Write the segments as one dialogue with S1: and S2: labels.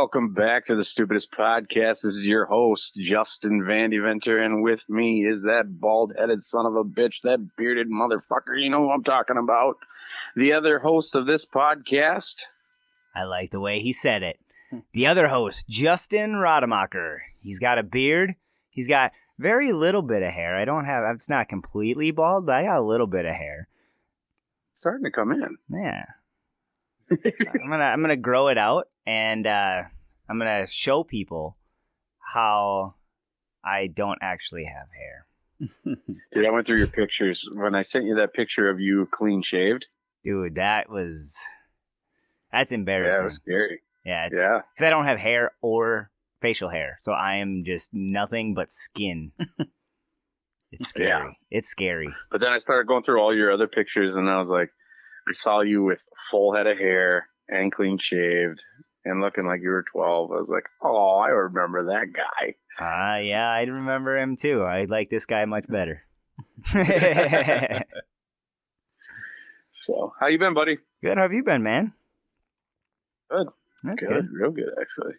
S1: welcome back to the Stupidest Podcast. This is your host, Justin Van Deventer, and with me is that bald-headed son of a bitch, that bearded motherfucker. You know who I'm talking about. The other host of this podcast.
S2: I like the way he said it. The other host, Justin Rademacher. He's got a beard. He's got very little bit of hair. It's not completely bald, but I got a little bit of hair.
S1: Starting to come in.
S2: Yeah. I'm gonna grow it out, and I'm gonna show people how I don't actually have hair.
S1: Dude, I went through your pictures when I sent you that picture of you clean shaved.
S2: Dude, that's embarrassing.
S1: Yeah, it was scary.
S2: Yeah,
S1: because
S2: I don't have hair or facial hair, so I am just nothing but skin. It's scary. Yeah. It's scary.
S1: But then I started going through all your other pictures, and I was like, I saw you with full head of hair and clean shaved and looking like you were 12. I was like, oh, I remember that guy.
S2: Yeah, I remember him too. I like this guy much better.
S1: So, how you been, buddy?
S2: Good. How have you been, man?
S1: Good.
S2: That's good.
S1: Real good, actually.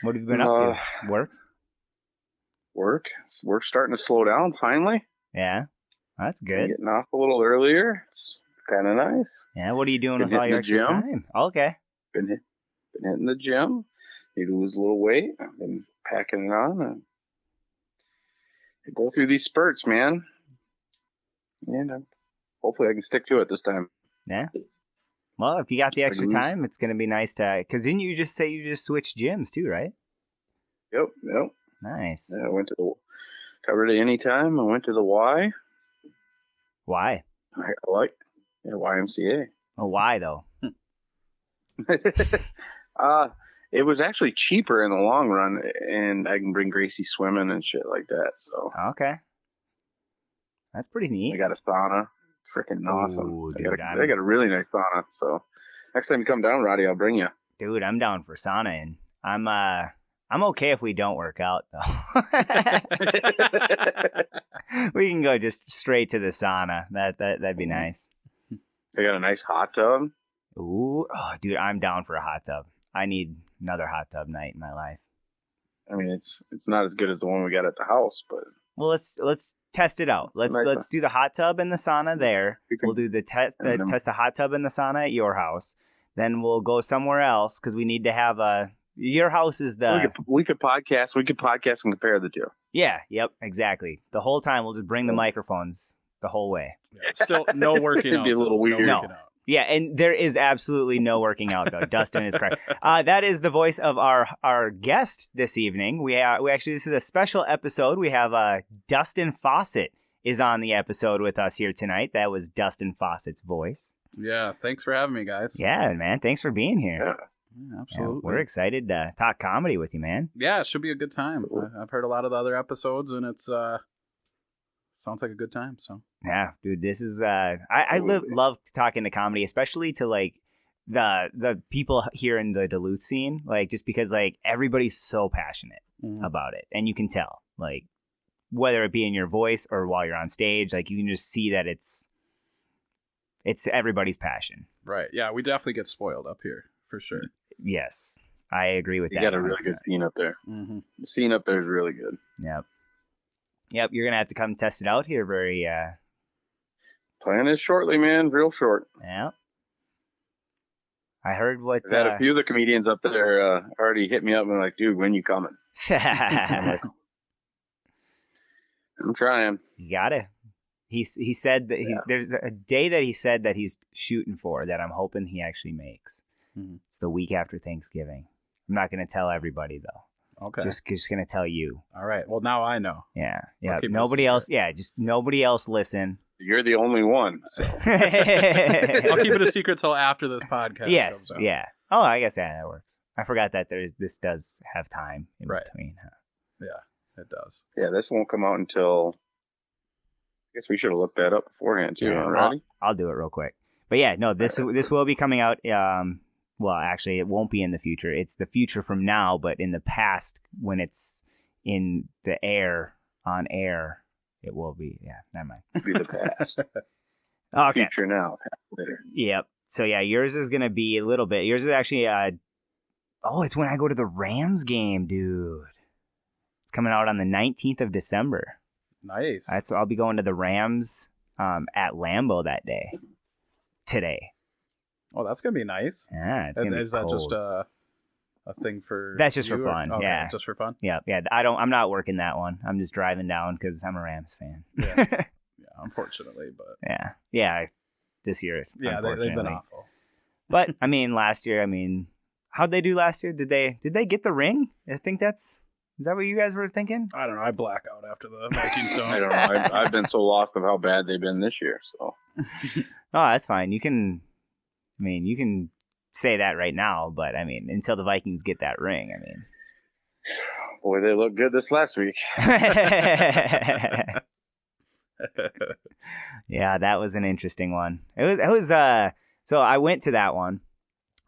S2: What have you been up to? Work?
S1: Work's starting to slow down, finally.
S2: Yeah. That's good.
S1: Getting off a little earlier. It's kind of nice.
S2: Yeah, what are you doing with all your extra time? Okay.
S1: Been hitting the gym. Need to lose a little weight. I've been packing it on. And go through these spurts, man. And hopefully I can stick to it this time.
S2: Yeah. Well, if you got the extra time, it's going to be nice to... Because didn't you just say you just switched gyms too, right?
S1: Yep.
S2: Nice.
S1: Yeah, I went to the... Covered it anytime. I went to the Y.
S2: Why?
S1: I like YMCA.
S2: Oh, why though?
S1: It was actually cheaper in the long run, and I can bring Gracie swimming and shit like that. So
S2: okay, that's pretty neat.
S1: I got a sauna, freaking awesome.
S2: Ooh, dude,
S1: I got a really nice sauna. So next time you come down, Roddy, I'll bring you.
S2: Dude, I'm down for sauna, and I'm okay if we don't work out though. We can go just straight to the sauna. That'd be nice.
S1: They got a nice hot tub.
S2: Ooh, oh, dude, I'm down for a hot tub. I need another hot tub night in my life.
S1: I mean, it's not as good as the one we got at the house, but
S2: well, let's test it out. Let's do the hot tub and the sauna there. We'll do the test the hot tub and the sauna at your house. Then we'll go somewhere else because we need to have a. Your house is the...
S1: We could podcast. We could podcast and compare the two.
S2: Yeah, yep, exactly. The whole time, we'll just bring the microphones the whole way.
S3: Yeah, still no working out.
S1: It'd be a little weird.
S2: No. Yeah, and there is absolutely no working out, though. Dustin is correct. That is the voice of our guest this evening. We actually, this is a special episode. We have Dustin Fawcett is on the episode with us here tonight. That was Dustin Fawcett's voice.
S3: Yeah, thanks for having me, guys.
S2: Yeah, man. Thanks for being here.
S1: Yeah.
S3: Yeah, absolutely.
S2: Yeah, we're excited to talk comedy with you, man.
S3: Yeah, it should be a good time. I've heard a lot of the other episodes, and it's sounds like a good time. So
S2: yeah, dude, this is I love talking to comedy, especially to like the people here in the Duluth scene, like just because like everybody's so passionate about it, and you can tell, like whether it be in your voice or while you're on stage, like you can just see that it's everybody's passion.
S3: Right. Yeah, we definitely get spoiled up here for sure.
S2: Yes, I agree with that.
S1: You got a really good scene up there.
S3: Mm-hmm.
S1: The scene up there is really good.
S2: Yep. You're gonna have to come test it out here. Very.
S1: Plan is shortly, man. Real short.
S2: Yeah. I heard what.
S1: I've had a few of the comedians up there already hit me up and were like, "Dude, when you coming?" I'm trying.
S2: You gotta. He said that there's a day that he said that he's shooting for that I'm hoping he actually makes.
S3: Mm-hmm.
S2: It's the week after Thanksgiving. I'm not going to tell everybody though.
S3: Okay.
S2: Just going to tell you.
S3: All right. Well, now I know.
S2: Yeah. Nobody else. Yeah. Just nobody else listen.
S1: You're the only one. So.
S3: I'll keep it a secret till after this podcast.
S2: Yes. Yeah. Oh, I guess that works. I forgot that this does have time in between. Huh?
S3: Yeah, it does.
S1: Yeah, this won't come out until. I guess we should have looked that up beforehand too.
S2: Yeah, I'll do it real quick. But yeah, no, this will be coming out. Well, actually, it won't be in the future. It's the future from now, but in the past, when it's in the air, on air, it will be. Yeah, never mind.
S1: It'll be the past.
S2: Okay.
S1: Future now, later.
S2: Yep. So yeah, yours is going to be a little bit. Yours is actually Oh, it's when I go to the Rams game, dude. It's coming out on the 19th of December.
S3: Nice.
S2: I'll be going to the Rams at Lambeau that day. Today.
S3: Oh, that's gonna be nice.
S2: Yeah, it's gonna be
S3: Is
S2: cold.
S3: that just a thing for?
S2: That's just for
S3: you,
S2: fun.
S3: Okay,
S2: yeah,
S3: just for fun.
S2: Yeah. I'm not working that one. I'm just driving down because I'm a Rams fan.
S3: Yeah. Yeah, unfortunately, but
S2: yeah. This year,
S3: yeah, they've been awful.
S2: But I mean, last year, how'd they do last year? Did they get the ring? I think is that what you guys were thinking?
S3: I don't know. I black out after the Vikings don't.
S1: I don't know. I've been so lost of how bad they've been this year. So.
S2: Oh, that's fine. You can say that right now, but until the Vikings get that ring,
S1: Boy, they look good this last week.
S2: Yeah, that was an interesting one. It was so I went to that one,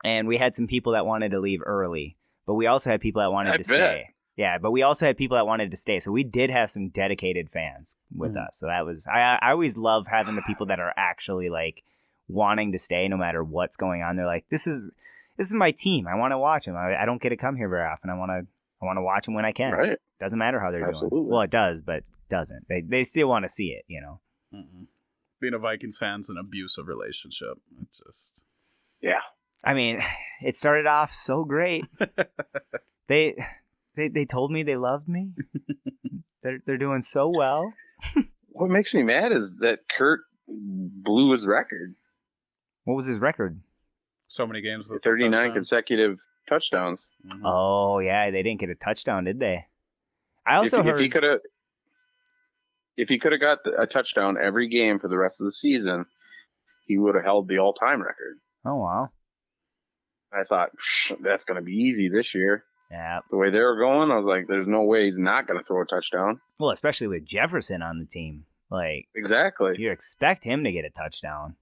S2: and we had some people that wanted to leave early, but we also had people that wanted to stay. Yeah, but we also had people that wanted to stay, so we did have some dedicated fans with us. So that was I always love having the people that are actually like wanting to stay no matter what's going on. They're like, this is my team. I want to watch them. I don't get to come here very often. I want to watch them when I can.
S1: Right.
S2: Doesn't matter how they're
S1: Absolutely.
S2: doing. Well, it does, but doesn't. They still want to see it,
S3: Mm-mm. Being a Vikings fan's an abusive relationship. It's just
S1: Yeah.
S2: It started off so great. They told me they loved me. They're doing so well.
S1: What makes me mad is that Kurt blew his record.
S2: What was his record?
S3: so many games with
S1: 39 consecutive touchdowns.
S3: Mm-hmm.
S2: Oh yeah, they didn't get a touchdown, did they? I also heard
S1: if he could have got a touchdown every game for the rest of the season, he would have held the all-time record.
S2: Oh wow.
S1: I thought that's going to be easy this year.
S2: Yeah.
S1: The way they were going, I was like, there's no way he's not going to throw a touchdown.
S2: Well, especially with Jefferson on the team. Like,
S1: Exactly.
S2: you expect him to get a touchdown.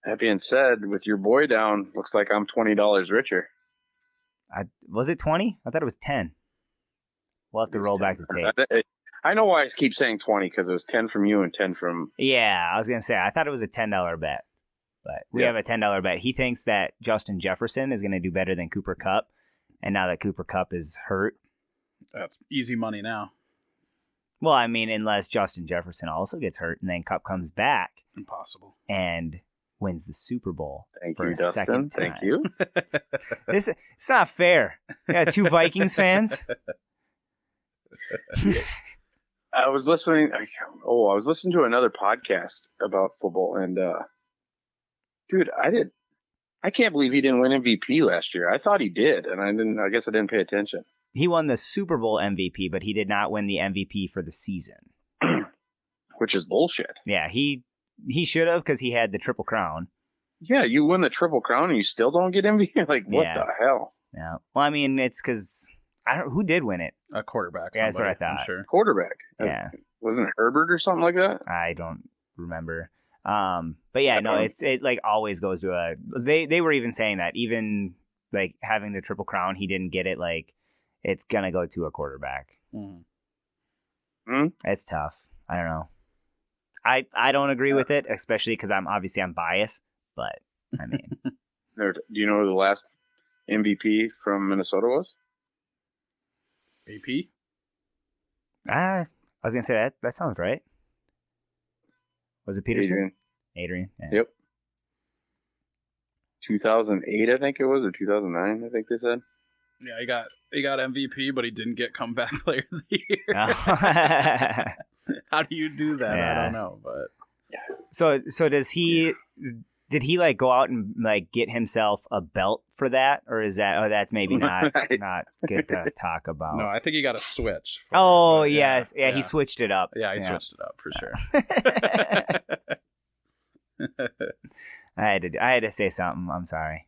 S1: That being said, with your boy down, looks like I'm $20 richer.
S2: Was it 20? I thought it was 10. We'll have to roll back the tape.
S1: I know why I keep saying 20, because it was 10 from you and 10 from...
S2: Yeah, I was going to say, I thought it was a $10 bet. But we have a $10 bet. He thinks that Justin Jefferson is going to do better than Cooper Kupp. And now that Cooper Kupp is hurt.
S3: That's easy money now.
S2: Well, I mean, unless Justin Jefferson also gets hurt and then Kupp comes back.
S3: Impossible.
S2: And wins the Super Bowl.
S1: Thank
S2: for
S1: you,
S2: a
S1: Dustin.
S2: second time.
S1: Thank you.
S2: It's not fair. Yeah, two Vikings fans.
S1: I was listening to another podcast about football, and dude, I can't believe he didn't win MVP last year. I thought he did, and I guess I didn't pay attention.
S2: He won the Super Bowl MVP, but he did not win the MVP for the season.
S1: Which is bullshit.
S2: Yeah, he should have, because he had the Triple Crown.
S1: Yeah, you win the Triple Crown and you still don't get MVP? Like, what the hell?
S2: Yeah. Well, I mean, it's because who did win it?
S3: A quarterback.
S2: Yeah, that's what I thought.
S3: I'm sure.
S1: Quarterback.
S2: Yeah.
S1: Wasn't it Herbert or something like that?
S2: I don't remember. But yeah, no, it like always goes to a. They were even saying that even like having the Triple Crown, he didn't get it. Like it's gonna go to a quarterback.
S3: Mm-hmm.
S2: It's tough. I don't know. I don't agree with it, especially because I'm biased. But I mean,
S1: Do you know who the last MVP from Minnesota was?
S3: AP?
S2: I was gonna say that sounds right. Was it Peterson?
S1: Adrian.
S2: Yeah.
S1: Yep. 2008, I think it was, or 2009, I think they said.
S3: Yeah, he got MVP, but he didn't get comeback player of the year.
S2: Oh.
S3: How do you do that?
S2: Yeah.
S3: I don't know, but
S2: So does he? Did he like go out and like get himself a belt for that, or is that? Oh, that's maybe not good to talk about.
S3: no, I think he got a switch.
S2: Yes, yeah, he switched it up.
S3: Yeah, he switched it up for sure.
S2: I had to say something. I'm sorry.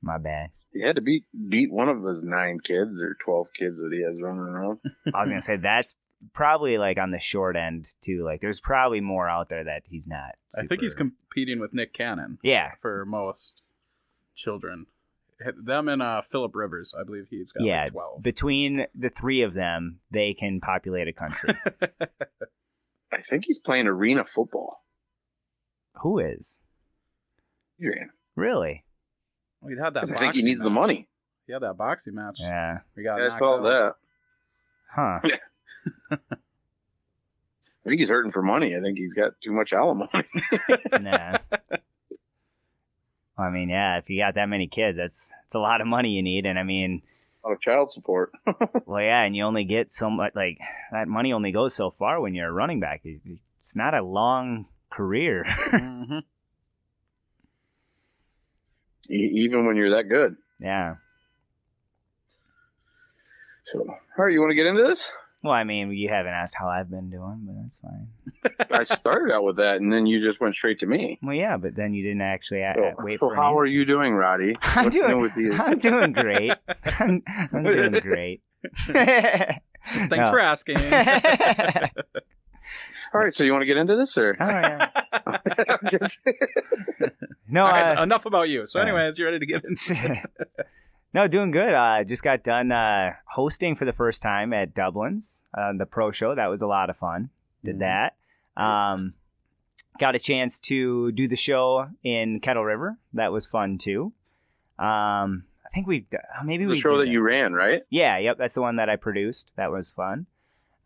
S2: My bad.
S1: He had to beat one of his 9 kids or 12 kids that he has running around.
S2: I was gonna say that's probably like on the short end too. Like there's probably more out there that he's not.
S3: I think he's competing with Nick Cannon.
S2: Yeah,
S3: for most children. Them and Phillip Rivers, I believe he's got like 12.
S2: Between the three of them, they can populate a country.
S1: I think he's playing arena football.
S2: Who is?
S1: Adrian.
S2: Really?
S3: We had that.
S1: I think he needs the money.
S3: Yeah, that boxing match.
S2: Yeah.
S3: We got
S1: I saw that.
S2: Huh.
S1: I think he's hurting for money. I think he's got too much alimony.
S2: Nah. I mean, yeah, if you got that many kids, that's a lot of money you need. And I mean,
S1: A lot of child support.
S2: well, yeah, and you only get so much, like, that money only goes so far when you're a running back. It's not a long career.
S3: Mm-hmm.
S1: Even when you're that good.
S2: Yeah.
S1: So, all right, you want to get into this?
S2: Well, I mean, you haven't asked how I've been doing, but that's fine.
S1: I started out with that, and then you just went straight to me.
S2: Well, yeah, but then you didn't actually wait
S1: so
S2: for an
S1: how are
S2: answer.
S1: you doing, Roddy?
S2: I'm doing great. I'm doing great.
S3: Thanks for asking.
S1: All right, so you want to get into this, or?
S2: Oh, yeah.
S1: Just-
S2: No,
S3: All right, enough about you. So anyways, you ready to get into it?
S2: No, doing good. Just got done hosting for the first time at Dublin's, the pro show. That was a lot of fun. Did that. Got a chance to do the show in Kettle River. That was fun too. I think the
S1: show that you ran, right?
S2: Yeah, yep. That's the one that I produced. That was fun.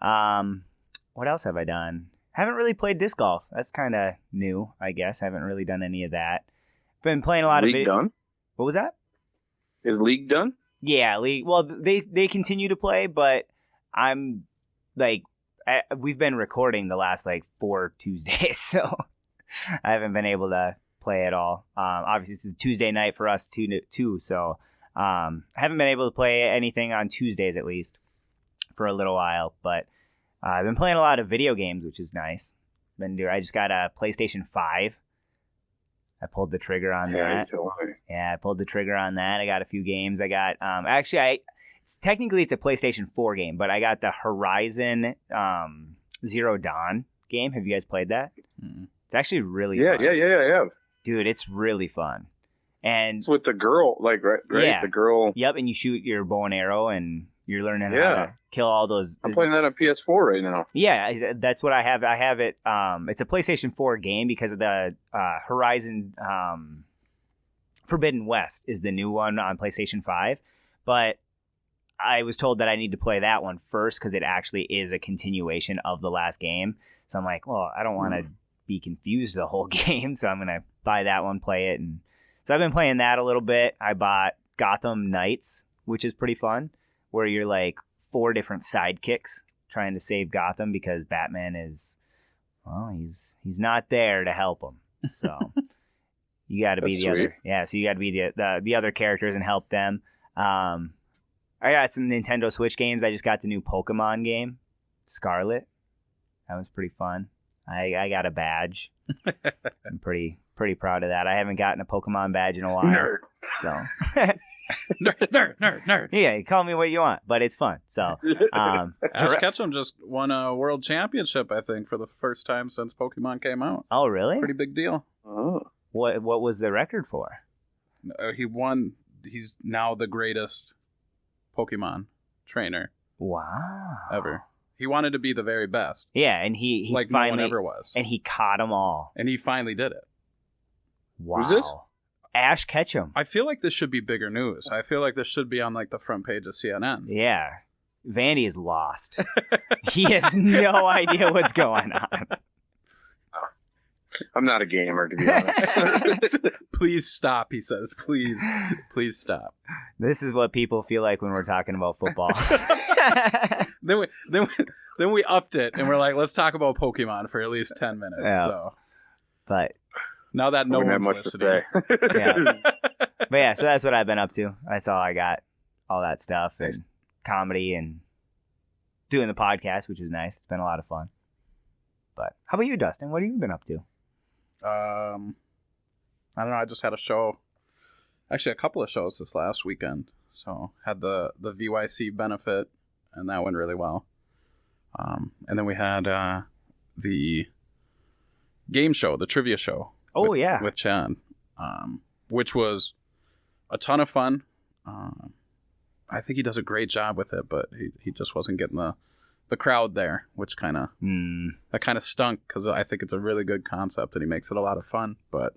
S2: What else have I done? Haven't really played disc golf. That's kind of new, I guess. Haven't really done any of that. Been playing a lot of
S1: League done?
S2: What was that?
S1: Is league done?
S2: Yeah, league. Well, they continue to play, but I'm like, we've been recording the last like 4 Tuesdays, so I haven't been able to play at all. Obviously, it's a Tuesday night for us too, so I haven't been able to play anything on Tuesdays at least for a little while. But I've been playing a lot of video games, which is nice. I just got a PlayStation 5. I pulled the trigger on that. Yeah, I pulled the trigger on that. I got a few games. I got technically it's a PlayStation 4 game, but I got the Horizon Zero Dawn game. Have you guys played that? Mm-hmm. It's actually really fun.
S1: Yeah.
S2: Dude, it's really fun. And
S1: it's with the girl, like right?
S2: Yeah.
S1: The girl.
S2: Yep, and you shoot your bow and arrow, and you're learning how to kill all those.
S1: I'm playing that on PS4 right now.
S2: Yeah, that's what I have. I have it. It's a PlayStation 4 game because of the Horizon Forbidden West is the new one on PlayStation 5. But I was told that I need to play that one first because it actually is a continuation of the last game. So I'm like, well, I don't want to be confused the whole game, so I'm gonna buy that one, play it, and so I've been playing that a little bit. I bought Gotham Knights, which is pretty fun, where you're like 4 different sidekicks trying to save Gotham because Batman is, well, he's not there to help him. So you got to be the other. Yeah, so you got to be the other characters and help them. I got some Nintendo Switch games. I just got the new Pokemon game, Scarlet. That was pretty fun. I got a badge. I'm pretty proud of that. I haven't gotten a Pokemon badge in a while.
S1: Nerd.
S2: So
S3: nerd.
S2: Yeah, you call me what you want, but it's fun. So
S3: Ash Ketchum just won a world championship, I think, for the first time since Pokemon came out.
S2: Oh, really?
S3: Pretty big deal.
S1: Oh.
S2: What was the record for?
S3: He won. He's now the greatest Pokemon trainer.
S2: Wow.
S3: Ever. He wanted to be the very best.
S2: Yeah, and he
S3: like
S2: finally,
S3: no one ever was.
S2: And he caught them all.
S3: And he finally did it.
S2: Wow.
S1: Who's this?
S2: Ash Ketchum.
S3: I feel like this should be bigger news. I feel like this should be on like the front page of CNN.
S2: Yeah. Vandy is lost. He has no idea what's going on.
S1: I'm not a gamer, to be honest.
S3: Please stop, he says. Please stop.
S2: This is what people feel like when we're talking about football.
S3: Then we upped it and we're like, let's talk about Pokemon for at least 10 minutes.
S2: Yeah.
S3: So,
S2: but
S3: now that no one's listening.
S2: Yeah. But yeah, so that's what I've been up to. That's all I got. All that stuff and comedy and doing the podcast, which is nice. It's been a lot of fun. But how about you, Dustin? What have you been up to?
S3: I don't know. I just had a show. Actually, a couple of shows this last weekend. So had the VYC benefit, and that went really well. And then we had the game show, the trivia show.
S2: Oh,
S3: with Chad, which was a ton of fun. I think he does a great job with it, but he just wasn't getting the crowd there, which kind of stunk because I think it's a really good concept and he makes it a lot of fun. But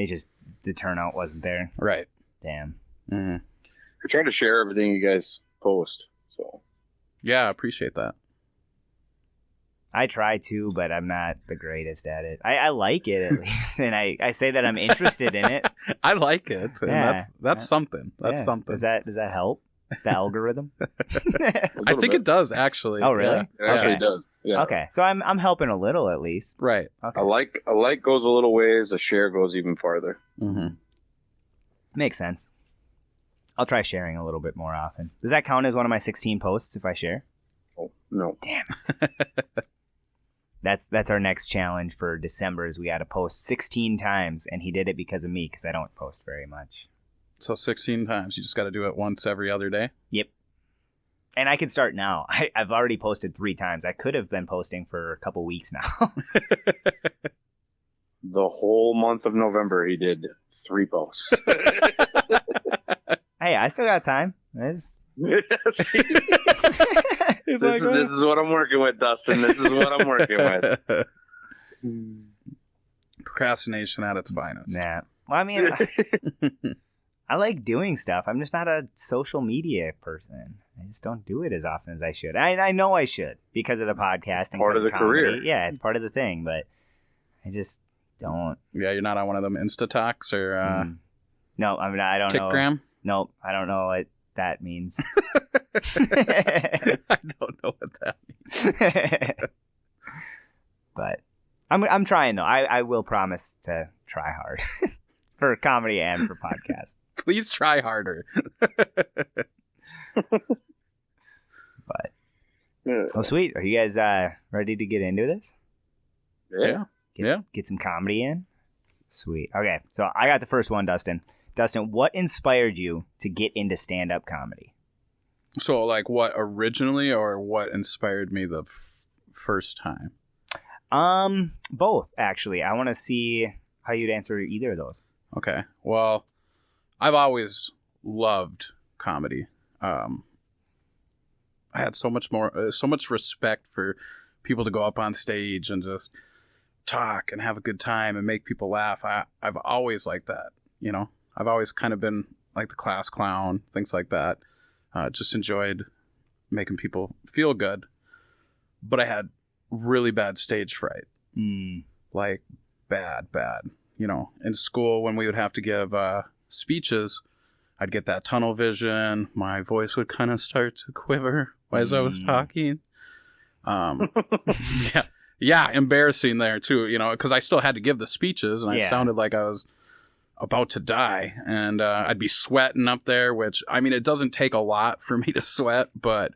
S2: the turnout wasn't there.
S3: Right.
S2: Damn.
S3: Mm-hmm.
S1: I try to share everything you guys post. So
S3: Yeah, I appreciate that.
S2: I try to, but I'm not the greatest at it. I like it at least, and I say that I'm interested in it.
S3: I like it. And
S2: Yeah.
S3: that's something. That's
S2: Yeah.
S3: something.
S2: Does that help? The algorithm?
S3: I think it does actually.
S2: Oh, really?
S3: Yeah.
S1: it actually
S2: Okay.
S1: does. Yeah.
S2: Okay, so I'm helping a little at least.
S3: Right.
S2: Okay,
S1: A like goes a little ways. A share goes even farther.
S3: Mm-hmm.
S2: makes sense. I'll try sharing a little bit more often. Does that count as one of my 16 posts if I share?
S1: Oh no.
S2: Damn it. That's our next challenge for December is we got to post 16 times, and he did it because of me because I don't post very much.
S3: So 16 times. You just got to do it once every other day.
S2: Yep. And I can start now. I've already posted 3 times. I could have been posting for a couple weeks now.
S1: The whole month of November, he did 3 posts.
S2: Hey, I still got time.
S1: this
S3: He's
S1: is what I'm working with, Dustin. This is what I'm working with.
S3: Procrastination at its finest.
S2: Nah. Well, I mean, I like doing stuff. I'm just not a social media person. I just don't do it as often as I should. I know I should because of the podcast and
S1: Part of the
S2: comedy.
S1: career.
S2: Yeah, it's part of the thing, but I just don't.
S3: Yeah, you're not on one of them Insta Talks or
S2: No, I mean I don't know.
S3: Tickgram?
S2: Nope, I don't know what that means.
S3: I don't know what that means.
S2: But I'm trying though. I will promise to try hard for comedy and for podcast.
S3: Please try harder.
S2: But oh, sweet. Are you guys ready to get into this?
S1: Yeah.
S2: Get some comedy in. Sweet. Okay, so I got the first one, Dustin. Dustin, what inspired you to get into stand-up comedy?
S3: So, like, what originally or what inspired me the first time?
S2: Both, actually. I want to see how you'd answer either of those.
S3: Okay. Well, I've always loved comedy. I had so much respect for people to go up on stage and just talk and have a good time and make people laugh. I've always liked that, you know. I've always kind of been like the class clown, things like that. Just enjoyed making people feel good. But I had really bad stage fright. Like bad. You know, in school when we would have to give speeches, I'd get that tunnel vision. My voice would kind of start to quiver as I was talking. Yeah, embarrassing there too, you know, because I still had to give the speeches and I sounded like I was about to die, and I'd be sweating up there, which, I mean, it doesn't take a lot for me to sweat, but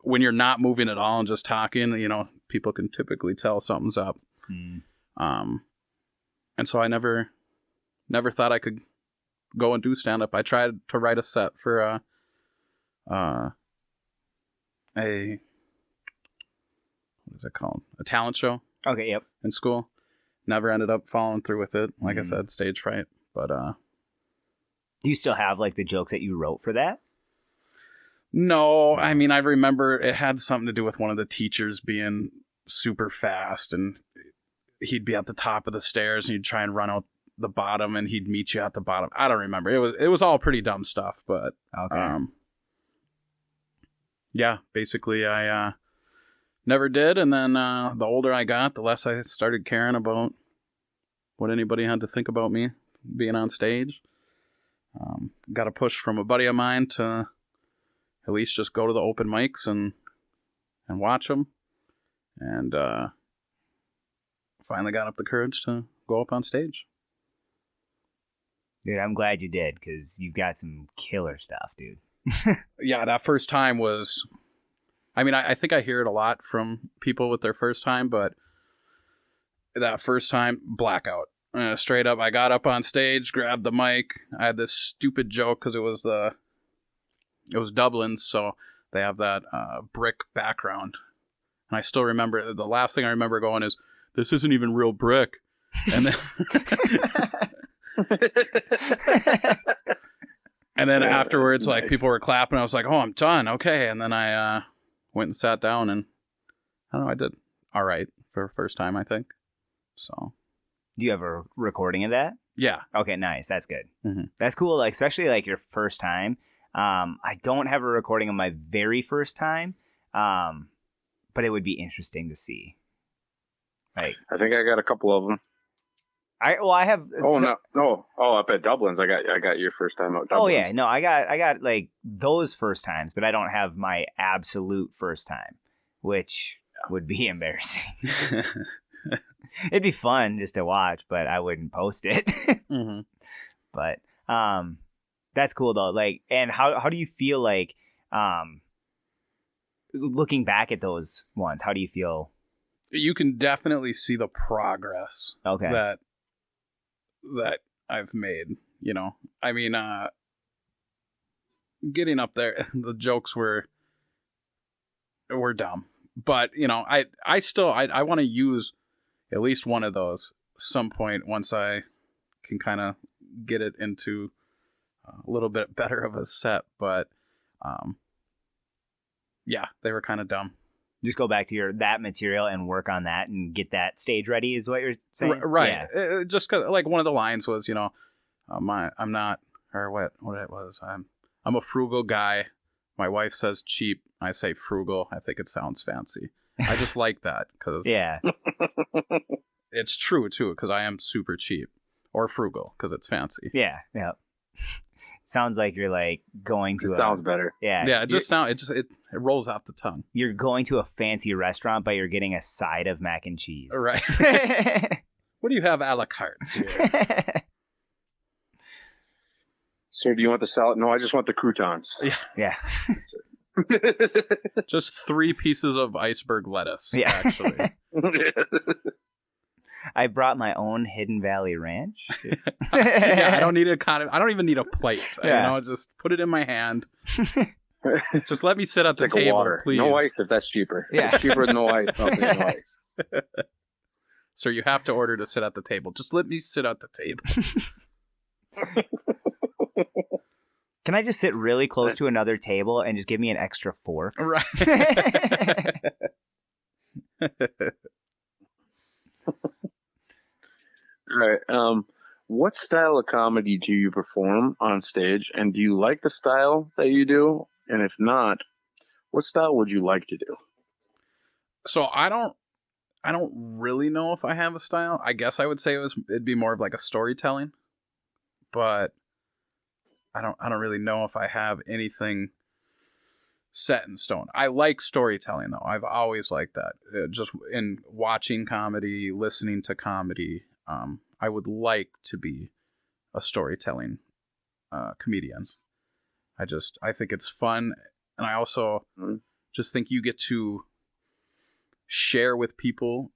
S3: when you're not moving at all and just talking, you know, people can typically tell something's up. And so I never thought I could go and do stand-up. I tried to write a set for a what is it called? A talent show.
S2: Okay, yep.
S3: In school. Never ended up following through with it. Like I said, stage fright. But
S2: do you still have like the jokes that you wrote for that?
S3: No, I mean, I remember it had something to do with one of the teachers being super fast, and he'd be at the top of the stairs and you'd try and run out the bottom and he'd meet you at the bottom. I don't remember. It was all pretty dumb stuff, but yeah, basically I never did, and then the older I got, the less I started caring about what anybody had to think about me being on stage. Got a push from a buddy of mine to at least just go to the open mics and watch them, and finally got up the courage to go up on stage.
S2: Dude, I'm glad you did, because you've got some killer stuff, dude.
S3: Yeah, that first time was... I mean, I think I hear it a lot from people with their first time, but that first time, blackout. Straight up, I got up on stage, grabbed the mic. I had this stupid joke because it was Dublin, so they have that brick background. And I still remember, the last thing I remember going is, "This isn't even real brick." And then, and then afterwards, like, people were clapping. I was like, "Oh, I'm done. Okay." And then I went and sat down, and I don't know, I did all right for the first time, I think. So
S2: Do you have a recording of that?
S3: Yeah.
S2: Okay, nice. That's good.
S3: Mm-hmm.
S2: That's cool. Like, especially like your first time. I don't have a recording of my very first time, but it would be interesting to see. Like,
S1: I think I got a couple of them.
S2: I have.
S1: Up at Dublin's, I got your first time out. Dublin's.
S2: Oh yeah, no, I got like those first times, but I don't have my absolute first time, which would be embarrassing. It'd be fun just to watch, but I wouldn't post it.
S3: Mm-hmm.
S2: But that's cool though. Like, and how do you feel like looking back at those ones? How do you feel?
S3: You can definitely see the progress that I've made. You know, I mean, getting up there, the jokes were dumb, but you know, I still want to use at least one of those some point once I can kind of get it into a little bit better of a set. But yeah, they were kind of dumb.
S2: Just go back to that material and work on that and get that stage ready is what you're saying?
S3: Right. Yeah. Just 'cause, like, one of the lines was, you know, I'm not, or what it was. I'm a frugal guy. My wife says cheap. I say frugal. I think it sounds fancy. I just like that because
S2: yeah,
S3: it's true too, because I am super cheap, or frugal because it's fancy.
S2: Yeah. Sounds like you're like going to.
S1: Sounds better.
S3: Yeah. It rolls off the tongue.
S2: You're going to a fancy restaurant, but you're getting a side of mac and cheese.
S3: Right. What do you have a la carte here?
S1: Sir, do you want the salad? No, I just want the croutons.
S2: Yeah.
S3: Just 3 pieces of iceberg lettuce, actually.
S2: I brought my own Hidden Valley Ranch.
S3: Yeah, I don't even need a plate. Yeah. You know, just put it in my hand. Just let me sit at the table,
S1: water.
S3: Please.
S1: No ice if that's cheaper.
S2: Yeah.
S1: It's cheaper with no ice. No ice.
S3: Sir, you have to order to sit at the table. Just let me sit at the table.
S2: Can I just sit really close to another table and just give me an extra fork?
S3: Right.
S1: All right. What style of comedy do you perform on stage, and do you like the style that you do? And if not, what style would you like to do?
S3: So I don't really know if I have a style. I guess I would say it'd be more of like a storytelling, but I don't really know if I have anything set in stone. I like storytelling though. I've always liked that. Just in watching comedy, listening to comedy, I would like to be a storytelling comedian. I think it's fun, and I also just think you get to share with people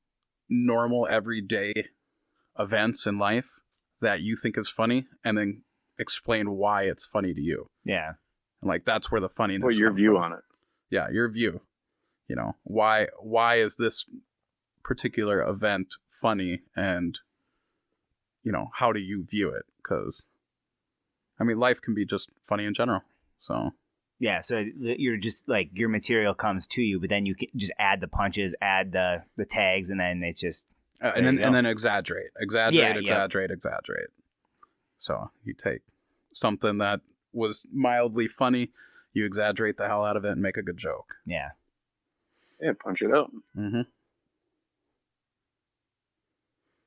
S3: normal everyday events in life that you think is funny, and then explain why it's funny to you.
S2: Yeah.
S3: And like that's where the funniness
S1: comes your view on it.
S3: Yeah, your view. You know, why is this particular event funny, and you know, how do you view it? Because I mean, life can be just funny in general. So
S2: yeah, so you're just like your material comes to you, but then you can just add the punches, add the tags, and then it's just
S3: and then exaggerate. So you take something that was mildly funny, you exaggerate the hell out of it and make a good joke.
S2: Yeah.
S1: Yeah, punch it up.
S3: Mm-hmm.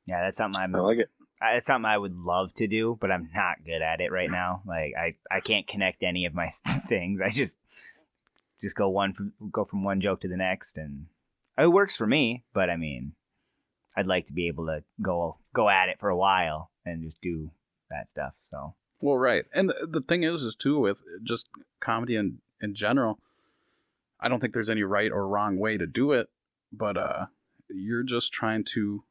S2: Yeah, that's something
S1: I like it.
S2: It's something I would love to do, but I'm not good at it right now. Like I can't connect any of my things. I just go from one joke to the next, and it works for me. But I mean, I'd like to be able to go at it for a while and just do that stuff. So
S3: well, right, and the thing is too with just comedy in general, I don't think there's any right or wrong way to do it, but you're just trying to.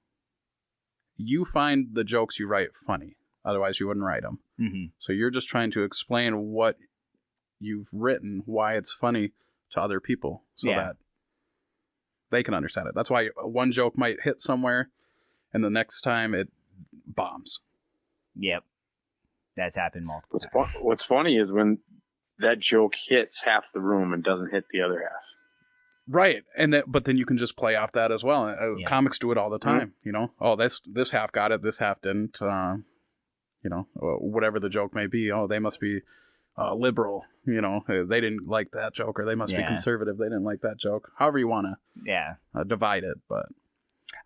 S3: You find the jokes you write funny. Otherwise, you wouldn't write them.
S2: Mm-hmm.
S3: So you're just trying to explain what you've written, why it's funny to other people, so that they can understand it. That's why one joke might hit somewhere, and the next time it bombs.
S2: Yep. That's happened multiple times.
S1: What's funny is when that joke hits half the room and doesn't hit the other half.
S3: Right, but then you can just play off that as well.
S2: Yeah.
S3: Comics do it all the time, you know. Oh, this half got it, this half didn't. You know, whatever the joke may be. Oh, they must be liberal. You know, they didn't like that joke, or they must be conservative. They didn't like that joke. However you want to divide it, but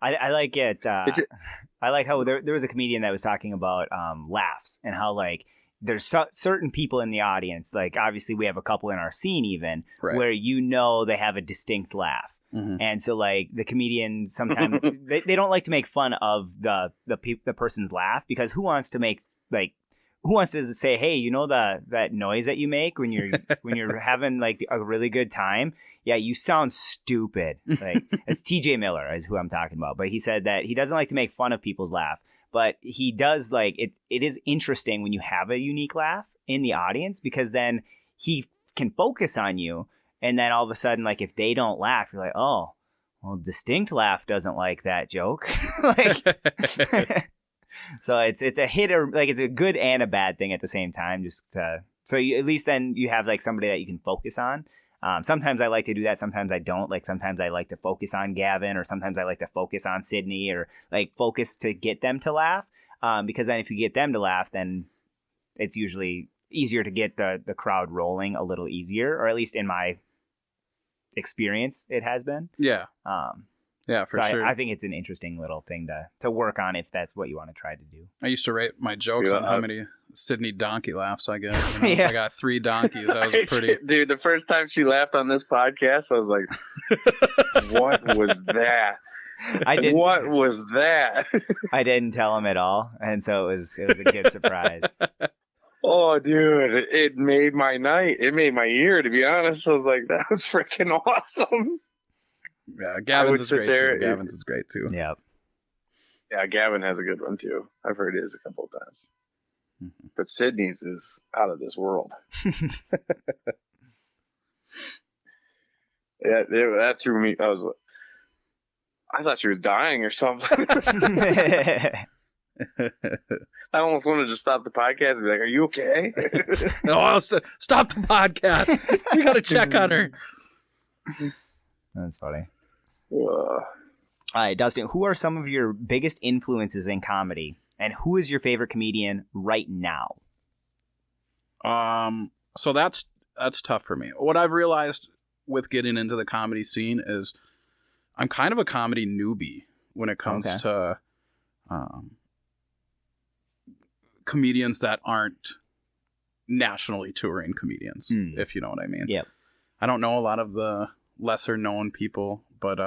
S2: I like it. I like how there was a comedian that was talking about laughs and how like there's certain people in the audience, like obviously we have a couple in our scene even, where you know they have a distinct laugh. Mm-hmm. And so like the comedians sometimes they don't like to make fun of the person's laugh, because who wants to say, hey, you know that noise that you make when you're having like a really good time? Yeah, you sound stupid. Like it's TJ Miller is who I'm talking about, but he said that he doesn't like to make fun of people's laugh. But he does like it. It is interesting when you have a unique laugh in the audience, because then he can focus on you. And then all of a sudden, like if they don't laugh, you're like, oh, well, distinct laugh doesn't like that joke. So it's a hit, or like it's a good and a bad thing at the same time. So at least then you have like somebody that you can focus on. Sometimes I like to do that. Sometimes I don't. Like sometimes I like to focus on Gavin, or sometimes I like to focus on Sydney, or like focus to get them to laugh. Because then if you get them to laugh, then it's usually easier to get the crowd rolling a little easier, or at least in my experience, it has been.
S3: Yeah. Yeah, for sure.
S2: I think it's an interesting little thing to work on if that's what you want to try to do.
S3: I used to rate my jokes on how many Sydney donkey laughs I get. You know? I got 3 donkeys. That was pretty.
S1: Dude, the first time she laughed on this podcast, I was like, what was that? What was that?
S2: I didn't tell him at all, and so it was a good surprise.
S1: Oh, dude, it made my night. It made my year, to be honest. I was like, that was freaking awesome.
S3: Yeah, Gavin's is great too. Gavin's is great too.
S2: Yeah.
S1: Yeah, Gavin has a good one too. I've heard his a couple of times. Mm-hmm. But Sydney's is out of this world. Yeah, that threw me. I thought she was dying or something. I almost wanted to stop the podcast and be like, are you okay?
S3: No, stop the podcast. We got to check on her.
S2: That's funny. All right, Dustin, who are some of your biggest influences in comedy, and who is your favorite comedian right now?
S3: So that's tough for me. What I've realized with getting into the comedy scene is I'm kind of a comedy newbie when it comes to comedians that aren't nationally touring comedians, if you know what I mean.
S2: Yep.
S3: I don't know a lot of the lesser known people, but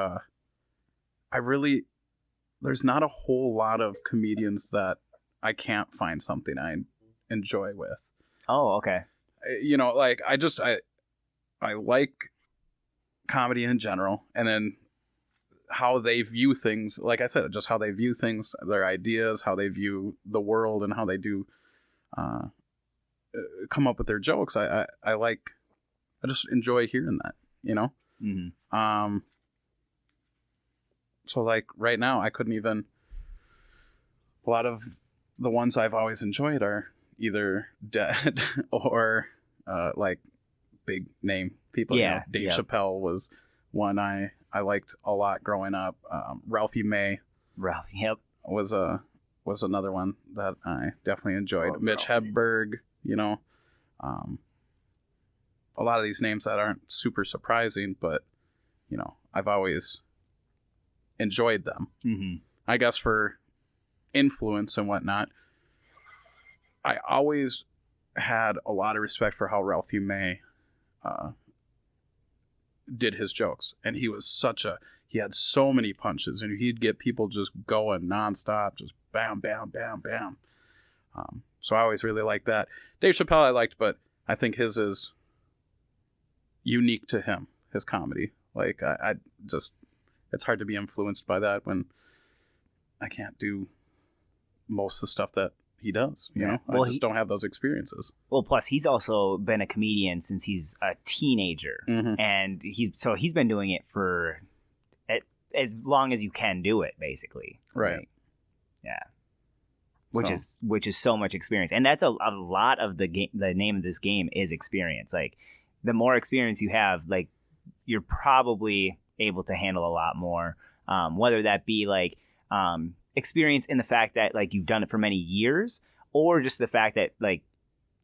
S3: there's not a whole lot of comedians that I can't find something I enjoy with.
S2: Oh, okay.
S3: You know, like I like comedy in general, and then how they view things, like I said, just how they view things, their ideas, how they view the world, and how they do come up with their jokes. I just enjoy hearing that, you know? Mm-hmm. So like right now, I couldn't even. A lot of the ones I've always enjoyed are either dead or like big name people.
S2: Yeah,
S3: you know, Dave Chappelle was one I liked a lot growing up. Ralphie May, was another one that I definitely enjoyed. Mitch Hedberg, you know. A lot of these names that aren't super surprising, but, you know, I've always enjoyed them. Mm-hmm. I guess for influence and whatnot, I always had a lot of respect for how Ralphie May did his jokes. And he had so many punches, and he'd get people just going nonstop, just bam, bam, bam, bam. So I always really liked that. Dave Chappelle I liked, but I think his is unique to him, his comedy. Like I just, it's hard to be influenced by that when I can't do most of the stuff that he does, you know? Well, I just don't have those experiences.
S2: Well, plus he's also been a comedian since he's a teenager, and he's been doing it for as long as you can do it, basically.
S3: Right.
S2: Like, yeah. Which is so much experience, and that's a lot of the game. The name of this game is experience. Like, the more experience you have, like, you're probably able to handle a lot more. Whether that be like experience in the fact that like you've done it for many years, or just the fact that like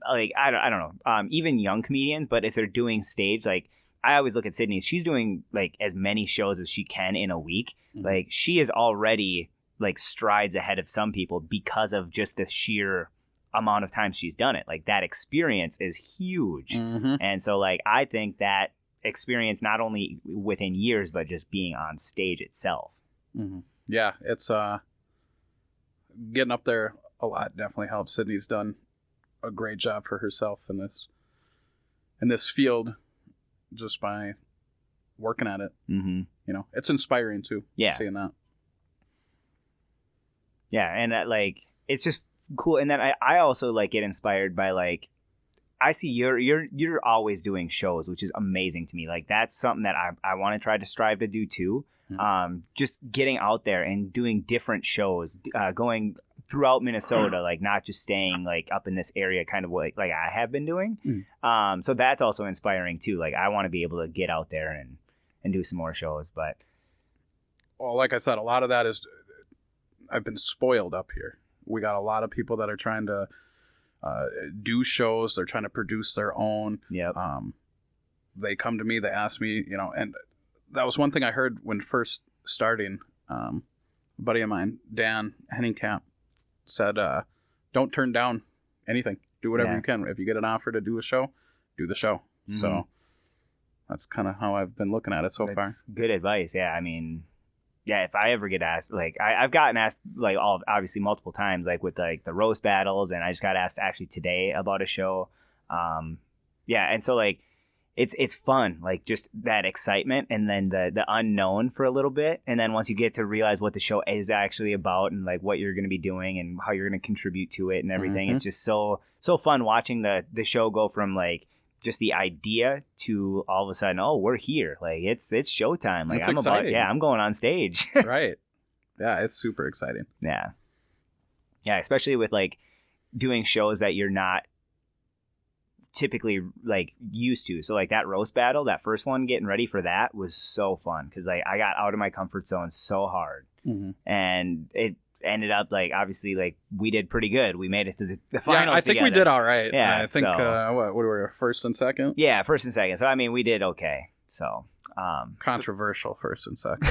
S2: I don't know, even young comedians, but if they're doing stage, like I always look at Sydney, she's doing like as many shows as she can in a week. Like she is already like strides ahead of some people because of just the sheer amount of time she's done it. Like that experience is huge. And so like I think that experience not only within years but just being on stage itself.
S3: Yeah, it's getting up there a lot definitely helps. Sydney's done a great job for herself in this field just by working at it. You know, it's inspiring too.
S2: Yeah,
S3: seeing that.
S2: Yeah, and that, like, it's just cool. And then I also like get inspired by like, I see you're always doing shows, which is amazing to me. Like that's something that I want to try to strive to do too. Just getting out there and doing different shows, going throughout Minnesota, like not just staying like up in this area, kind of like I have been doing. So that's also inspiring too. Like I want to be able to get out there and do some more shows. But
S3: well, like I said, a lot of that is I've been spoiled up here. We got a lot of people that are trying to do shows. They're trying to produce their own. They come to me, they ask me, you know, and that was one thing I heard when first starting. A buddy of mine, Dan Henningkamp, said, don't turn down anything. Do whatever you can. If you get an offer to do a show, do the show. So that's kind of how I've been looking at it so far.
S2: That's good advice. Yeah, I mean, yeah, if I ever get asked, like I've gotten asked like obviously multiple times, like with like the roast battles, and I just got asked actually today about a show. Yeah, and so like it's fun, like just that excitement and then the unknown for a little bit, and then once you get to realize what the show is actually about and like what you're going to be doing and how you're going to contribute to it and everything, it's just so fun watching the show go from like just the idea to all of a sudden, oh, we're here, like it's showtime, like
S3: it's
S2: I'm going on stage.
S3: Right. Yeah, it's super exciting.
S2: Yeah, especially with like doing shows that you're not typically like used to. So like that roast battle, that first one, getting ready for that was so fun because like I got out of my comfort zone so hard, and it ended up like obviously like we did pretty good. We made it to the finals.
S3: Yeah, I think
S2: together.
S3: we did all right.
S2: Yeah,
S3: I think what were we, first and second?
S2: Yeah, first and second. So I mean, we did okay. So
S3: controversial first and second.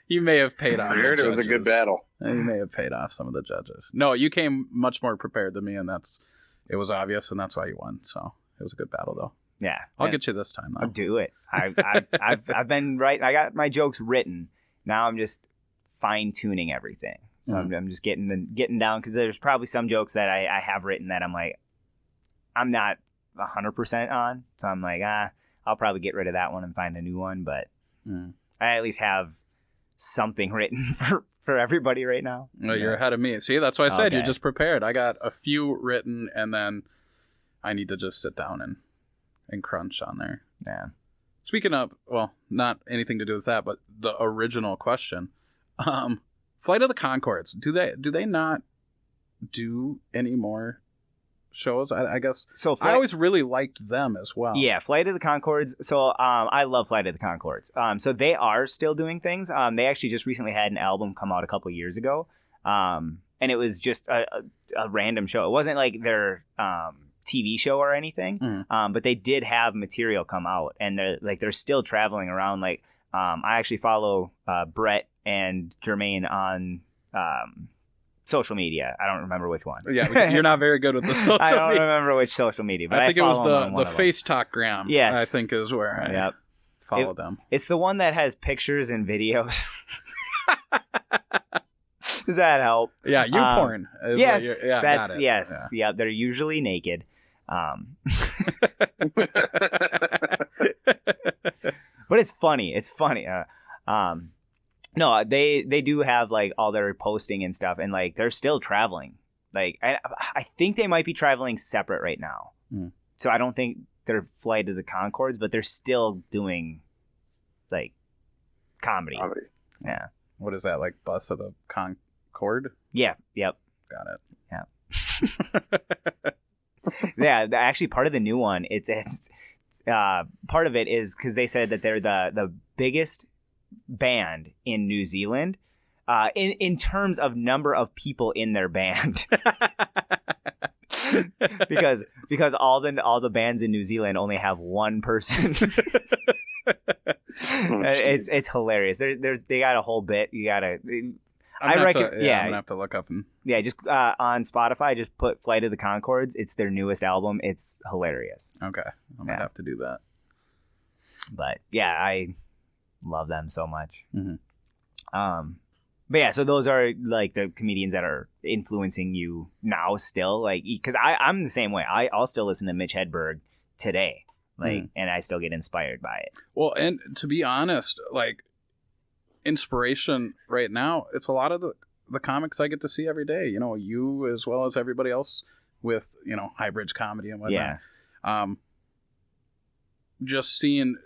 S3: You may have paid off.
S1: I heard it was a good battle.
S3: You may have paid off some of the judges. No, you came much more prepared than me, and it was obvious, and that's why you won. So it was a good battle, though.
S2: Yeah,
S3: I'll get you this time, though.
S2: I'll do it. I've been right. I got my jokes written. Now I'm just fine tuning everything. So I'm just getting down because there's probably some jokes that I have written that I'm like I'm not 100% on. So I'm like I'll probably get rid of that one and find a new one. But I at least have something written for everybody right now.
S3: Well, you're ahead of me. See, that's why I said you're just prepared. I got a few written, and then I need to just sit down and crunch on there.
S2: Yeah.
S3: Speaking of, well, not anything to do with that, but the original question, Flight of the Conchords, do they not do any more shows? I guess. So I always really liked them as well.
S2: Yeah, Flight of the Conchords. So I love Flight of the Conchords. So they are still doing things. They actually just recently had an album come out a couple years ago, and it was just a random show. It wasn't like their TV show or anything, but they did have material come out, and they're still traveling around. Like I actually follow Brett and Jermaine on social media. I don't remember which one.
S3: Yeah, you're not very good with the social media.
S2: I don't remember which social media, but
S3: I think it was the Face Talk Gram.
S2: Yes.
S3: I think is where I follow them.
S2: It's the one that has pictures and videos. Does that help?
S3: Yeah, porn.
S2: Yes,
S3: got it.
S2: Yes, yeah. They're usually naked. But it's funny. It's funny. No, they do have like all their posting and stuff, and like they're still traveling. Like I think they might be traveling separate right now. So I don't think they're Flight of the Conchords, but they're still doing like comedy. Yeah.
S3: What is that, like Bus of the Concord?
S2: Yeah. Yep.
S3: Got it.
S2: Yeah. Yeah, actually, part of the new one, it's part of it is because they said that they're the biggest band in New Zealand, in terms of number of people in their band. because all the bands in New Zealand only have one person. It's hilarious. They got a whole bit. You gotta. I'm gonna
S3: have to look up and
S2: just on Spotify, just put Flight of the Conchords. It's their newest album. It's hilarious.
S3: Okay, I'm gonna have to do that.
S2: But yeah, I love them so much.
S3: Mm-hmm.
S2: But yeah, so those are like the comedians that are influencing you now still, like, because I'm the same way. I'll still listen to Mitch Hedberg today, like, and I still get inspired by it.
S3: Well, and to be honest, like, inspiration right now, it's a lot of the comics I get to see every day. You know, you as well as everybody else with, you know, High Bridge Comedy and whatnot. Yeah. Just seeing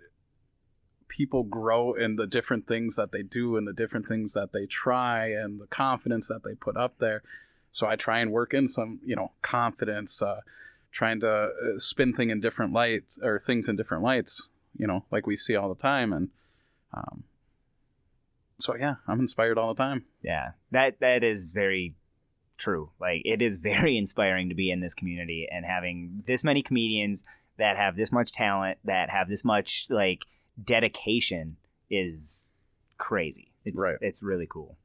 S3: people grow in the different things that they do and the different things that they try and the confidence that they put up there. So I try and work in some, you know, confidence, trying to spin things in different lights, you know, like we see all the time. And so, yeah, I'm inspired all the time.
S2: Yeah, that is very true. Like, it is very inspiring to be in this community and having this many comedians that have this much talent, that have this much, like, dedication is crazy. It's really cool.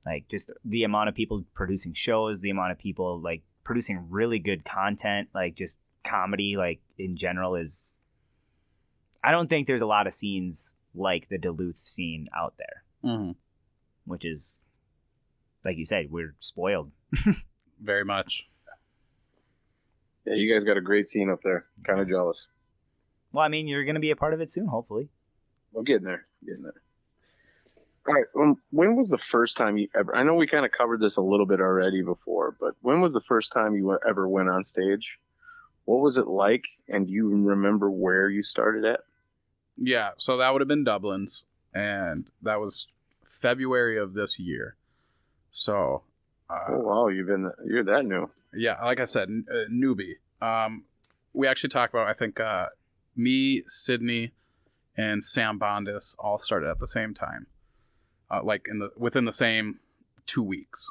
S2: Like, just the amount of people producing shows, the amount of people, like, producing really good content, like, just comedy, like, in general is... I don't think there's a lot of scenes like the Duluth scene out there.
S3: Mm-hmm.
S2: Which is, like you said, we're spoiled.
S3: Very much.
S1: Yeah, you guys got a great scene up there. Kind of jealous.
S2: Well, I mean, you're going to be a part of it soon, hopefully.
S1: Well, getting there. All right. When was the first time you ever... I know we kind of covered this a little bit already before, but when was the first time you ever went on stage? What was it like? And do you remember where you started at?
S3: Yeah, so that would have been Dublin's, and that was February of this year. So...
S1: oh, wow. You're that new.
S3: Yeah, like I said, newbie. We actually talked about, I think, me, Sydney, and Sam Bondis all started at the same time, like within the same 2 weeks.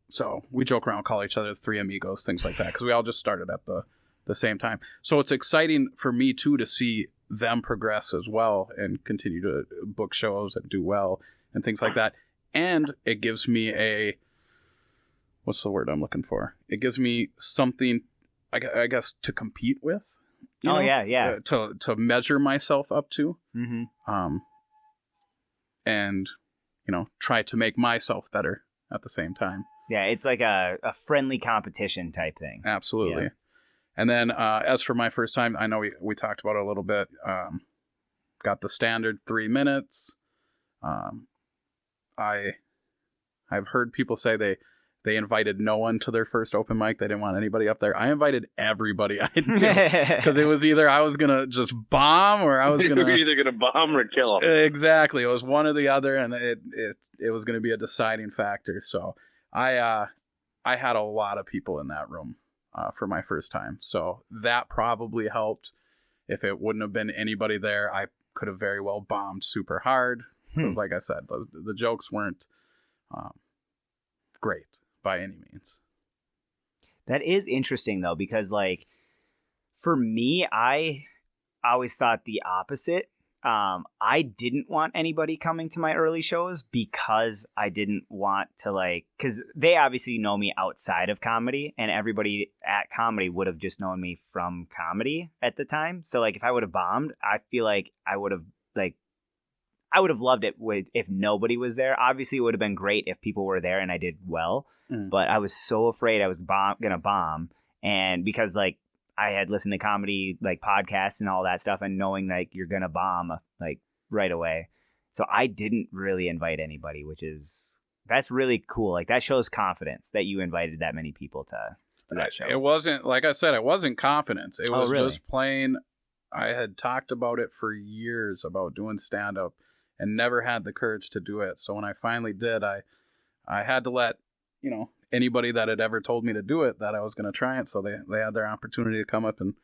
S3: So we joke around, call each other Three Amigos, things like that, because we all just started at the same time. So it's exciting for me too to see them progress as well and continue to book shows and do well and things like that. And it gives me what's the word I'm looking for? It gives me something, I guess, to compete with. You know?
S2: Yeah.
S3: To measure myself up to.
S2: Mm-hmm.
S3: And, you know, try to make myself better at the same time.
S2: Yeah, it's like a friendly competition type thing.
S3: Absolutely.
S2: Yeah.
S3: And then as for my first time, I know we talked about it a little bit. Got the standard 3 minutes. I've heard people say they invited no one to their first open mic. They didn't want anybody up there. I invited everybody I knew because it was either I was gonna just bomb or I was gonna
S1: You're either gonna bomb or kill them.
S3: Exactly, it was one or the other, and it was gonna be a deciding factor. So I had a lot of people in that room for my first time, so that probably helped. If it wouldn't have been anybody there, I could have very well bombed super hard. Because, like I said, the jokes weren't great by any means.
S2: That is interesting, though, because, like, for me, I always thought the opposite. I didn't want anybody coming to my early shows because I didn't want to, like, because they obviously know me outside of comedy, and everybody at comedy would have just known me from comedy at the time. So, like, if I would have bombed, I feel like I would have loved it if nobody was there. Obviously, it would have been great if people were there and I did well. But I was so afraid I was gonna bomb, and because, like, I had listened to comedy, like, podcasts and all that stuff, and knowing, like, you're gonna bomb, like, right away. So I didn't really invite anybody, that's really cool. Like, that shows confidence that you invited that many people to that show.
S3: It wasn't, like I said, it wasn't confidence. It was
S2: really?
S3: just plain. I had talked about it for years about doing stand-up and never had the courage to do it. So when I finally did, I had to let, you know, anybody that had ever told me to do it that I was going to try it. So they had their opportunity to come up and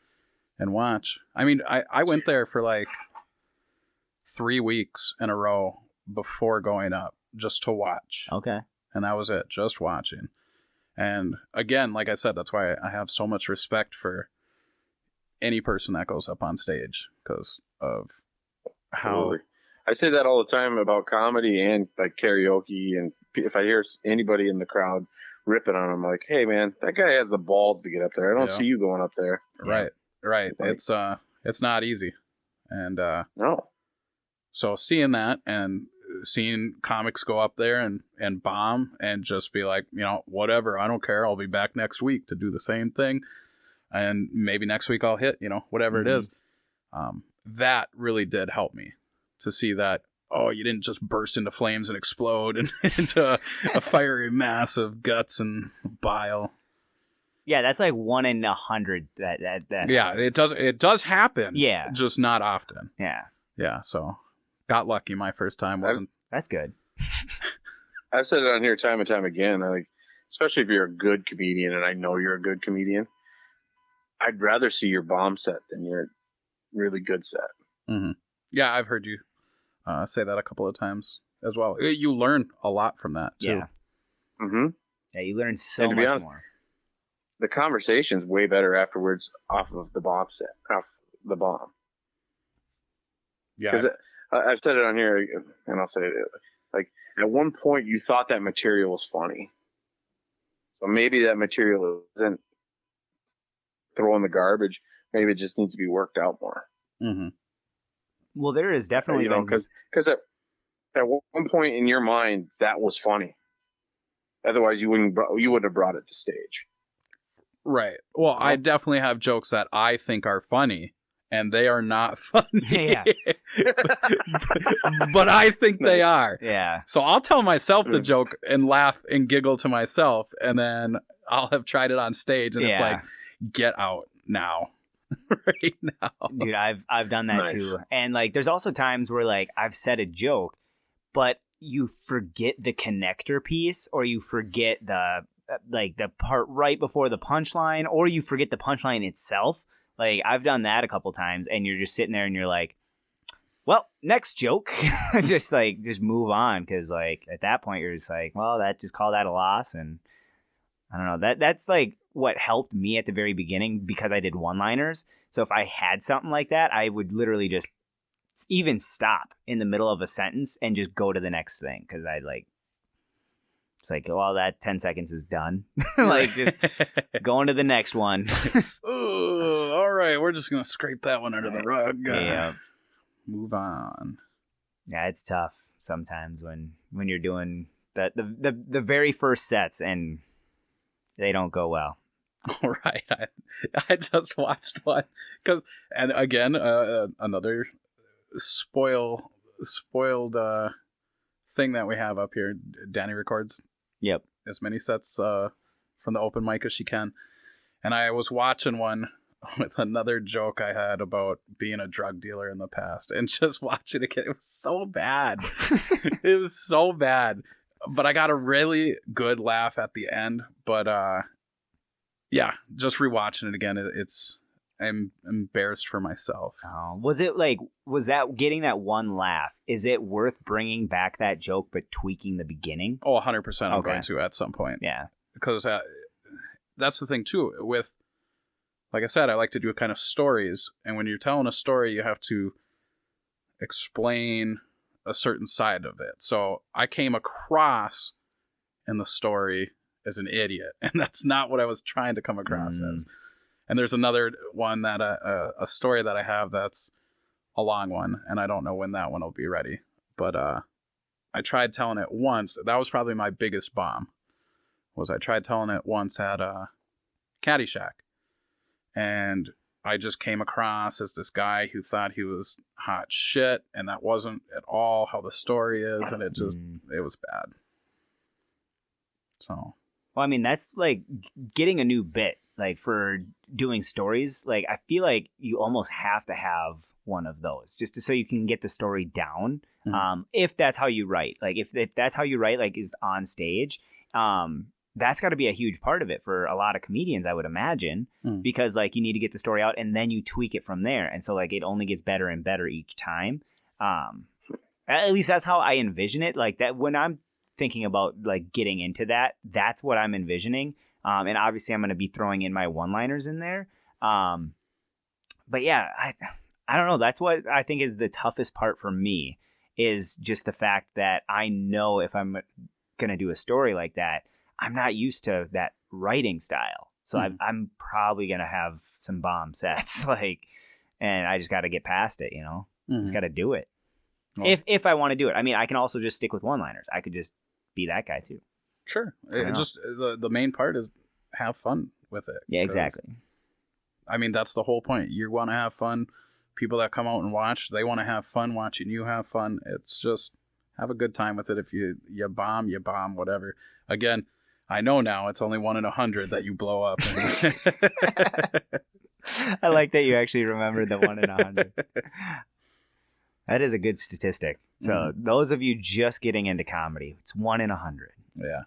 S3: watch. I mean, I went there for like 3 weeks in a row before going up just to watch.
S2: Okay.
S3: And that was it, just watching. And again, like I said, that's why I have so much respect for any person that goes up on stage because of how...
S1: Absolutely. I say that all the time about comedy and like karaoke, and if I hear anybody in the crowd ripping on them, like, hey man, that guy has the balls to get up there. I don't see you going up there.
S3: Right. Like, it's not easy. And
S1: no.
S3: So seeing that and seeing comics go up there and bomb and just be like, whatever, I don't care. I'll be back next week to do the same thing. And maybe next week I'll hit, whatever it is. That really did help me to see that, you didn't just burst into flames and explode and into a fiery mass of guts and bile.
S2: Yeah, that's like 1 in 100 that
S3: yeah,
S2: happens.
S3: It does happen.
S2: Yeah.
S3: Just not often.
S2: Yeah.
S3: Yeah, so got lucky my first time.
S2: That's good.
S1: I've said it on here time and time again. Like, especially if you're a good comedian, and I know you're a good comedian, I'd rather see your bomb set than your really good set.
S3: Mm-hmm. Yeah, I've heard you say that a couple of times as well. You learn a lot from that too.
S2: Yeah.
S1: Mm-hmm.
S2: Yeah, you learn so much
S1: honest,
S2: more.
S1: The conversation's way better afterwards off of the bomb set, off the bomb.
S3: Yeah.
S1: Because I've said it on here, and I'll say it. Like, at one point, you thought that material was funny. So maybe that material isn't throw in the garbage. Maybe it just needs to be worked out more.
S3: Mm-hmm.
S2: Well, there is definitely...
S1: Because at one point in your mind, that was funny. Otherwise, you wouldn't have brought it to stage.
S3: Right. Well, I definitely have jokes that I think are funny, and they are not funny.
S2: Yeah.
S3: But I think they are.
S2: Yeah.
S3: So I'll tell myself the joke and laugh and giggle to myself, and then I'll have tried it on stage, and it's like, get out now. Right now.
S2: Dude, I've done that too. And like, there's also times where like I've said a joke, but you forget the connector piece, or you forget the part right before the punchline, or you forget the punchline itself. Like, I've done that a couple times, and you're just sitting there and you're like, well, next joke. just move on, because like at that point you're just like, well, just call that a loss. And I don't know, that's like what helped me at the very beginning, because I did one-liners. So if I had something like that, I would literally just even stop in the middle of a sentence and just go to the next thing, because it's like, well, that 10 seconds is done. Like, just going to the next one.
S3: Oh, all right, we're just gonna scrape that one under the rug.
S2: Yeah.
S3: Move on.
S2: Yeah, it's tough sometimes when you're doing the very first sets and they don't go well.
S3: All right, I just watched one and again, another spoiled thing that we have up here. Danny records as many sets from the open mic as she can, and I was watching one with another joke I had about being a drug dealer in the past, and just watching it again, it was so bad. It was so bad, but I got a really good laugh at the end. But yeah, just rewatching it again, I'm embarrassed for myself.
S2: Oh, was that getting that one laugh? Is it worth bringing back that joke but tweaking the beginning?
S3: Oh, 100%. I'm going to at some point.
S2: Yeah,
S3: because that's the thing too. With, like I said, I like to do kind of stories, and when you're telling a story, you have to explain a certain side of it. So I came across in the story as an idiot, and that's not what I was trying to come across as. And there's another one that a story that I have that's a long one, and I don't know when that one will be ready. But I tried telling it once. That was probably my biggest bomb. I tried telling it once at Caddyshack, and I just came across as this guy who thought he was hot shit, and that wasn't at all how the story is, and it was bad. So,
S2: well, I mean, that's like getting a new bit. Like, for doing stories, like, I feel like you almost have to have one of those just so you can get the story down. If that's how you write, like, if that's how you write, like, is on stage, that's got to be a huge part of it for a lot of comedians, I would imagine, because like you need to get the story out and then you tweak it from there. And so like it only gets better and better each time. At least that's how I envision it. Like that when I'm thinking about like getting into that, that's what I'm envisioning. And obviously I'm going to be throwing in my one-liners in there. But yeah, I don't know. That's what I think is the toughest part for me, is just the fact that I know if I'm going to do a story like that, I'm not used to that writing style. So I'm probably going to have some bomb sets, like, and I just got to get past it, you know? Just got to do it. Well, if I want to do it. I mean, I can also just stick with one-liners. I could just be that guy too.
S3: Sure. Just the main part is have fun with it.
S2: Yeah, exactly.
S3: I mean, that's the whole point. You want to have fun. People that come out and watch, they want to have fun watching you have fun. It's just have a good time with it. If you bomb, whatever. Again, I know now it's only 1 in 100 that you blow up.
S2: I like that you actually remembered the 1 in 100. That is a good statistic. So those of you just getting into comedy, it's 1 in 100.
S3: Yeah.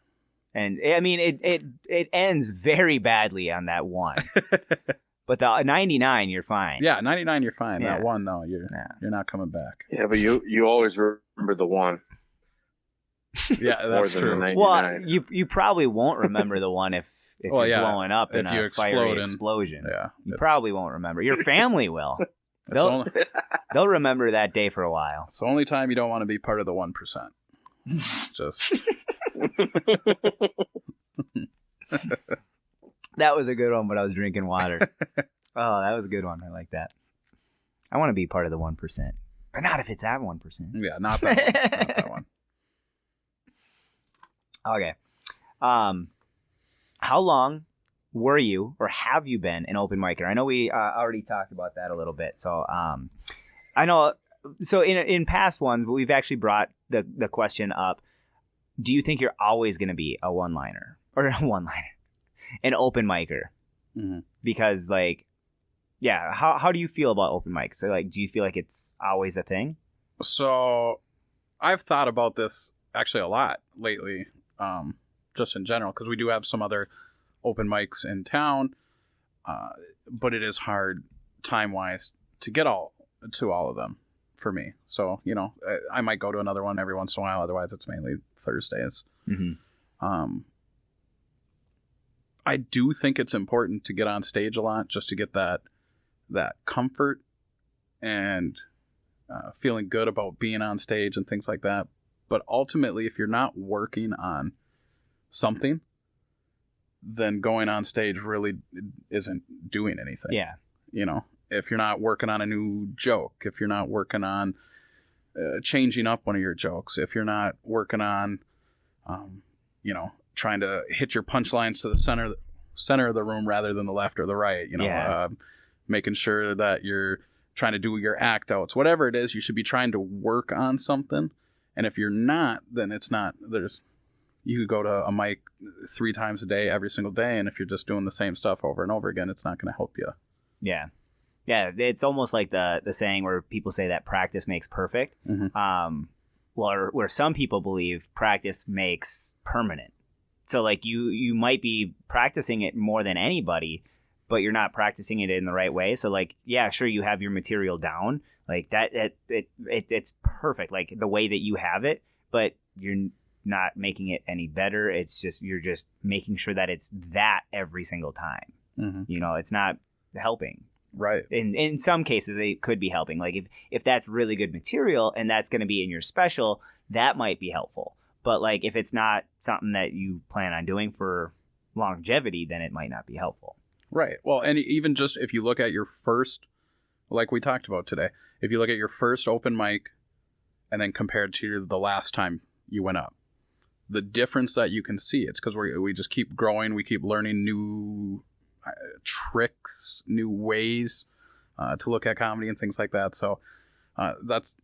S2: And I mean, it ends very badly on that one. But the 99, you're fine.
S3: Yeah, 99, you're fine. Yeah. That one, no, you're not coming back.
S1: Yeah, but you always remember the one.
S3: Yeah, that's true.
S2: Well, you probably won't remember the one if you're blowing up in a fiery explosion.
S3: Yeah,
S2: you probably won't remember. Your family will. They'll remember that day for a while.
S3: It's the only time you don't want to be part of the 1%. Just.
S2: That was a good one, but I was drinking water. Oh, that was a good one. I like that. I want to be part of the 1%, but not if it's at 1%.
S3: Yeah, not that one. Not that one.
S2: Okay. How long were you or have you been an open micer? I know we already talked about that a little bit. So I know. So in past ones, but we've actually brought the question up. Do you think you're always going to be a one-liner or an open micer? Mm-hmm. Because like, yeah, how do you feel about open mics? So like, do you feel like it's always a thing?
S3: So I've thought about this actually a lot lately. Just in general, because we do have some other open mics in town, but it is hard time-wise to get all of them for me. So, you know, I might go to another one every once in a while. Otherwise, it's mainly Thursdays. Mm-hmm. I do think it's important to get on stage a lot just to get that comfort and feeling good about being on stage and things like that. But ultimately, if you're not working on something, then going on stage really isn't doing anything.
S2: Yeah.
S3: You know, if you're not working on a new joke, if you're not working on changing up one of your jokes, if you're not working on, you know, trying to hit your punchlines to the center of the room rather than the left or the right, you know, making sure that you're trying to do your act outs, whatever it is, you should be trying to work on something. And if you're not, then it's not, you could go to a mic 3 times a day, every single day. And if you're just doing the same stuff over and over again, it's not going to help you.
S2: Yeah. Yeah. It's almost like the saying where people say that practice makes perfect. Mm-hmm. Where some people believe practice makes permanent. So like you might be practicing it more than anybody, but you're not practicing it in the right way. So like, yeah, sure, you have your material down. Like that, it's perfect, like the way that you have it, but you're not making it any better. It's just, you're just making sure that it's that every single time. Mm-hmm. You know, it's not helping.
S3: Right.
S2: In some cases, they could be helping. Like if that's really good material and that's going to be in your special, that might be helpful. But like if it's not something that you plan on doing for longevity, then it might not be helpful.
S3: Right. Well, and even just if you look at your first, like we talked about today, if you look at your first open mic and then compared to the last time you went up, the difference that you can see, it's because we just keep growing. We keep learning new tricks, new ways to look at comedy and things like that. So that's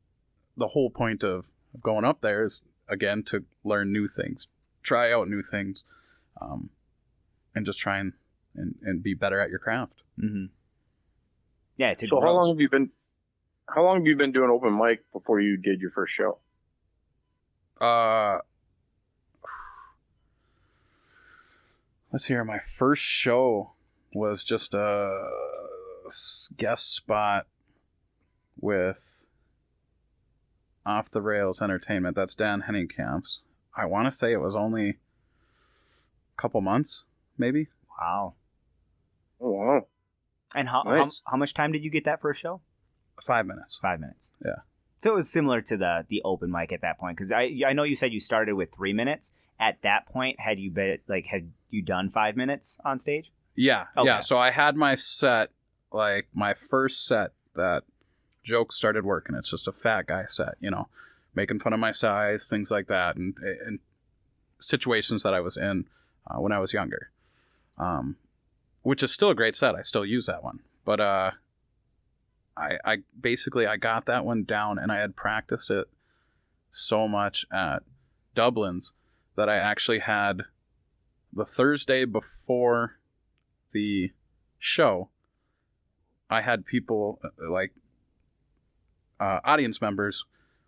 S3: the whole point of going up there is, again, to learn new things, try out new things, and just try and be better at your craft.
S2: Mm-hmm. Yeah.
S1: So how long have you been doing open mic before you did your first show?
S3: let's see here. My first show was just a guest spot with Off the Rails Entertainment. That's Dan Henningkamp's. I want to say it was only a couple months, maybe.
S2: Wow.
S1: Oh, wow.
S2: And
S1: Nice.
S2: how much time did you get that first show?
S3: 5 minutes.
S2: 5 minutes.
S3: Yeah.
S2: So it was similar to the open mic at that point, because I know you said you started with 3 minutes. At that point, had you done 5 minutes on stage?
S3: Yeah,
S2: Okay.
S3: yeah. So I had my set, like my first set that jokes started working. It's just a fat guy set, you know, making fun of my size, things like that, and situations that I was in when I was younger, which is still a great set. I still use that one, but I basically got that one down, and I had practiced it so much at Dublin's that I actually had the Thursday before the show, I had people like audience members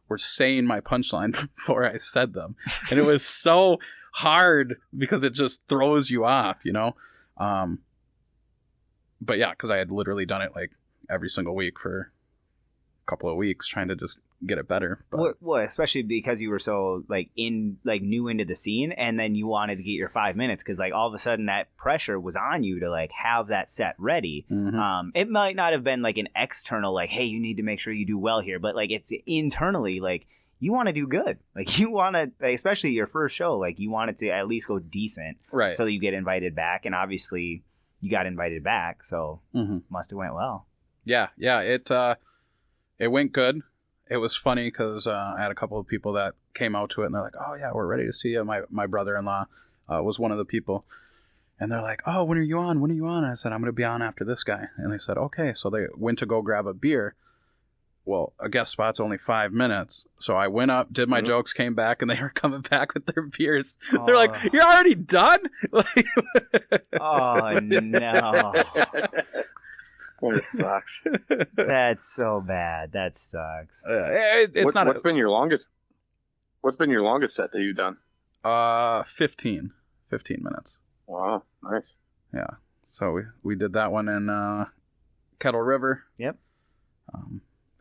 S3: were saying my punchline before I said them, and it was so hard because it just throws you off, you know. But yeah, because I had literally done it like every single week for a couple of weeks, trying to just get it better. But
S2: Well, especially because you were so new into the scene, and then you wanted to get your 5 minutes, because like all of a sudden that pressure was on you to like have that set ready.
S3: Mhm.
S2: It might not have been like an external like, hey, you need to make sure you do well here, but like it's internally like you want to do good. Like you want to, especially your first show, like you want it to at least go decent,
S3: right.
S2: so that you get invited back, and obviously you got invited back, so must have went well.
S3: Yeah, it went good. It was funny because I had a couple of people that came out to it, and they're like, "Oh yeah, we're ready to see you." My brother-in-law was one of the people, and they're like, "Oh, when are you on? When are you on?" And I said, "I'm going to be on after this guy." And they said, "Okay." So they went to go grab a beer. Well, a guest spot's only 5 minutes, so I went up, did my jokes, came back, and they were coming back with their beers. They're like, "You're already done?"
S2: Oh no.
S1: That sucks.
S2: That's so bad. That sucks.
S1: What's been your longest set that you've done?
S3: 15 minutes.
S1: Wow, nice.
S3: Yeah. So we did that one in Kettle River.
S2: Yep.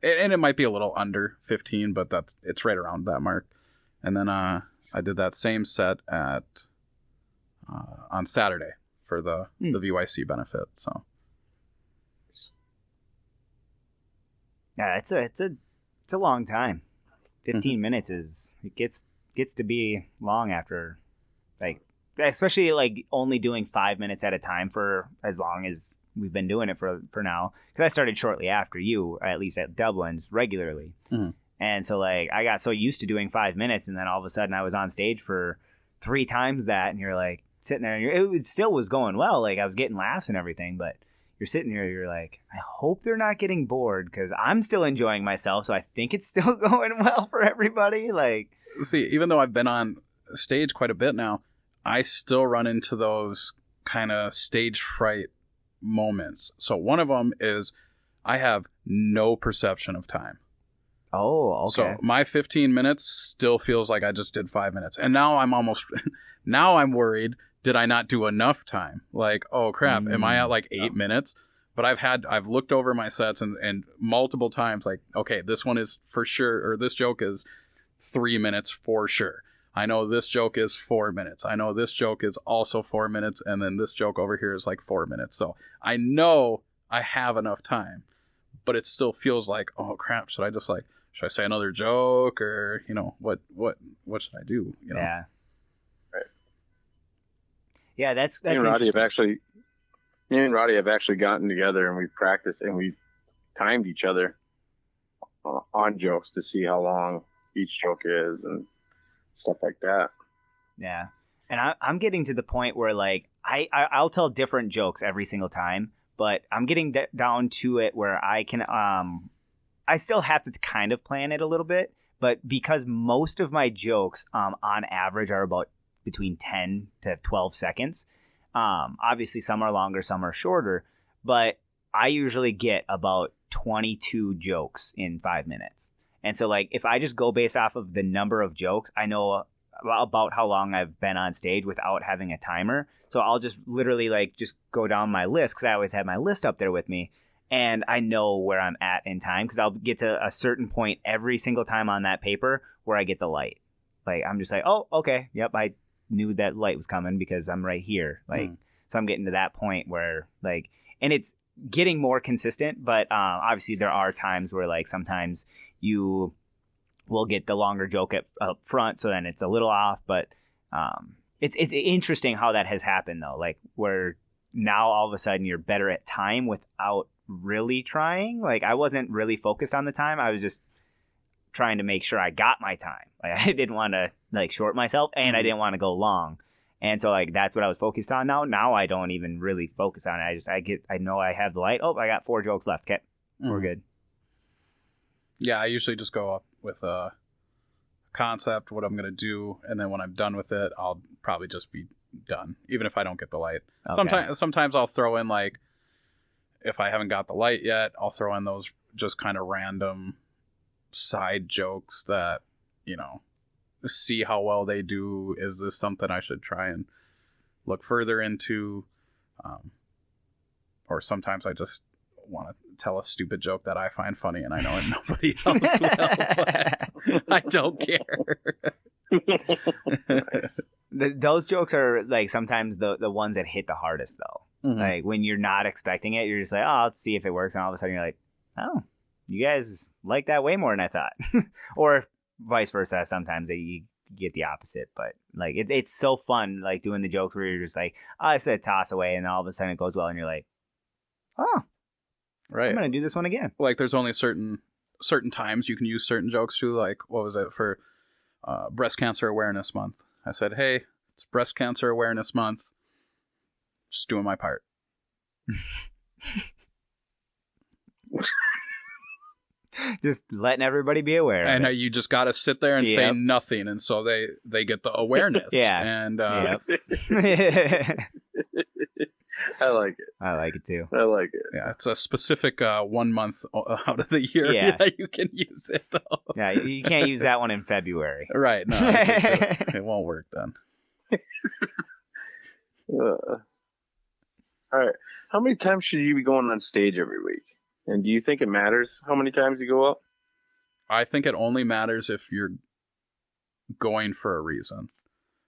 S3: And it might be a little under 15, but it's right around that mark. And then I did that same set at on Saturday for the VYC benefit. So
S2: yeah, it's a long time. 15 minutes it gets to be long after, like, especially like only doing 5 minutes at a time for as long as we've been doing it for now, because I started shortly after you, at least at Dublin's, regularly. And so like I got so used to doing 5 minutes, and then all of a sudden I was on stage for 3 times that, and you're like sitting there, and it still was going well, like I was getting laughs and everything, but you're sitting here, you're like, I hope they're not getting bored, because I'm still enjoying myself, so I think it's still going well for everybody. Like,
S3: see, even though I've been on stage quite a bit now, I still run into those kind of stage fright moments. So one of them is I have no perception of time.
S2: oh, okay.
S3: So my 15 minutes still feels like I just did 5 minutes. And now now I'm worried, did I not do enough time? Like, oh crap, am I at like 8 minutes? But I've looked over my sets and multiple times, like, okay, this one is for sure, or this joke is 3 minutes for sure. I know this joke is 4 minutes. I know this joke is also 4 minutes. And then this joke over here is like 4 minutes. So I know I have enough time, but it still feels like, oh crap, should I say another joke, or, you know, what should I do? You know?
S2: Yeah. Yeah, that's
S1: Me and
S2: interesting.
S1: Roddy have actually gotten together, and we've practiced, and we've timed each other on jokes to see how long each joke is and stuff like that.
S2: Yeah. And I'm getting to the point where like I'll tell different jokes every single time, but I'm getting down to it where I can I still have to kind of plan it a little bit, but because most of my jokes on average are about between 10 to 12 seconds. Obviously some are longer, some are shorter, but I usually get about 22 jokes in 5 minutes. And so like if I just go based off of the number of jokes, I know about how long I've been on stage without having a timer. So I'll just literally like just go down my list, because I always have my list up there with me, and I know where I'm at in time, because I'll get to a certain point every single time on that paper where I get the light. Like, I'm just like, oh, okay, yep, I knew that light was coming because I'm right here. Like, so I'm getting to that point where, like, and it's getting more consistent, but obviously there are times where, like, sometimes you will get the longer joke up front, so then it's a little off, but it's interesting how that has happened, though, like, where now all of a sudden you're better at time without really trying. Like, I wasn't really focused on the time. I was just trying to make sure I got my time. Like, I didn't want to like short myself, and I didn't want to go long. And so like that's what I was focused on now. Now I don't even really focus on it. I know I have the light. Oh, I got 4 jokes left. Okay, we're good.
S3: Yeah, I usually just go up with a concept, what I'm going to do, and then when I'm done with it, I'll probably just be done, even if I don't get the light. Okay. Sometimes I'll throw in, like, if I haven't got the light yet, I'll throw in those just kind of random side jokes that, you know, see how well they do. Is this something I should try and look further into? Or sometimes I just want to tell a stupid joke that I find funny and I know and nobody else will, but I don't care.
S1: Nice.
S2: Those jokes are like sometimes the ones that hit the hardest, though.
S3: Mm-hmm.
S2: Like when you're not expecting it, you're just like, oh, let's see if it works, and all of a sudden you're like, oh, you guys like that way more than I thought. Or vice versa. Sometimes you get the opposite, but like it's so fun, like doing the jokes where you're just like, oh, I said toss away, and all of a sudden it goes well, and you're like, oh,
S3: right,
S2: I'm gonna do this one again.
S3: Like there's only certain times you can use certain jokes too. Like, what was it for Breast Cancer Awareness Month? I said, hey, it's Breast Cancer Awareness Month, just doing my part.
S2: Just letting everybody be aware.
S3: And you just got to sit there and say nothing, and so they get the awareness.
S2: Yeah.
S3: And
S1: I like it.
S2: I like it too.
S1: I like it.
S3: Yeah, it's a specific 1 month out of the year that you can use it, though.
S2: Yeah, you can't use that one in February.
S3: Right. No, it won't work then.
S1: All right. How many times should you be going on stage every week? And do you think it matters how many times you go up?
S3: I think it only matters if you're going for a reason.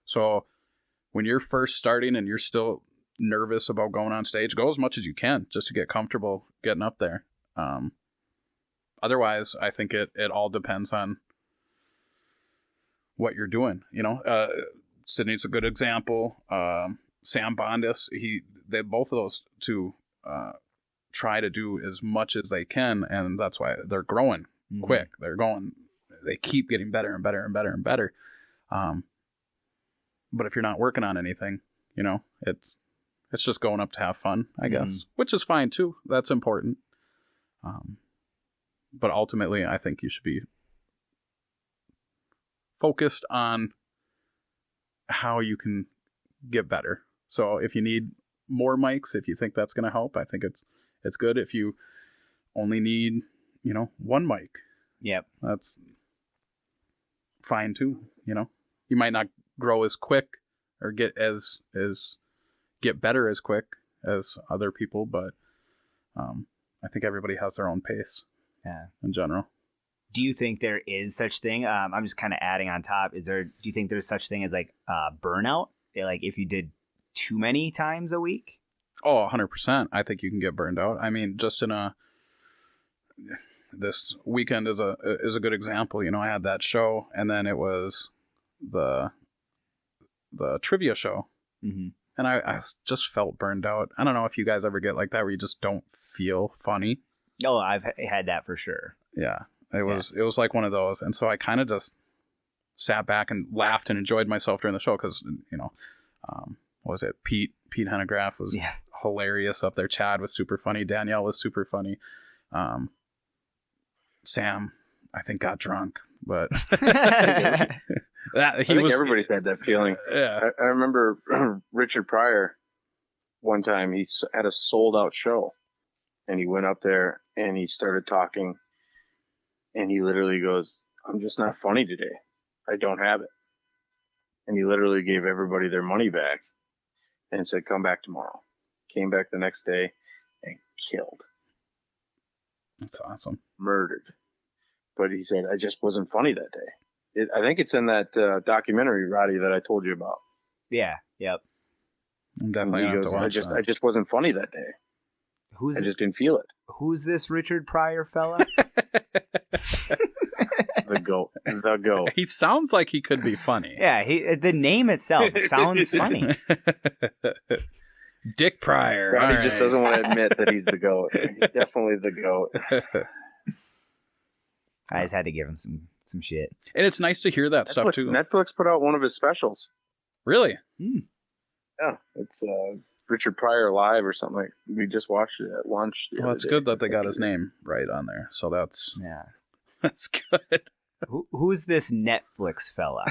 S3: So when you're first starting and you're still nervous about going on stage, go as much as you can just to get comfortable getting up there. Otherwise, I think it all depends on what you're doing. You know, Sydney's a good example. Sam Bondis, they both of those two try to do as much as they can, and that's why they're growing quick. They keep getting better and better and better and better. But if you're not working on anything, you know, it's just going up to have fun, I guess, which is fine too. That's important. But ultimately, I think you should be focused on how you can get better. So if you need more mics, if you think that's going to help, I think it's good. If you only need, you know, 1 mic, that's fine too. You know, you might not grow as quick or get better as quick as other people, but I think everybody has their own pace. In general.
S2: Do you think there is such thing? I'm just kind of adding on top. Do you think there's such thing as like burnout? Like if you did too many times a week?
S3: Oh, 100%. I think you can get burned out. I mean, just this weekend is a good example. You know, I had that show, and then it was the trivia show, and I just felt burned out. I don't know if you guys ever get like that, where you just don't feel funny.
S2: Oh, I've had that for sure.
S3: Yeah, it was like one of those, and so I kind of just sat back and laughed and enjoyed myself during the show because, you know, what was it? Pete Hennegraaff was hilarious up there. Chad was super funny. Danielle was super funny. Sam, I think, got drunk, but
S1: I think everybody's had that feeling.
S3: Yeah,
S1: I remember Richard Pryor. One time he had a sold out show, and he went up there and he started talking, and he literally goes, "I'm just not funny today. I don't have it." And he literally gave everybody their money back and said, come back tomorrow. Came back the next day and killed.
S3: That's awesome.
S1: Murdered. But he said, I just wasn't funny that day. I think it's in that documentary, Roddy, that I told you about.
S2: Yeah. Yep.
S3: I'm definitely going to have to watch that.
S1: I just wasn't funny that day. I just didn't feel it.
S2: Who's this Richard Pryor fella?
S1: The goat.
S3: He sounds like he could be funny.
S2: Yeah, the name itself sounds funny.
S3: Dick Pryor.
S1: Roddy just doesn't want to admit that he's the goat. He's definitely the goat.
S2: I just had to give him some shit.
S3: And it's nice to hear that stuff too.
S1: Netflix put out one of his specials.
S3: Really?
S1: Yeah, it's Richard Pryor Live or something. Like we just watched it at lunch.
S3: Well, it's good that they got his name right on there. So that's good.
S2: Who's this Netflix fella?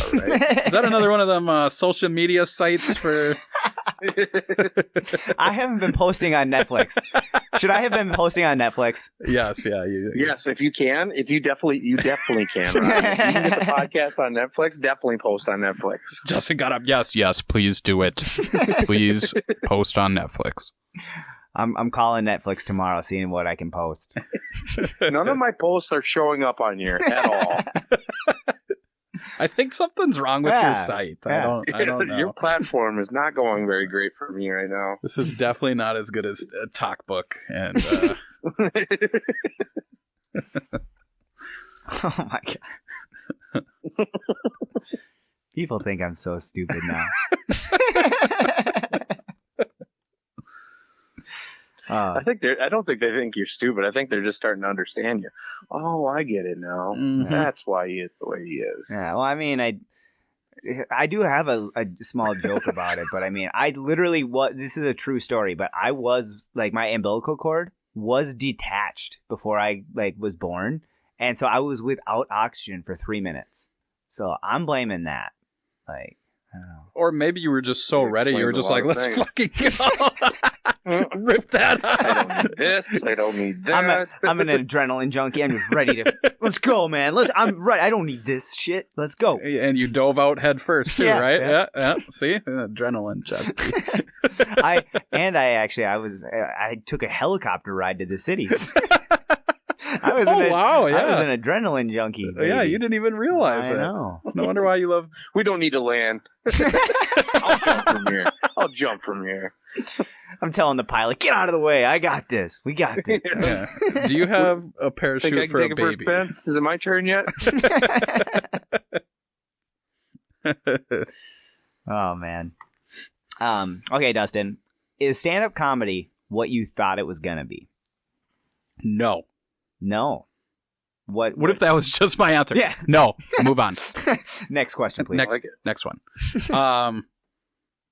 S1: All right.
S3: Is that another one of them social media sites for?
S2: I haven't been posting on Netflix. Should I have been posting on Netflix?
S3: Yes, yeah.
S1: Yes, if you can. You definitely can. Right? If you can get the podcast on Netflix, definitely post on Netflix.
S3: Justin got up. Yes, please do it. Please post on Netflix.
S2: I'm calling Netflix tomorrow, seeing what I can post.
S1: None of my posts are showing up on here at all.
S3: I think something's wrong with your site.
S2: Yeah.
S3: I don't know.
S1: Your platform is not going very great for me right now.
S3: This is definitely not as good as Talkbook. And
S2: oh my god. People think I'm so stupid now.
S1: I don't think they think you're stupid. I think they're just starting to understand you. Oh, I get it now. Mm-hmm. That's why he is the way he is.
S2: Yeah, well, I mean, I do have a small joke about it, but I mean, I literally this is a true story, but I was like, my umbilical cord was detached before I was born, and so I was without oxygen for 3 minutes. So I'm blaming that. I don't know.
S3: Or maybe you were just so ready, you were just like, let's fucking go. Rip that out.
S1: I don't need this. I don't need that.
S2: I'm an adrenaline junkie. I'm just ready to. Let's go, man. I'm right. I don't need this shit. Let's go.
S3: And you dove out head first too, right? Yeah. See, adrenaline junkie.
S2: I took a helicopter ride to the cities. I was an adrenaline junkie. Baby.
S3: Yeah, you didn't even realize it.
S2: I know.
S3: No wonder why you love.
S1: We don't need to land. I'll jump from here.
S2: I'm telling the pilot, get out of the way. I got this. We got this.
S3: Yeah. Do you have a parachute for a baby?
S1: Is it my turn yet?
S2: Oh, man. Okay, Dustin. Is stand-up comedy what you thought it was going to be?
S3: No.
S2: What
S3: if that was just my answer?
S2: Yeah.
S3: No. Move on.
S2: Next question, please.
S3: Next one.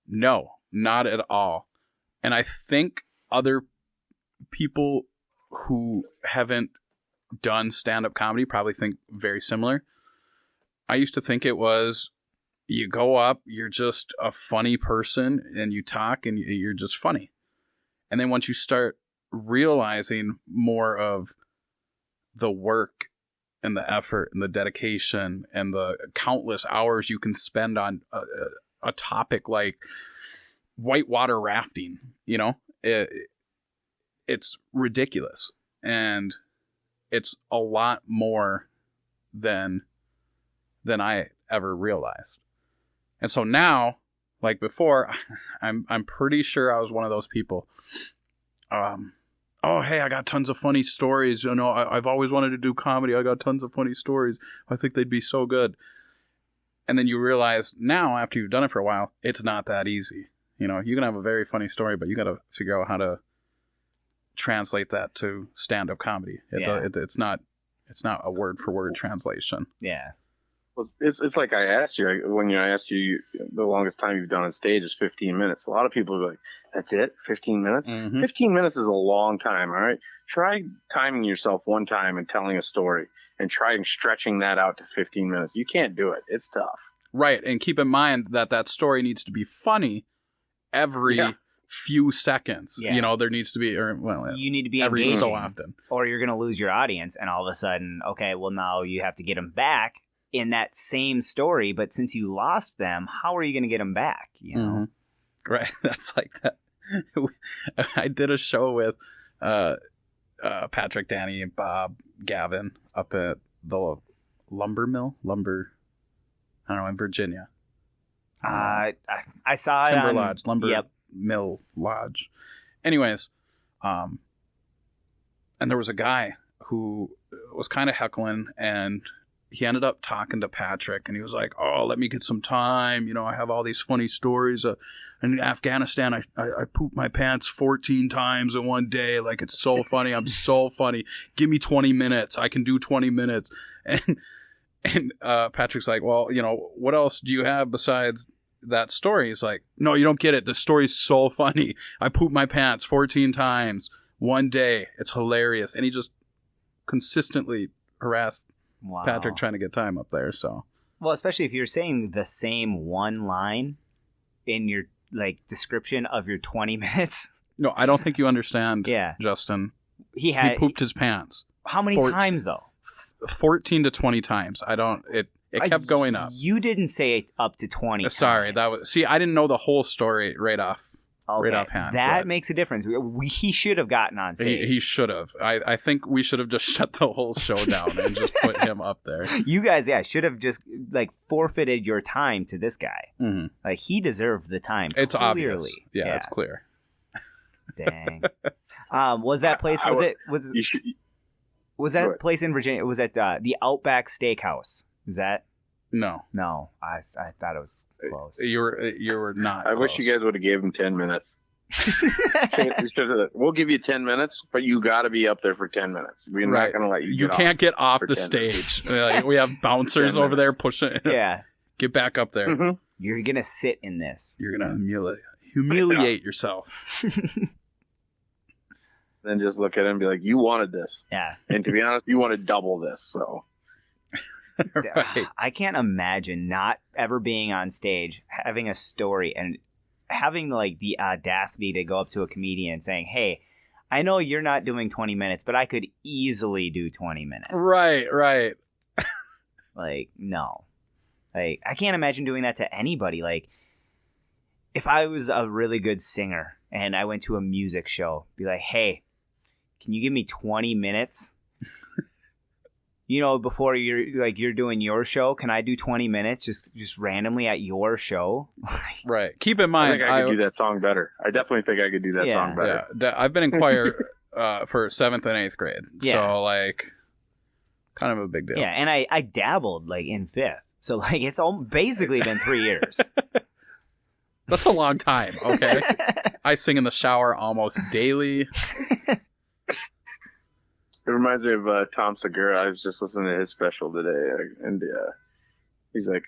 S3: No, not at all. And I think other people who haven't done stand-up comedy probably think very similar. I used to think it was, you go up, you're just a funny person, and you talk, and you're just funny. And then once you start realizing more of the work and the effort and the dedication and the countless hours you can spend on a topic like whitewater rafting, it's ridiculous. And it's a lot more than I ever realized. And so now, like before, I'm pretty sure I was one of those people. Oh, hey, I got tons of funny stories. I've always wanted to do comedy. I got tons of funny stories. I think they'd be so good. And then you realize now, after you've done it for a while, it's not that easy. You can have a very funny story, but you got to figure out how to translate that to stand-up comedy. It's not a word-for-word translation.
S2: Yeah.
S1: Well, it's like I asked you, when I asked you the longest time you've done on stage is 15 minutes. A lot of people are like, that's it? 15 minutes? Mm-hmm. 15 minutes is a long time, all right? Try timing yourself one time and telling a story and try stretching that out to 15 minutes. You can't do it. It's tough.
S3: Right, and keep in mind that story needs to be funny every few seconds.
S2: Yeah.
S3: There needs to be,
S2: you need to be
S3: every
S2: engaging,
S3: so often.
S2: Or you're going to lose your audience, and all of a sudden, okay, well, now you have to get them back in that same story, but since you lost them, how are you going to get them back? You know,
S3: mm-hmm. Right? That's like that. I did a show with Patrick, Danny, Bob, Gavin up at the lumber mill, I don't know, in Virginia.
S2: I saw it
S3: Timber
S2: on
S3: Lodge, lumber mill lodge. Anyways, and there was a guy who was kind of heckling, and he ended up talking to Patrick, and he was like, "Oh, let me get some time. You know, I have all these funny stories. In Afghanistan, I pooped my pants 14 times in one day. Like, it's so funny. I'm so funny. Give me 20 minutes. I can do 20 minutes." And Patrick's like, "Well, you know, what else do you have besides that story?" He's like, "No, you don't get it. The story's so funny. I pooped my pants 14 times one day. It's hilarious." And he just consistently harassed Patrick trying to get time up there. So,
S2: well, especially if you're saying the same one line in your like description of your 20 minutes.
S3: No, I don't think you understand.
S2: Yeah,
S3: Justin.
S2: He
S3: pooped his pants.
S2: How many times though?
S3: 14 to 20 times. It kept going up.
S2: You didn't say up to 20
S3: Sorry,
S2: times.
S3: I didn't know the whole story right offhand.
S2: That makes a difference. He should have gotten on stage.
S3: He should have. I think we should have just shut the whole show down and just put him up there.
S2: You guys, should have just like forfeited your time to this guy.
S3: Mm-hmm.
S2: Like, he deserved the time.
S3: It's
S2: clearly.
S3: obvious. Yeah, it's clear.
S2: Dang. Was that place? Was that place in Virginia? Was that the Outback Steakhouse? Is that?
S3: No.
S2: I thought it was close.
S3: You were not.
S1: I wish you guys would have gave him 10 minutes. We'll give you 10 minutes, but you got to be up there for 10 minutes. We're not going to let you.
S3: You can't get off the stage. Like, we have bouncers over there pushing.
S2: Yeah.
S3: Get back up there.
S2: Mm-hmm. You're gonna sit in this.
S3: You're gonna humiliate yourself.
S1: Then just look at him and be like, "You wanted this."
S2: Yeah.
S1: And to be honest, you wanted double this. So.
S3: Right.
S2: I can't imagine not ever being on stage, having a story, and having like the audacity to go up to a comedian saying, "Hey, I know you're not doing 20 minutes, but I could easily do 20 minutes."
S3: Right.
S2: Like, no. Like, I can't imagine doing that to anybody. Like, if I was a really good singer and I went to a music show, be like, "Hey, can you give me 20 minutes? You know, before you're doing your show, can I do 20 minutes just randomly at your show?"
S3: Right. Keep in mind,
S1: I think I could do that song better. I definitely think I could do that song better.
S3: Yeah. I've been in choir for 7th and 8th grade.
S2: Yeah.
S3: So, like, kind of a big deal.
S2: Yeah, and I dabbled, like, in 5th. So, like, it's basically been 3 years.
S3: That's a long time, okay? I sing in the shower almost daily.
S1: It reminds me of Tom Segura. I was just listening to his special today, and he's like,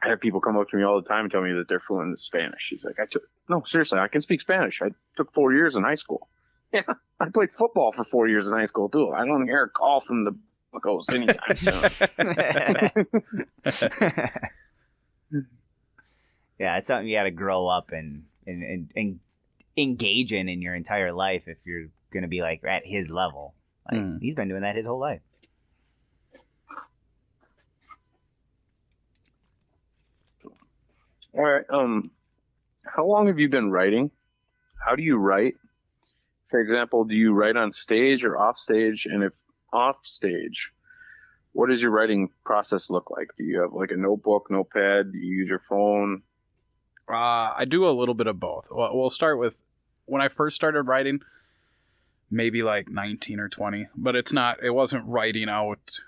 S1: I have people come up to me all the time and tell me that they're fluent in Spanish. He's like, no, seriously, I can speak Spanish. I took 4 years in high school. Yeah, I played football for 4 years in high school, too. I don't hear a call from the Buccos anytime soon.
S2: Yeah, it's something you got to grow up and engage in your entire life if you're going to be, like, at his level. Like, he's been doing that his whole life.
S1: All right. How long have you been writing? How do you write? For example, do you write on stage or off stage? And if off stage, what does your writing process look like? Do you have like a notebook, notepad? Do you use your phone?
S3: I do a little bit of both. We'll start with when I first started writing, maybe like 19 or 20, but it wasn't writing out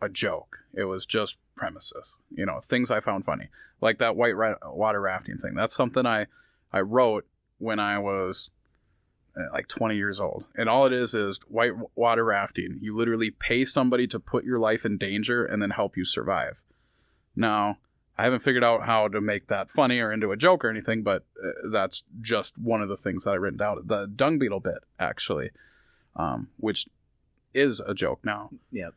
S3: a joke. It was just premises, things I found funny, like that white water rafting thing. That's something I wrote when I was like 20 years old. And all it is white water rafting. You literally pay somebody to put your life in danger and then help you survive. Now, I haven't figured out how to make that funny or into a joke or anything, but that's just one of the things that I written down. The dung beetle bit, actually, which is a joke now.
S2: Yep.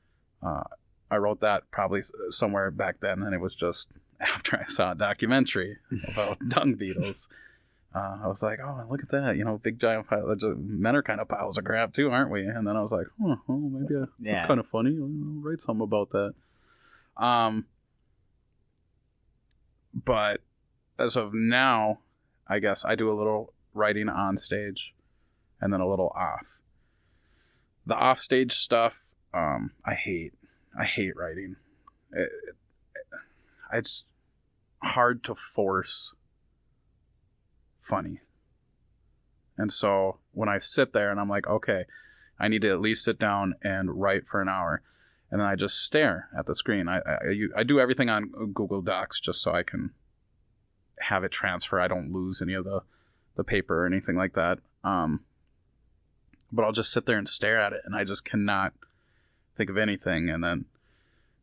S3: I wrote that probably somewhere back then, and it was just after I saw a documentary about dung beetles. I was like, oh, look at that, big giant pile. Men are kind of piles of crap too, aren't we? And then I was like, well, maybe that's kind of funny. I'll write something about that. But as of now, I guess I do a little writing on stage and then a little off. The off stage stuff, I hate writing. It's hard to force funny. And so when I sit there and I'm like, okay, I need to at least sit down and write for an hour. And then I just stare at the screen. I do everything on Google Docs just so I can have it transfer. I don't lose any of the paper or anything like that. But I'll just sit there and stare at it, and I just cannot think of anything. And then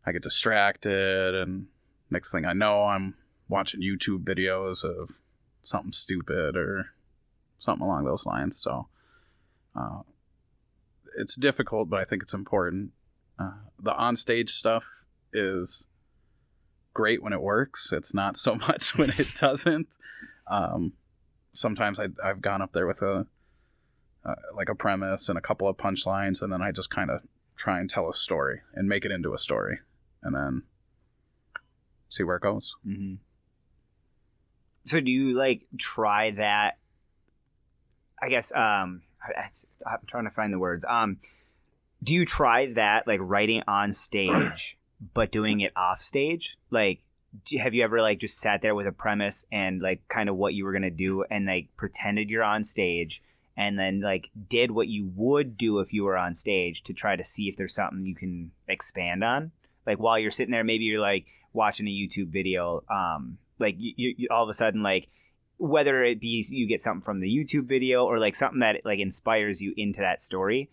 S3: I get distracted, and next thing I know, I'm watching YouTube videos of something stupid or something along those lines. So it's difficult, but I think it's important. The onstage stuff is great when it works. It's not so much when it doesn't. Sometimes I've gone up there with a premise and a couple of punchlines, and then I just kind of try and tell a story and make it into a story, and then see where it goes.
S2: Mm-hmm. So do you like try that? I guess I'm trying to find the words. Do you try that, like writing on stage, but doing it off stage? Like, have you ever like just sat there with a premise and like kind of what you were going to do and like pretended you're on stage and then like did what you would do if you were on stage to try to see if there's something you can expand on? Like while you're sitting there, maybe you're like watching a YouTube video, like you all of a sudden, like whether it be you get something from the YouTube video or like something that like inspires you into that story.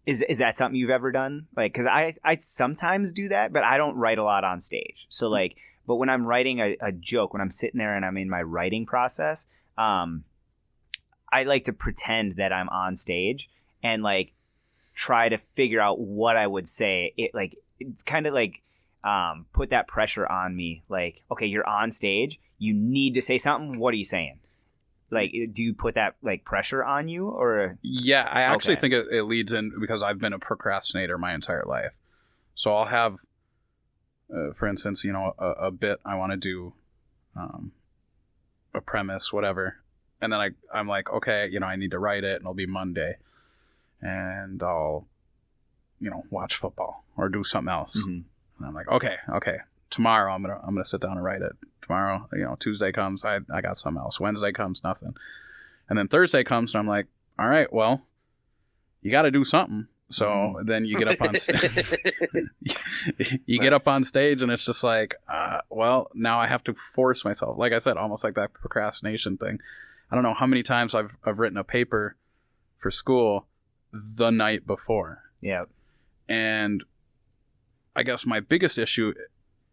S2: Is that something you've ever done? Like, because I sometimes do that, but I don't write a lot on stage. So like, but when I'm writing a joke, when I'm sitting there and I'm in my writing process, I like to pretend that I'm on stage and like try to figure out what I would say. It like kind of like put that pressure on me. Like, okay, you're on stage, you need to say something. What are you saying? Like, do you put that like pressure on you or?
S3: Yeah, I actually think it leads in because I've been a procrastinator my entire life. So I'll have, for instance, a bit I want to do, a premise, whatever. And then I'm like, okay, I need to write it and it'll be Monday. And I'll, watch football or do something else. Mm-hmm. And I'm like, okay. Tomorrow I'm gonna sit down and write it. Tomorrow, Tuesday comes, I got something else. Wednesday comes, nothing. And then Thursday comes and I'm like, all right, well, you got to do something. So then you get up on get up on stage and it's just like, well, now I have to force myself. Like I said, almost like that procrastination thing. I don't know how many times I've written a paper for school the night before.
S2: Yeah.
S3: And I guess my biggest issue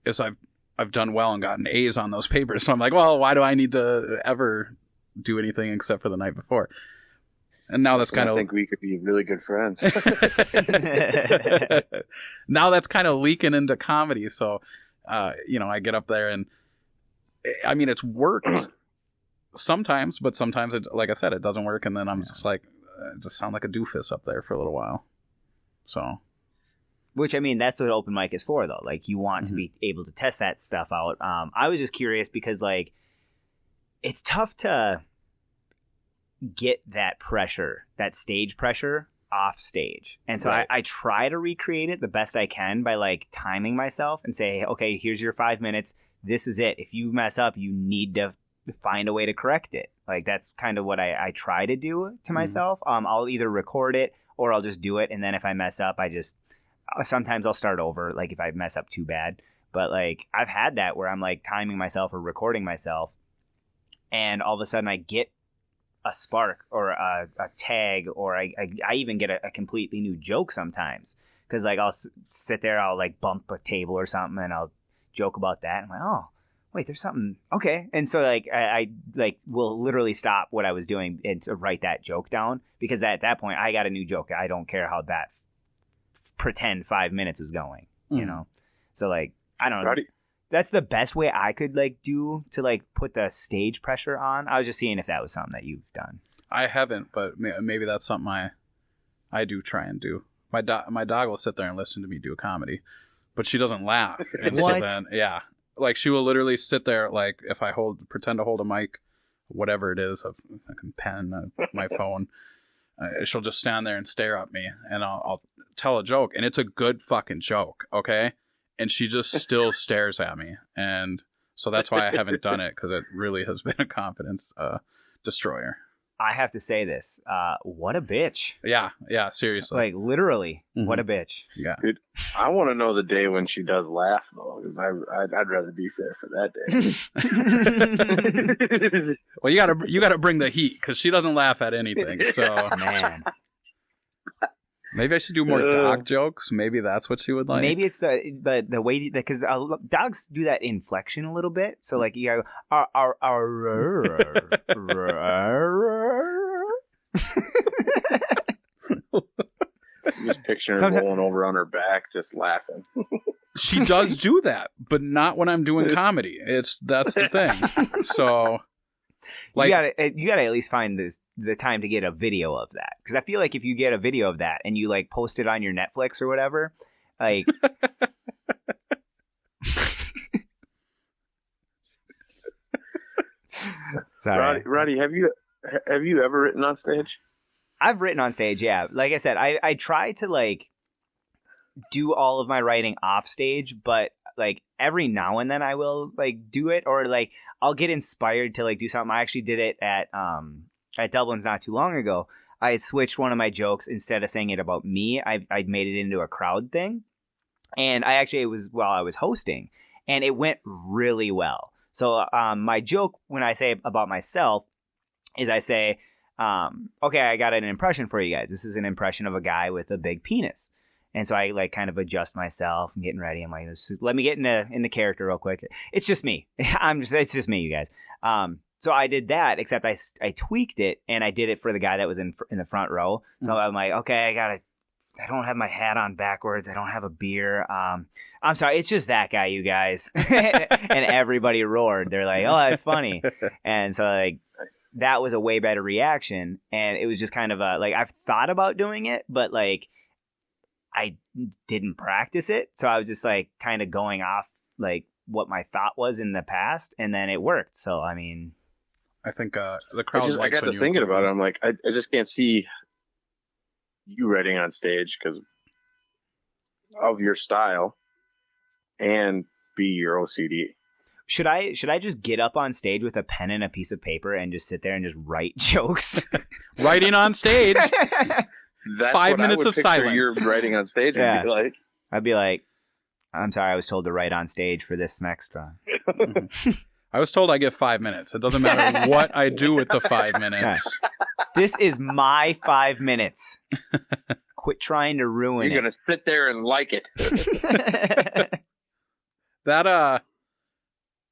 S3: is I've done well and gotten A's on those papers. So I'm like, well, why do I need to ever do anything except for the night before? And now that's kind of...
S1: I think we could be really good friends.
S3: Now that's kind of leaking into comedy. So, I get up there and, I mean, it's worked sometimes, but sometimes, like I said, it doesn't work. And then I'm just like, just sound like a doofus up there for a little while. So...
S2: Which, I mean, that's what open mic is for, though. Like, you want to be able to test that stuff out. I was just curious because, like, it's tough to get that pressure, that stage pressure, off stage. And so I try to recreate it the best I can by, like, timing myself and say, okay, here's your 5 minutes. This is it. If you mess up, you need to find a way to correct it. Like, that's kind of what I try to do to myself. I'll either record it or I'll just do it. And then if I mess up, sometimes I'll start over, like if I mess up too bad. But like I've had that where I'm like timing myself or recording myself and all of a sudden I get a spark or a tag or I even get a completely new joke sometimes. Because like I'll sit there, I'll like bump a table or something and I'll joke about that. I'm like, oh, wait, there's something. Okay. And so like I like will literally stop what I was doing and to write that joke down because at that point I got a new joke. I don't care how that pretend 5 minutes was going, so like I don't know. That's the best way I could like do to like put the stage pressure on. I was just seeing if that was something that you've done.
S3: I haven't, but maybe that's something I do try and do. My dog will sit there and listen to me do a comedy, but she doesn't laugh. And
S2: What?
S3: So then, yeah, like she will literally sit there, like if I pretend to hold a mic, whatever it is, a fucking pen, my phone, she'll just stand there and stare at me, and I'll tell a joke, and it's a good fucking joke, okay? And she just still stares at me, and so that's why I haven't done it, because it really has been a confidence destroyer.
S2: I have to say this. What a bitch.
S3: Yeah, seriously.
S2: Like, literally, what a bitch.
S3: Yeah.
S1: Dude, I want to know the day when she does laugh, though, because I'd rather be there for that day.
S3: Well, you gotta bring the heat, because she doesn't laugh at anything. So
S2: Man.
S3: maybe I should do more dog jokes. Maybe that's what she would like.
S2: Maybe it's the way, because dogs do that inflection a little bit. So, like, you gotta go,
S1: I'm just picturing her rolling over on her back, just laughing.
S3: She does do that, but not when I'm doing comedy. That's the thing. So, like,
S2: you gotta at least find the time to get a video of that, because I feel like if you get a video of that and you like post it on your Netflix or whatever, like. Sorry.
S1: Roddy, have you ever written on stage?
S2: I've written on stage, yeah. Like I said, I try to like do all of my writing off stage, but like every now and then I will like do it, or like I'll get inspired to like do something. I actually did it at Dublin's not too long ago. I had switched one of my jokes. Instead of saying it about me, I made it into a crowd thing, and it was while I was hosting, and it went really well. So my joke when I say about myself is I say, okay, I got an impression for you guys. This is an impression of a guy with a big penis. And so I like kind of adjust myself and getting ready. I'm like, let me get into character real quick. It's just me. It's just me, you guys. So I did that, except I tweaked it, and I did it for the guy that was in the front row. So I'm like, okay, I don't have my hat on backwards. I don't have a beer. I'm sorry. It's just that guy, you guys. And everybody roared. They're like, oh, that's funny. And so like, that was a way better reaction. And it was just kind of like, I've thought about doing it, but like, I didn't practice it. So I was just like kind of going off like what my thought was in the past, and then it worked. So, I mean,
S3: I think the crowd
S1: I got to thinking about it. I'm like, I just can't see you writing on stage because of your style and be your OCD.
S2: Should I just get up on stage with a pen and a piece of paper and just sit there and just write jokes?
S3: Writing on stage.
S1: That's
S3: 5 minutes of silence.
S1: You're writing on stage.
S2: Yeah.
S1: I'd be like,
S2: I'm sorry, I was told to write on stage for this next one.
S3: I was told I get 5 minutes. It doesn't matter what I do with the 5 minutes.
S2: This is my 5 minutes. Quit trying to ruin
S1: You're going to sit there and like it.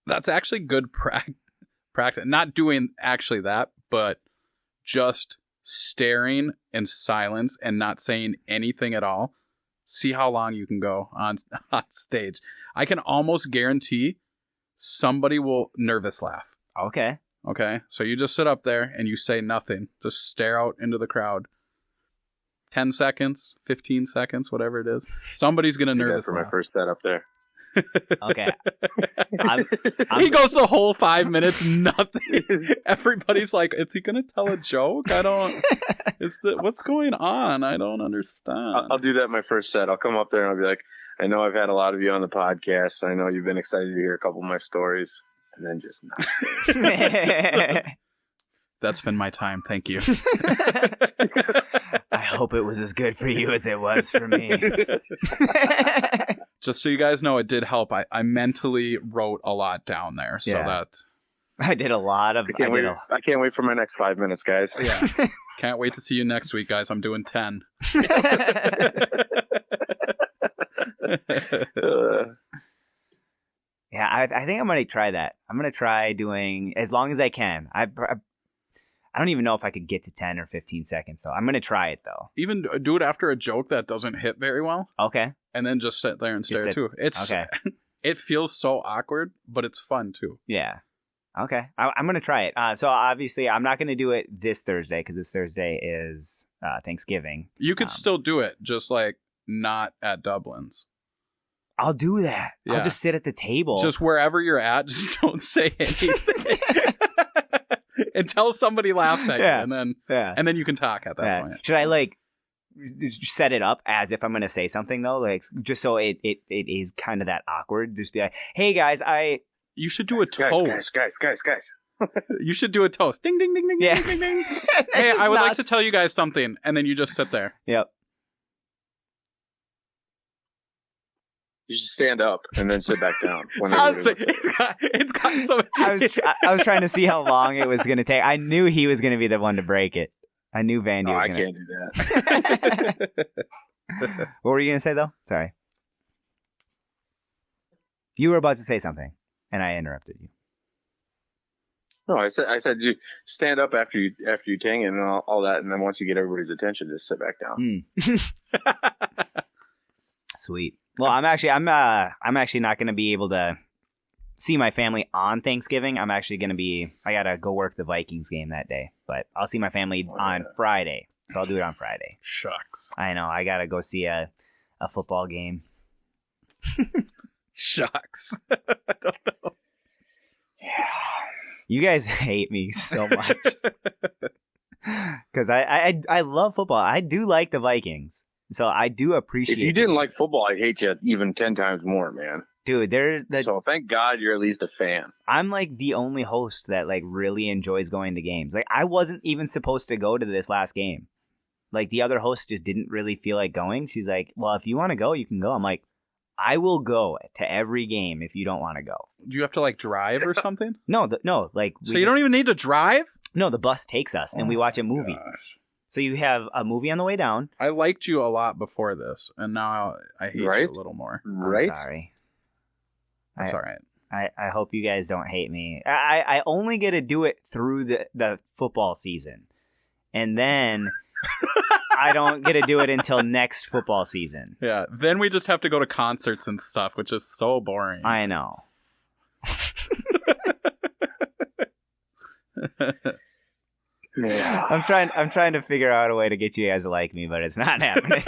S3: That's actually good practice. Not doing actually that, but just staring in silence and not saying anything at all. See how long you can go on stage. I can almost guarantee somebody will nervous laugh.
S2: Okay.
S3: So you just sit up there and you say nothing. Just stare out into the crowd. 10 seconds, 15 seconds, whatever it is. Somebody's going to nervous
S1: for
S3: laugh.
S1: my first set up there.
S2: Okay.
S3: He goes the whole 5 minutes, nothing. Everybody's like, is he going to tell a joke? What's going on? I don't understand.
S1: I'll do that my first set. I'll come up there and I'll be like, I know I've had a lot of you on the podcast. I know you've been excited to hear a couple of my stories. And then just not say.
S3: That's been my time. Thank you.
S2: I hope it was as good for you as it was for me.
S3: Just so you guys know, it did help. I mentally wrote a lot down there. So that
S2: I did a lot of...
S1: I can't wait for my next 5 minutes, guys.
S3: Yeah. Can't wait to see you next week, guys. I'm doing 10.
S2: Yeah, I think I'm going to try that. I'm going to try doing as long as I can. I don't even know if I could get to 10 or 15 seconds, so I'm going to try it, though.
S3: Even do it after a joke that doesn't hit very well.
S2: Okay.
S3: And then just sit there and stare, too. Okay. It feels so awkward, but it's fun, too.
S2: Yeah. Okay. I'm going to try it. So, obviously, I'm not going to do it this Thursday, because this Thursday is Thanksgiving.
S3: You could still do it, just, like, not at Dublin's.
S2: I'll do that.
S3: Yeah.
S2: I'll just sit at the table.
S3: Just wherever you're at, just don't say anything until somebody laughs at you, and then you can talk at that point.
S2: Should I like set it up as if I'm going to say something though, like just so it is kind of that awkward? Just be like, "Hey guys,
S3: You should do a toast,
S1: guys.
S3: You should do a toast. Ding ding ding ding ding ding ding. Hey, I would like to tell you guys something, and then you just sit there.
S2: Yep.
S1: You should stand up and then sit back down.
S3: It's got so.
S2: I was trying to see how long it was going to take. I knew he was going to be the one to break it. I knew Vandy was going to.
S1: I can't do that.
S2: What were you going to say, though? Sorry. You were about to say something, and I interrupted you.
S1: No, I said you stand up after you tang and all that, and then once you get everybody's attention, just sit back down.
S2: Sweet. Well, I'm actually not going to be able to see my family on Thanksgiving. I gotta go work the Vikings game that day, but I'll see my family on Friday, so I'll do it on Friday.
S3: Shucks.
S2: I know. I gotta go see a football game.
S3: Shucks. I don't know.
S2: Yeah. You guys hate me so much because I love football. I do like the Vikings. So I do appreciate.
S1: If you didn't like football, I'd hate you even 10 times more, man.
S2: Dude,
S1: so thank God you're at least a fan.
S2: I'm like the only host that like really enjoys going to games. Like I wasn't even supposed to go to this last game. Like the other host just didn't really feel like going. She's like, "Well, if you want to go, you can go." I'm like, "I will go to every game if you don't want to go."
S3: Do you have to like drive or something?
S2: No. Like
S3: so you don't even need to drive?
S2: No, the bus takes us and we watch a movie. Gosh. So you have a movie on the way down.
S3: I liked you a lot before this, and now I hate you a little more.
S1: Right?
S2: I'm sorry.
S3: That's all right.
S2: I hope you guys don't hate me. I only get to do it through the football season. And then I don't get to do it until next football season.
S3: Yeah, then we just have to go to concerts and stuff, which is so boring.
S2: I know.
S1: Yeah.
S2: I'm trying to figure out a way to get you guys to like me, but it's not happening.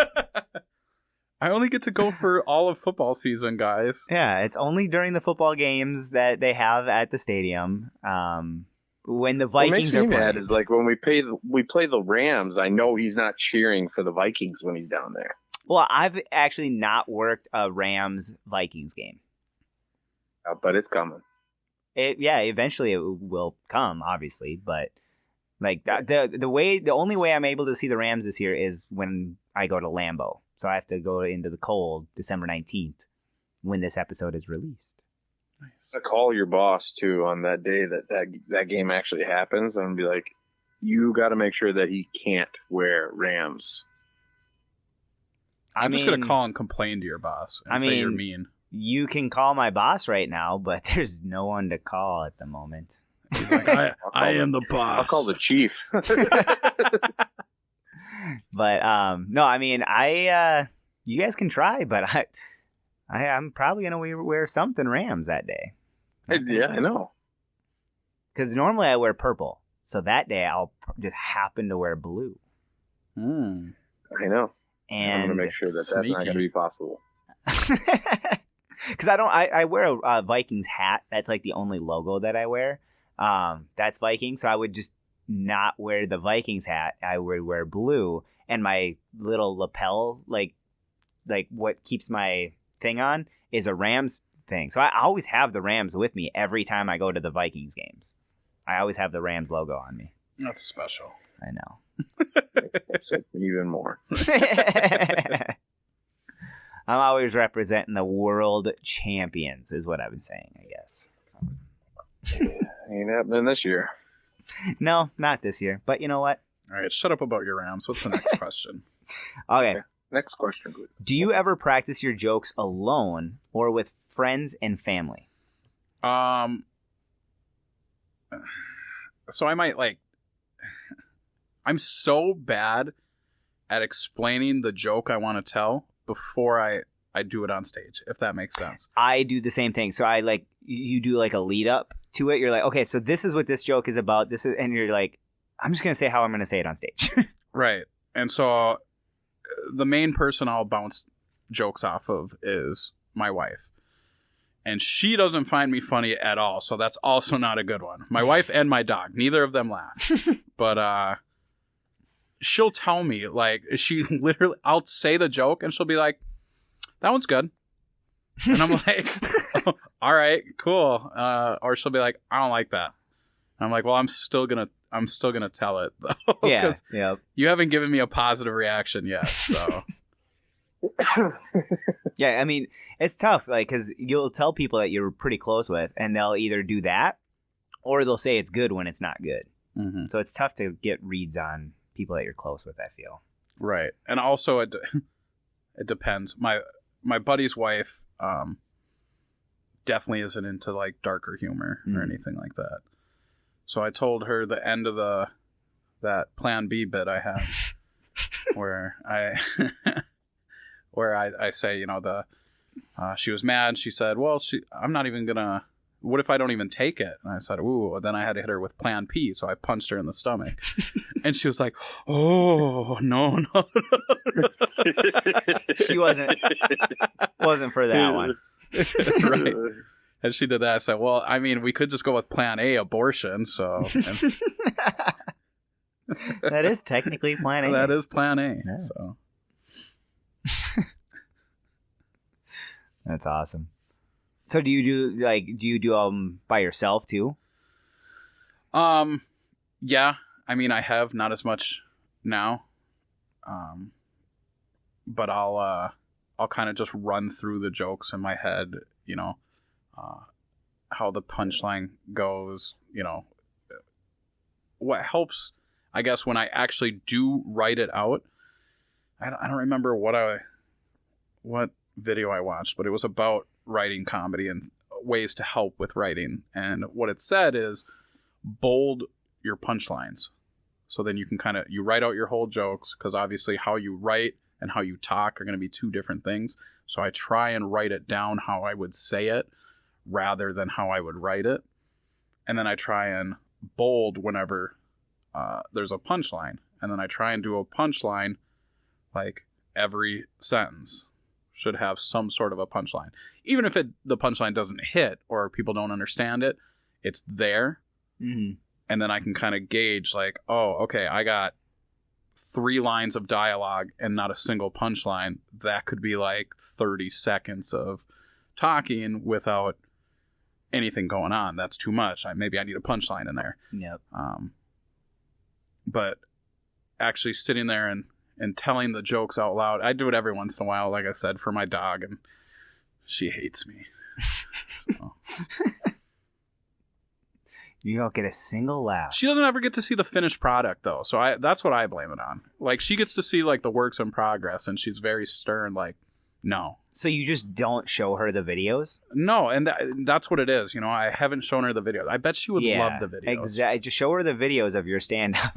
S3: I only get to go for all of football season, guys.
S2: Yeah, it's only during the football games that they have at the stadium. When the Vikings are playing. What makes me mad
S1: is like when we play the Rams, I know he's not cheering for the Vikings when he's down there.
S2: Well, I've actually not worked a Rams-Vikings game.
S1: But it's coming.
S2: Eventually it will come, obviously, but like the only way I'm able to see the Rams this year is when I go to Lambeau. So I have to go into the cold December 19th when this episode is released.
S3: Nice.
S1: I call your boss too on that day that game actually happens and be like, you got to make sure that he can't wear Rams.
S3: I'm just going to call and complain to your boss and say you're mean.
S2: You can call my boss right now, but there's no one to call at the moment.
S3: He's like, I am the boss.
S1: I'll call the chief.
S2: But no, I mean, you guys can try, but I'm probably gonna wear something Rams that day.
S1: Yeah, I know.
S2: Because normally I wear purple, so that day I'll just happen to wear blue.
S1: I know.
S2: And
S1: I'm gonna make sure that's not gonna be possible.
S2: Because I wear a Vikings hat. That's like the only logo that I wear. That's Viking, so I would just not wear the Vikings hat. I would wear blue, and my little lapel, like what keeps my thing on, is a Rams thing. So I always have the Rams with me every time I go to the Vikings games. I always have the Rams logo on me.
S3: That's special.
S2: I know.
S1: Even more.
S2: I'm always representing the world champions, is what I've been saying, I guess.
S1: Ain't happening this year.
S2: No, not this year. But you know what?
S3: All right, shut up about your Rams. What's the next question?
S2: Okay.
S1: Next question.
S2: Do you ever practice your jokes alone or with friends and family?
S3: So I might I'm so bad at explaining the joke I want to tell before I do it on stage, if that makes sense.
S2: I do the same thing. So you do like a lead up to it. You're like, okay, so this is what this joke is about. And you're like, I'm just going to say how I'm going to say it on stage.
S3: Right. And so the main person I'll bounce jokes off of is my wife. And she doesn't find me funny at all, so that's also not a good one. My wife and my dog, neither of them laugh. But she'll tell me, like, she literally, I'll say the joke, and she'll be like, that one's good. And I'm like, oh, all right, cool. Or she'll be like, I don't like that. And I'm like, well, I'm still gonna tell it, though.
S2: Yeah.
S3: You haven't given me a positive reaction yet, so...
S2: Yeah, I mean, it's tough, like, because you'll tell people that you're pretty close with, and they'll either do that, or they'll say it's good when it's not good.
S3: Mm-hmm.
S2: So it's tough to get reads on people that you're close with, I feel.
S3: Right. And also, it depends. My buddy's wife definitely isn't into, like, darker humor or anything like that. So I told her the end of that Plan B bit I have, where I say, you know, she was mad. She said, well, I'm not even gonna, what if I don't even take it? And I said, ooh, then I had to hit her with Plan P. So I punched her in the stomach. And she was like, oh, no.
S2: She wasn't for that one.
S3: Right. And she did that. I said, well, I mean, we could just go with Plan A, abortion. So
S2: that is technically Plan A.
S3: That is Plan A.
S2: Yeah.
S3: So.
S2: That's awesome. So do you do by yourself too?
S3: Yeah. I mean, I have not as much now. But I'll kind of just run through the jokes in my head, you know, how the punchline goes, you know. What helps, I guess, when I actually do write it out, I don't remember what video I watched, but it was about writing comedy and ways to help with writing. And what it said is bold your punchlines. So then you can you write out your whole jokes, because obviously how you write and how you talk are going to be two different things. So I try and write it down how I would say it rather than how I would write it. And then I try and bold whenever there's a punchline. And then I try and do a punchline, like every sentence should have some sort of a punchline. Even if the punchline doesn't hit or people don't understand it, it's there.
S2: Mm-hmm.
S3: And then I can kind of gauge, like, oh, okay, I got 3 lines of dialogue and not a single punchline. That could be like 30 seconds of talking without anything going on. That's too much. Maybe I need a punchline in there.
S2: Yep.
S3: But actually sitting there and telling the jokes out loud, I do it every once in a while, like I said, for my dog, and she hates me. So.
S2: You don't get a single laugh.
S3: She doesn't ever get to see the finished product, though, so that's what I blame it on. Like, she gets to see, like, the works in progress, and she's very stern, like, no.
S2: So you just don't show her the videos?
S3: No, and that's what it is, you know. I haven't shown her the videos. I bet she would love the videos.
S2: Exactly. Just show her the videos of your stand-up.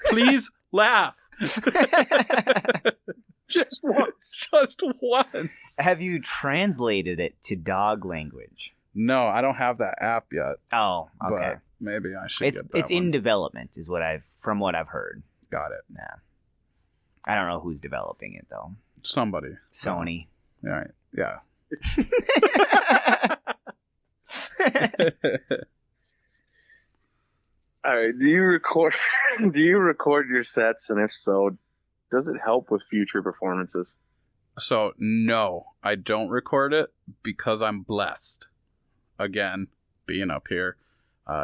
S3: Please laugh.
S1: Just once.
S3: Just once.
S2: Have you translated it to dog language?
S3: No, I don't have that app yet.
S2: Oh, okay.
S3: But maybe I should get that
S2: It's in development, is from what I've heard.
S3: Got it.
S2: Yeah. I don't know who's developing it, though.
S3: Somebody.
S2: Sony.
S3: All right. Yeah.
S1: All right. Do you record your sets, and if so, does it help with future performances?
S3: So, no, I don't record it because I'm blessed. Again, being up here.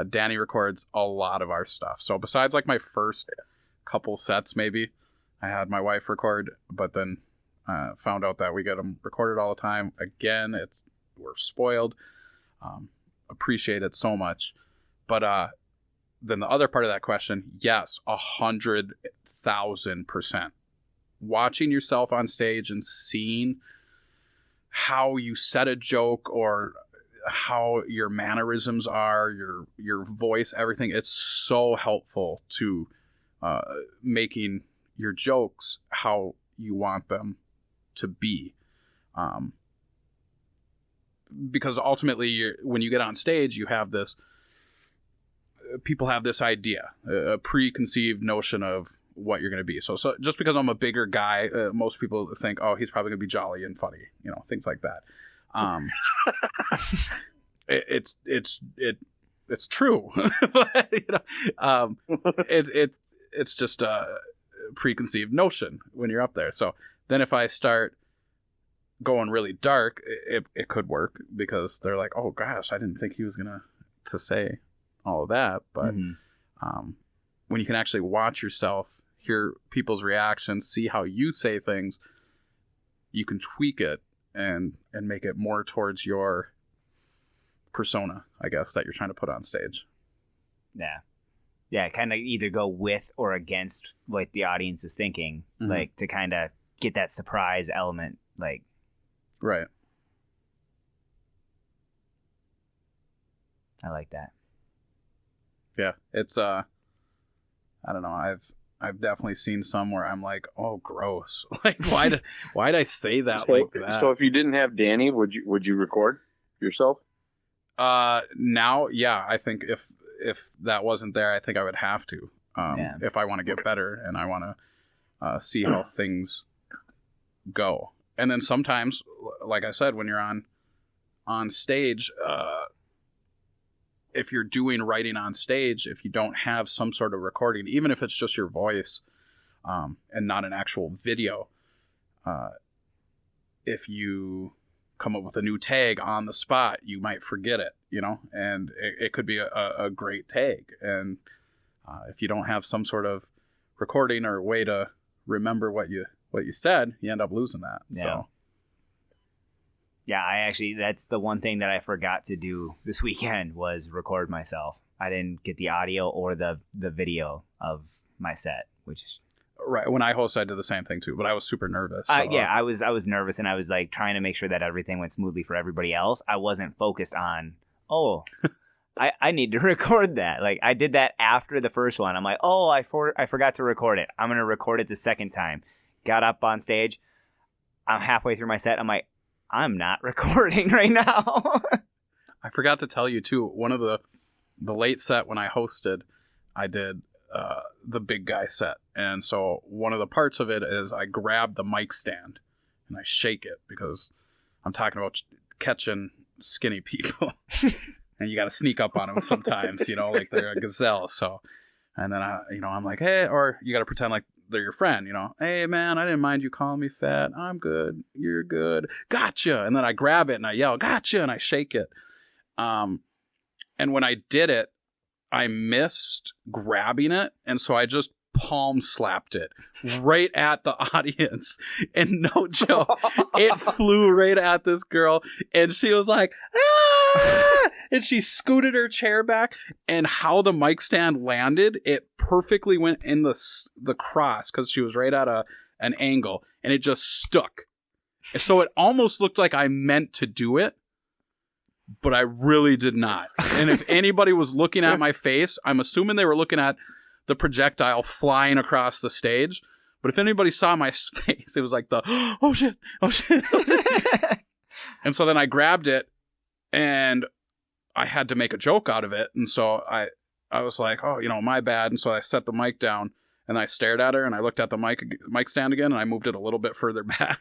S3: Danny records a lot of our stuff. So besides like my first couple sets, maybe, I had my wife record, but then found out that we get them recorded all the time. Again, we're spoiled. Appreciate it so much. But then the other part of that question, yes, 100,000%. Watching yourself on stage and seeing how you set a joke or how your mannerisms are, your voice, everything, it's so helpful to making your jokes how you want them to be. Because ultimately, when you get on stage, you have people have this idea, a preconceived notion of what you're going to be. So just because I'm a bigger guy, most people think, oh, he's probably going to be jolly and funny, things like that. It's true. But, it's just a preconceived notion when you're up there. So then if I start going really dark, it could work because they're like, oh gosh, I didn't think he was gonna to say all of that. But when you can actually watch yourself, hear people's reactions, see how you say things, you can tweak it and make it more towards your persona, I guess, that you're trying to put on stage.
S2: Yeah, kind of either go with or against what the audience is thinking, like to kind of get that surprise element, like.
S3: Right.
S2: I like that.
S3: Yeah, it's I don't know. I've definitely seen some where I'm like, oh, gross. Like, why'd I say that like that?
S1: So if you didn't have Danny, would you record yourself?
S3: Now, yeah, I think if that wasn't there, I think I would have to. If I want to get better and I want to see how things go. And then sometimes, like I said, when you're on stage, if you're doing writing on stage, if you don't have some sort of recording, even if it's just your voice and not an actual video, if you come up with a new tag on the spot, you might forget it, and it could be a great tag. And if you don't have some sort of recording or way to remember what you said, you end up losing that.
S2: Yeah.
S3: So.
S2: Yeah, that's the one thing that I forgot to do this weekend was record myself. I didn't get the audio or the video of my set, which is...
S3: Right. When I hosted, I did the same thing too, but I was super nervous. So.
S2: I was nervous, and I was like trying to make sure that everything went smoothly for everybody else. I wasn't focused on, I need to record that. Like, I did that after the first one. I'm like, I forgot to record it. I'm going to record it the second time. Got up on stage. I'm halfway through my set. I'm like, I'm not recording right now.
S3: I forgot to tell you too, one of the late set when I hosted, I did the big guy set. And so one of the parts of it is I grab the mic stand and I shake it because I'm talking about catching skinny people. And you got to sneak up on them sometimes, like they're a gazelle. So, and then I'm like, hey, or you got to pretend like they're your friend, hey man, I didn't mind you calling me fat. I'm good. You're good. Gotcha. And then I grab it and I yell, gotcha. And I shake it. And when I did it, I missed grabbing it. And so I just palm slapped it right at the audience. And no joke, it flew right at this girl. And she was like, ah! And she scooted her chair back, and how the mic stand landed, it perfectly went in the cross because she was right at an angle, and it just stuck. So it almost looked like I meant to do it, but I really did not. And if anybody was looking at my face, I'm assuming they were looking at the projectile flying across the stage. But if anybody saw my face, it was like oh shit. And so then I grabbed it, and I had to make a joke out of it. And so I was like, oh, my bad. And so I set the mic down and I stared at her and I looked at the mic stand again and I moved it a little bit further back.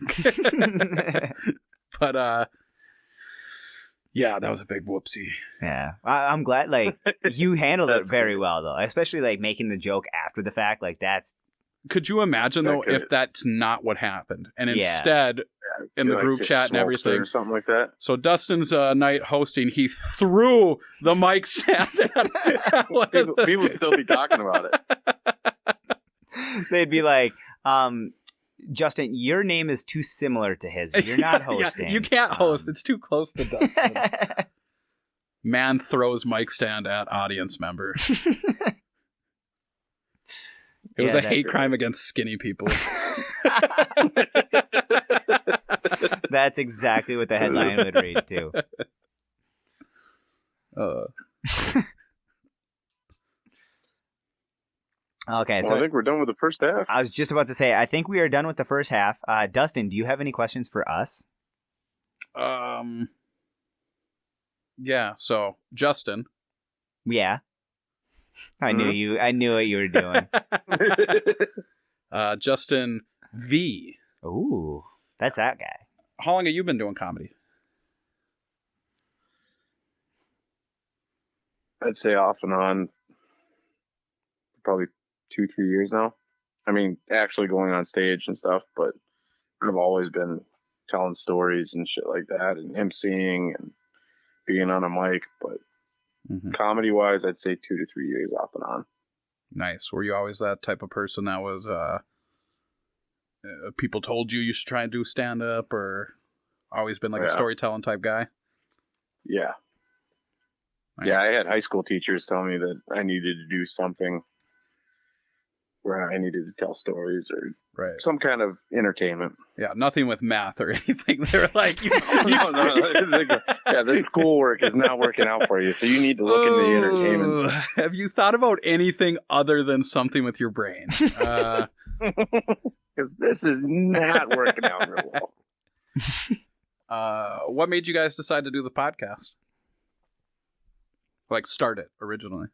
S3: But, yeah, that was a big whoopsie.
S2: Yeah. I'm glad, you handled it very well, though. Especially, making the joke after the fact. That's...
S3: Could you imagine, though, if that's not what happened? And instead, in the group chat and everything.
S1: Or something like that.
S3: So Dustin's night hosting, he threw the mic stand at
S1: people would still be talking about it.
S2: They'd be like, Justin, your name is too similar to his. You're not hosting.
S3: Yeah, you can't host. It's too close to Dustin. Man throws mic stand at audience member. It was a hate crime against skinny people.
S2: That's exactly what the headline would read, too. Okay, so
S1: I think we're done with the first half.
S2: I was just about to say, I think we are done with the first half. Dustin, do you have any questions for us?
S3: Yeah, so, Justin.
S2: Yeah. I knew what you were doing.
S3: Justin V.
S2: Ooh, that's that guy.
S3: How long have you been doing comedy?
S1: I'd say off and on, probably 2-3 years now. I mean, actually going on stage and stuff, but I've always been telling stories and shit like that, and emceeing and being on a mic. But comedy-wise, I'd say 2 to 3 years off and on.
S3: Nice. Were you always that type of person that was people told you should try and do stand-up, or always been like a storytelling type guy?
S1: Yeah. Nice. Yeah, I had high school teachers tell me that I needed to do something where I needed to tell stories or some kind of entertainment.
S3: Yeah, nothing with math or anything. They're like,
S1: yeah, this schoolwork is not working out for you, so you need to look into the entertainment.
S3: Have you thought about anything other than something with your brain?
S1: Because this is not working out real
S3: well. What made you guys decide to do the podcast? Like, start it originally?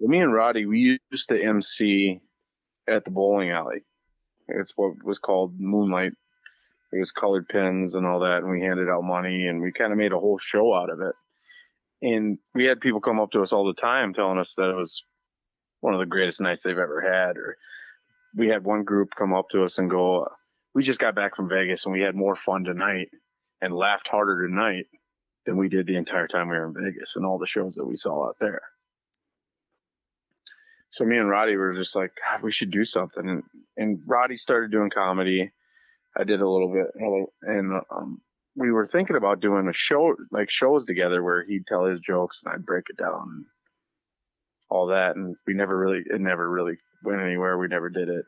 S1: Me and Roddy, we used to MC at the bowling alley. It's what was called Moonlight. It was colored pins and all that, and we handed out money, and we kind of made a whole show out of it. And we had people come up to us all the time telling us that it was one of the greatest nights they've ever had. Or we had one group come up to us and go, we just got back from Vegas, and we had more fun tonight and laughed harder tonight than we did the entire time we were in Vegas and all the shows that we saw out there. So me and Roddy were just like, God, we should do something. And Roddy started doing comedy. I did a little bit. And we were thinking about doing a show, like shows together where he'd tell his jokes and I'd break it down and all that. And it never really went anywhere. We never did it.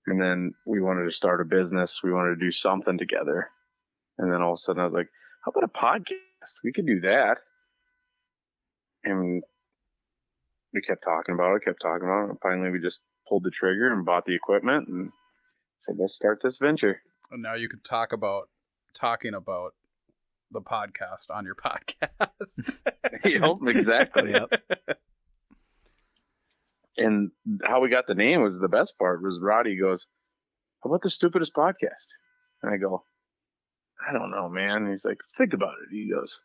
S1: And then we wanted to start a business. We wanted to do something together. And then all of a sudden I was like, how about a podcast? We could do that. And we kept talking about it. And finally, we just pulled the trigger and bought the equipment and said, let's start this venture.
S3: And now you can talking about the podcast on your podcast.
S1: Yep, exactly. Yep. And how we got the name was the best part. Was Roddy goes, how about the stupidest podcast? And I go, I don't know, man. And he's like, think about it. He goes,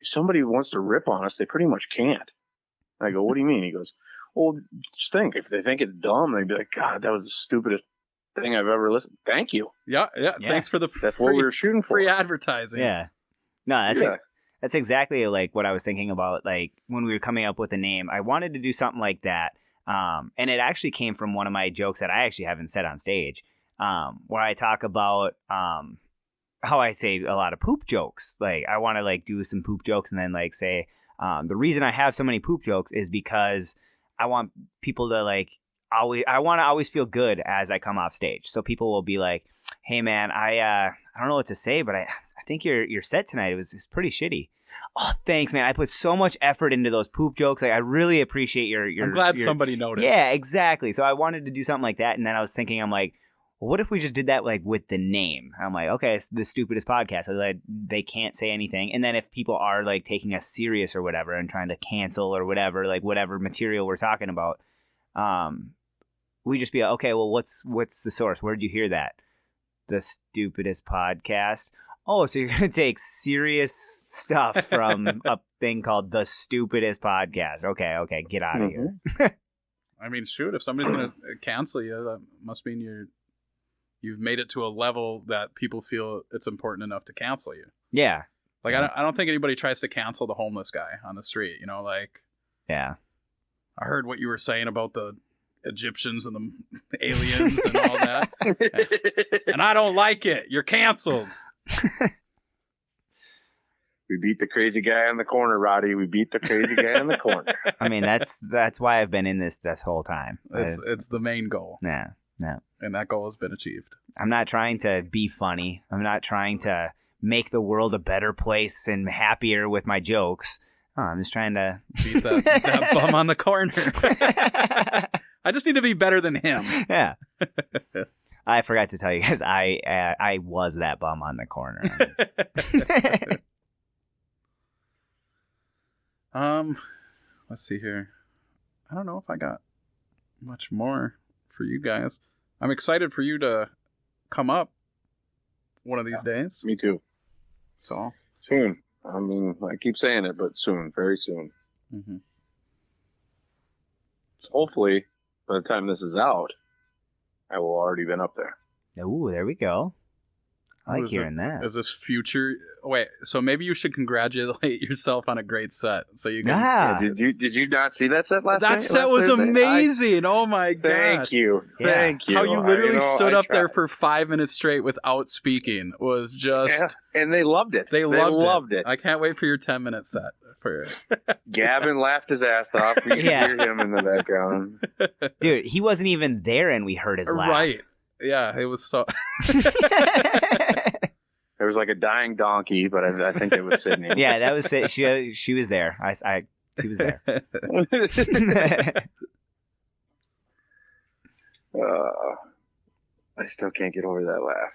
S1: if somebody wants to rip on us, they pretty much can't. I go, what do you mean? He goes, well, just think. If they think it's dumb, they'd be like, God, that was the stupidest thing I've ever listened. Thank you.
S3: Yeah. Thanks for
S1: that's what we were shooting for.
S3: Free advertising.
S2: Yeah. No, that's exactly like what I was thinking about. Like when we were coming up with a name, I wanted to do something like that. And it actually came from one of my jokes that I actually haven't said on stage, where I talk about how I say a lot of poop jokes. Like I want to like do some poop jokes and then like say, the reason I have so many poop jokes is because I want people to I want to always feel good as I come off stage. So people will be like, hey man, I don't know what to say, but I think your set tonight was pretty shitty. Oh, thanks, man. I put so much effort into those poop jokes. Like I really appreciate your
S3: I'm glad somebody noticed.
S2: Yeah, exactly. So I wanted to do something like that. And then I was thinking, I'm like, well, what if we just did that like with the name? I'm like, okay, it's the stupidest podcast. So that they can't say anything. And then if people are like taking us serious or whatever and trying to cancel or whatever, like whatever material we're talking about, we just be like, okay, well, what's the source? Where'd you hear that? The stupidest podcast. Oh, so you're going to take serious stuff from a thing called the stupidest podcast. Okay, get out of here.
S3: I mean, shoot, if somebody's going to cancel you, that must mean you've made it to a level that people feel it's important enough to cancel you.
S2: Yeah.
S3: Like, I don't think anybody tries to cancel the homeless guy on the street, you know, like.
S2: Yeah.
S3: I heard what you were saying about the Egyptians and the aliens and all that. And I don't like it. You're canceled.
S1: We beat the crazy guy in the corner, Roddy. We beat the crazy guy in the corner.
S2: I mean, that's why I've been in this whole time.
S3: It's the main goal.
S2: Yeah.
S3: And that goal has been achieved.
S2: I'm not trying to be funny. I'm not trying to make the world a better place and happier with my jokes. Oh, I'm just trying to
S3: beat that bum on the corner. I just need to be better than him.
S2: Yeah. I forgot to tell you guys, I was that bum on the corner.
S3: Let's see here. I don't know if I got much more for you guys. I'm excited for you to come up one of these days.
S1: Me too.
S3: So
S1: soon. I mean, I keep saying it, but soon, very soon.
S3: Mm-hmm.
S1: Hopefully, by the time this is out, I will already been up there.
S2: Ooh, there we go. I like hearing that.
S3: Is this future? Wait, so maybe you should congratulate yourself on a great set. So you can.
S2: Yeah.
S1: Did you not see that set last night?
S3: That set was
S1: Thursday?
S3: amazing. Oh my god!
S1: Thank you.
S2: Yeah.
S1: Thank you.
S3: How you literally stood up there
S1: tried.
S3: for 5 minutes straight without speaking was just.
S1: Yeah, and they loved it.
S3: They loved
S1: it.
S3: I can't wait for your 10-minute set.
S1: Gavin laughed his ass off. You can
S2: Yeah.
S1: hear him in the background.
S2: Dude, he wasn't even there and we heard his laugh.
S3: Right. Yeah, it was so.
S1: There was like a dying donkey, but I think it was Sydney.
S2: Yeah, that was it. She was there. She was there.
S1: I still can't get over that laugh.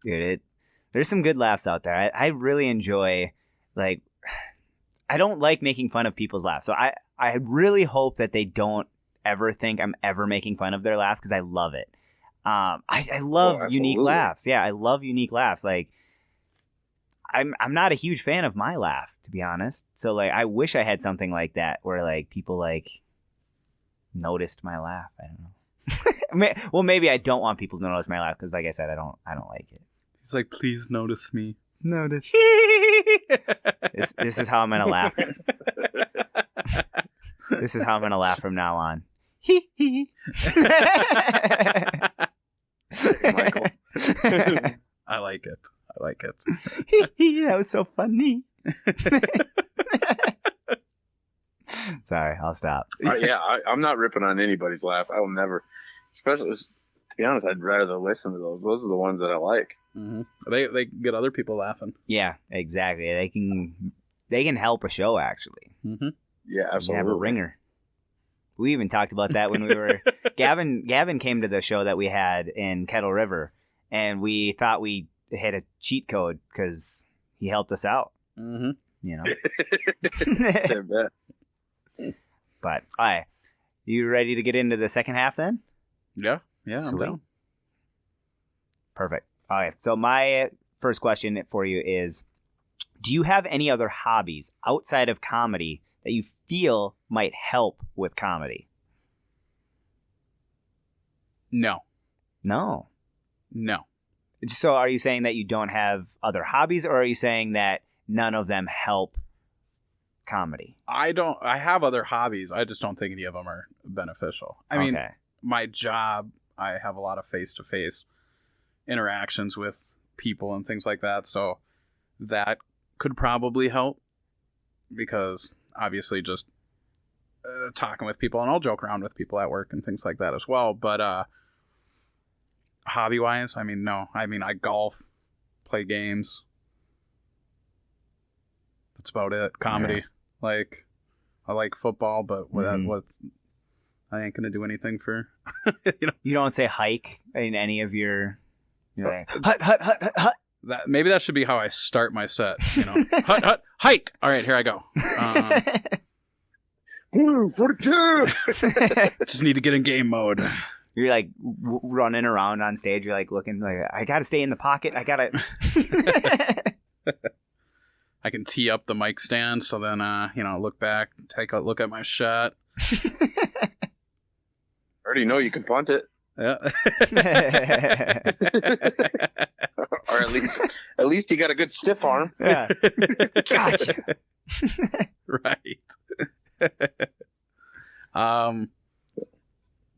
S2: Dude, there's some good laughs out there. I really enjoy, like, I don't like making fun of people's laughs. So I really hope that they don't ever think I'm ever making fun of their laugh because I love it. I love unique laughs. Yeah, I love unique laughs. Like, I'm not a huge fan of my laugh, to be honest. So, like, I wish I had something like that where, like, people, like, noticed my laugh. I don't know. Well, maybe I don't want people to notice my laugh because, like I said, I don't like it.
S3: He's like, please notice me.
S2: Notice. This is how I'm gonna laugh. This is how I'm gonna laugh from now on.
S1: Michael.
S3: I like it.
S2: That was so funny. Sorry, I'll stop.
S1: Yeah, I'm not ripping on anybody's laugh. I will never. Especially, to be honest, I'd rather listen to those. Those are the ones that I like.
S3: Mm-hmm. They get other people laughing.
S2: Yeah, exactly. They can help a show actually.
S3: Mm-hmm.
S1: Yeah, absolutely.
S2: You have a ringer. We even talked about that when we were Gavin came to the show that we had in Kettle River, and we thought we had a cheat code because he helped us out.
S3: Mm-hmm.
S2: You know.
S1: I bet.
S2: But all right, you ready to get into the second half then?
S3: Yeah, I'm
S2: Sweet.
S3: down.
S2: Perfect. All right. So my first question for you is, do you have any other hobbies outside of comedy that you feel might help with comedy?
S3: No.
S2: So are you saying that you don't have other hobbies, or are you saying that none of them help comedy?
S3: I have other hobbies. I just don't think any of them are beneficial. I mean, my job, I have a lot of face-to-face interactions with people and things like that. So that could probably help because obviously just talking with people, and I'll joke around with people at work and things like that as well. But hobby-wise, I mean, no. I mean, I golf, play games. That's about it. Comedy.
S2: Yes.
S3: Like, I like football, but I ain't gonna do anything for,
S2: You don't say hike in any of your. You're like, hut.
S3: Maybe that should be how I start my set. Hut, hike. All right, here I go.
S1: Woo, 42!
S3: Just need to get in game mode.
S2: You're like running around on stage. You're like looking like, I gotta stay in the pocket. I gotta.
S3: I can tee up the mic stand, so then look back, take a look at my shot.
S1: Already know you can punt it.
S3: Yeah.
S1: Or at least you got a good stiff arm.
S2: Yeah. Gotcha.
S3: Right.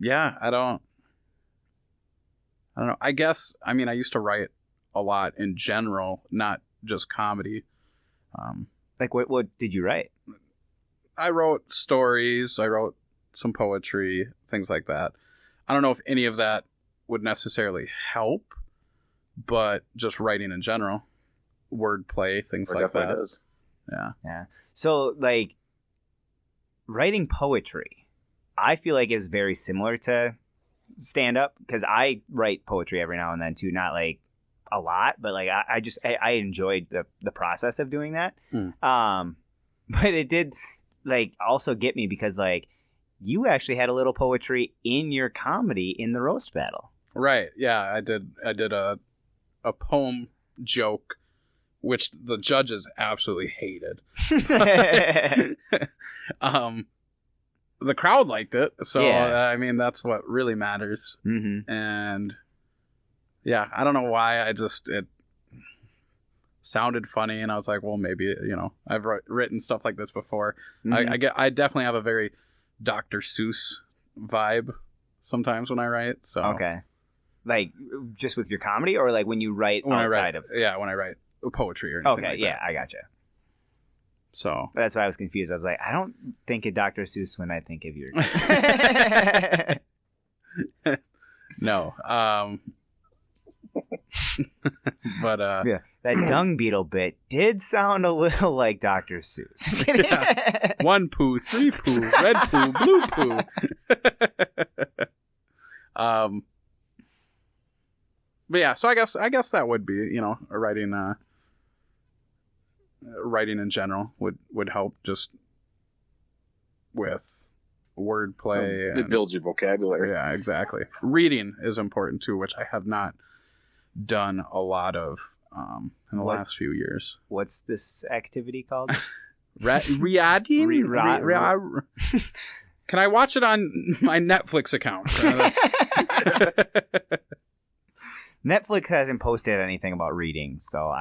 S3: Yeah, I don't know. I guess, I mean, I used to write a lot in general, not just comedy.
S2: Like what did you write?
S3: I wrote stories, I wrote some poetry, things like that. I don't know if any of that would necessarily help, but just writing in general, wordplay, things like that.
S1: Does.
S2: Yeah. So, like, writing poetry, I feel like is very similar to stand-up, because I write poetry every now and then, too. Not, like, a lot, but, like, I enjoyed the process of doing that. But it did like also get me because like you actually had a little poetry in your comedy in the roast battle.
S3: Right. Yeah, I did a poem joke which the judges absolutely hated. The crowd liked it, so yeah. I mean that's what really matters.
S2: Mm-hmm.
S3: And yeah, I don't know why. It sounded funny, and I was like, well, maybe I've written stuff like this before. Mm-hmm. I definitely have a very Dr. Seuss vibe sometimes when I write. So
S2: okay, like just with your comedy, or like when you write
S3: when
S2: outside of
S3: when I write poetry or anything.
S2: Okay,
S3: like
S2: yeah,
S3: that.
S2: I gotcha.
S3: So
S2: that's why I was confused. I was like, I don't think of Dr. Seuss when I think of your.
S3: No, but
S2: yeah, that dung beetle bit did sound a little like Dr. Seuss.
S3: Yeah. 1 poo, 3 poo, red poo, blue poo. But yeah, so I guess that would be writing in general would help just with wordplay.
S1: It builds your vocabulary.
S3: Yeah, exactly. Reading is important too, which I have not done a lot of in the last few years.
S2: What's this activity called?
S3: Reading? Can I watch it on my Netflix account?
S2: Netflix hasn't posted anything about reading, so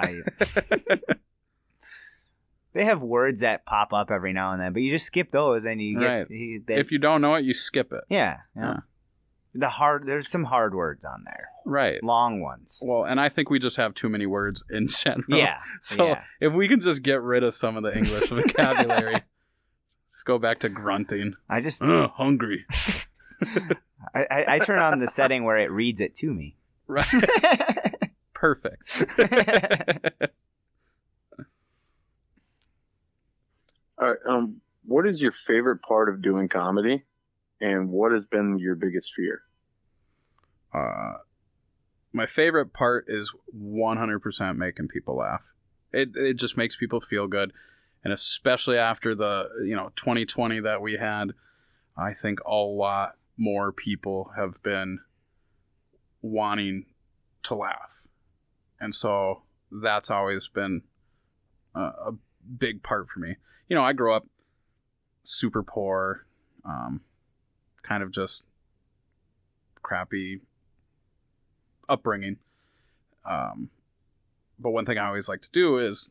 S2: they have words that pop up every now and then, but you just skip those and you get...
S3: Right. If you don't know it, you skip it.
S2: Yeah. There's some hard words on there.
S3: Right.
S2: Long ones.
S3: Well, and I think we just have too many words in general.
S2: Yeah.
S3: So if we can just get rid of some of the English vocabulary, just go back to grunting. Hungry.
S2: I turn on the setting where it reads it to me.
S3: Right. Perfect.
S1: All right. What is your favorite part of doing comedy, and what has been your biggest fear?
S3: My favorite part is 100% making people laugh. It just makes people feel good, and especially after the 2020 that we had, I think a lot more people have been wanting to laugh, and so that's always been a big part for me. I grew up super poor, kind of just crappy upbringing. But one thing I always like to do is,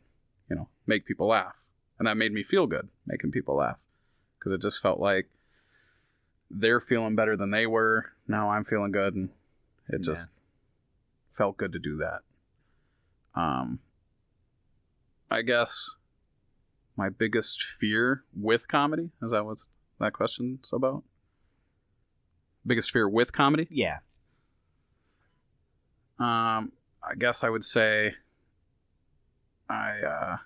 S3: make people laugh. And that made me feel good, making people laugh. Because it just felt like they're feeling better than they were. Now I'm feeling good. And it just felt good to do that. I guess my biggest fear with comedy, is that what that question's about? Biggest fear with comedy?
S2: Yeah.
S3: I guess I would say I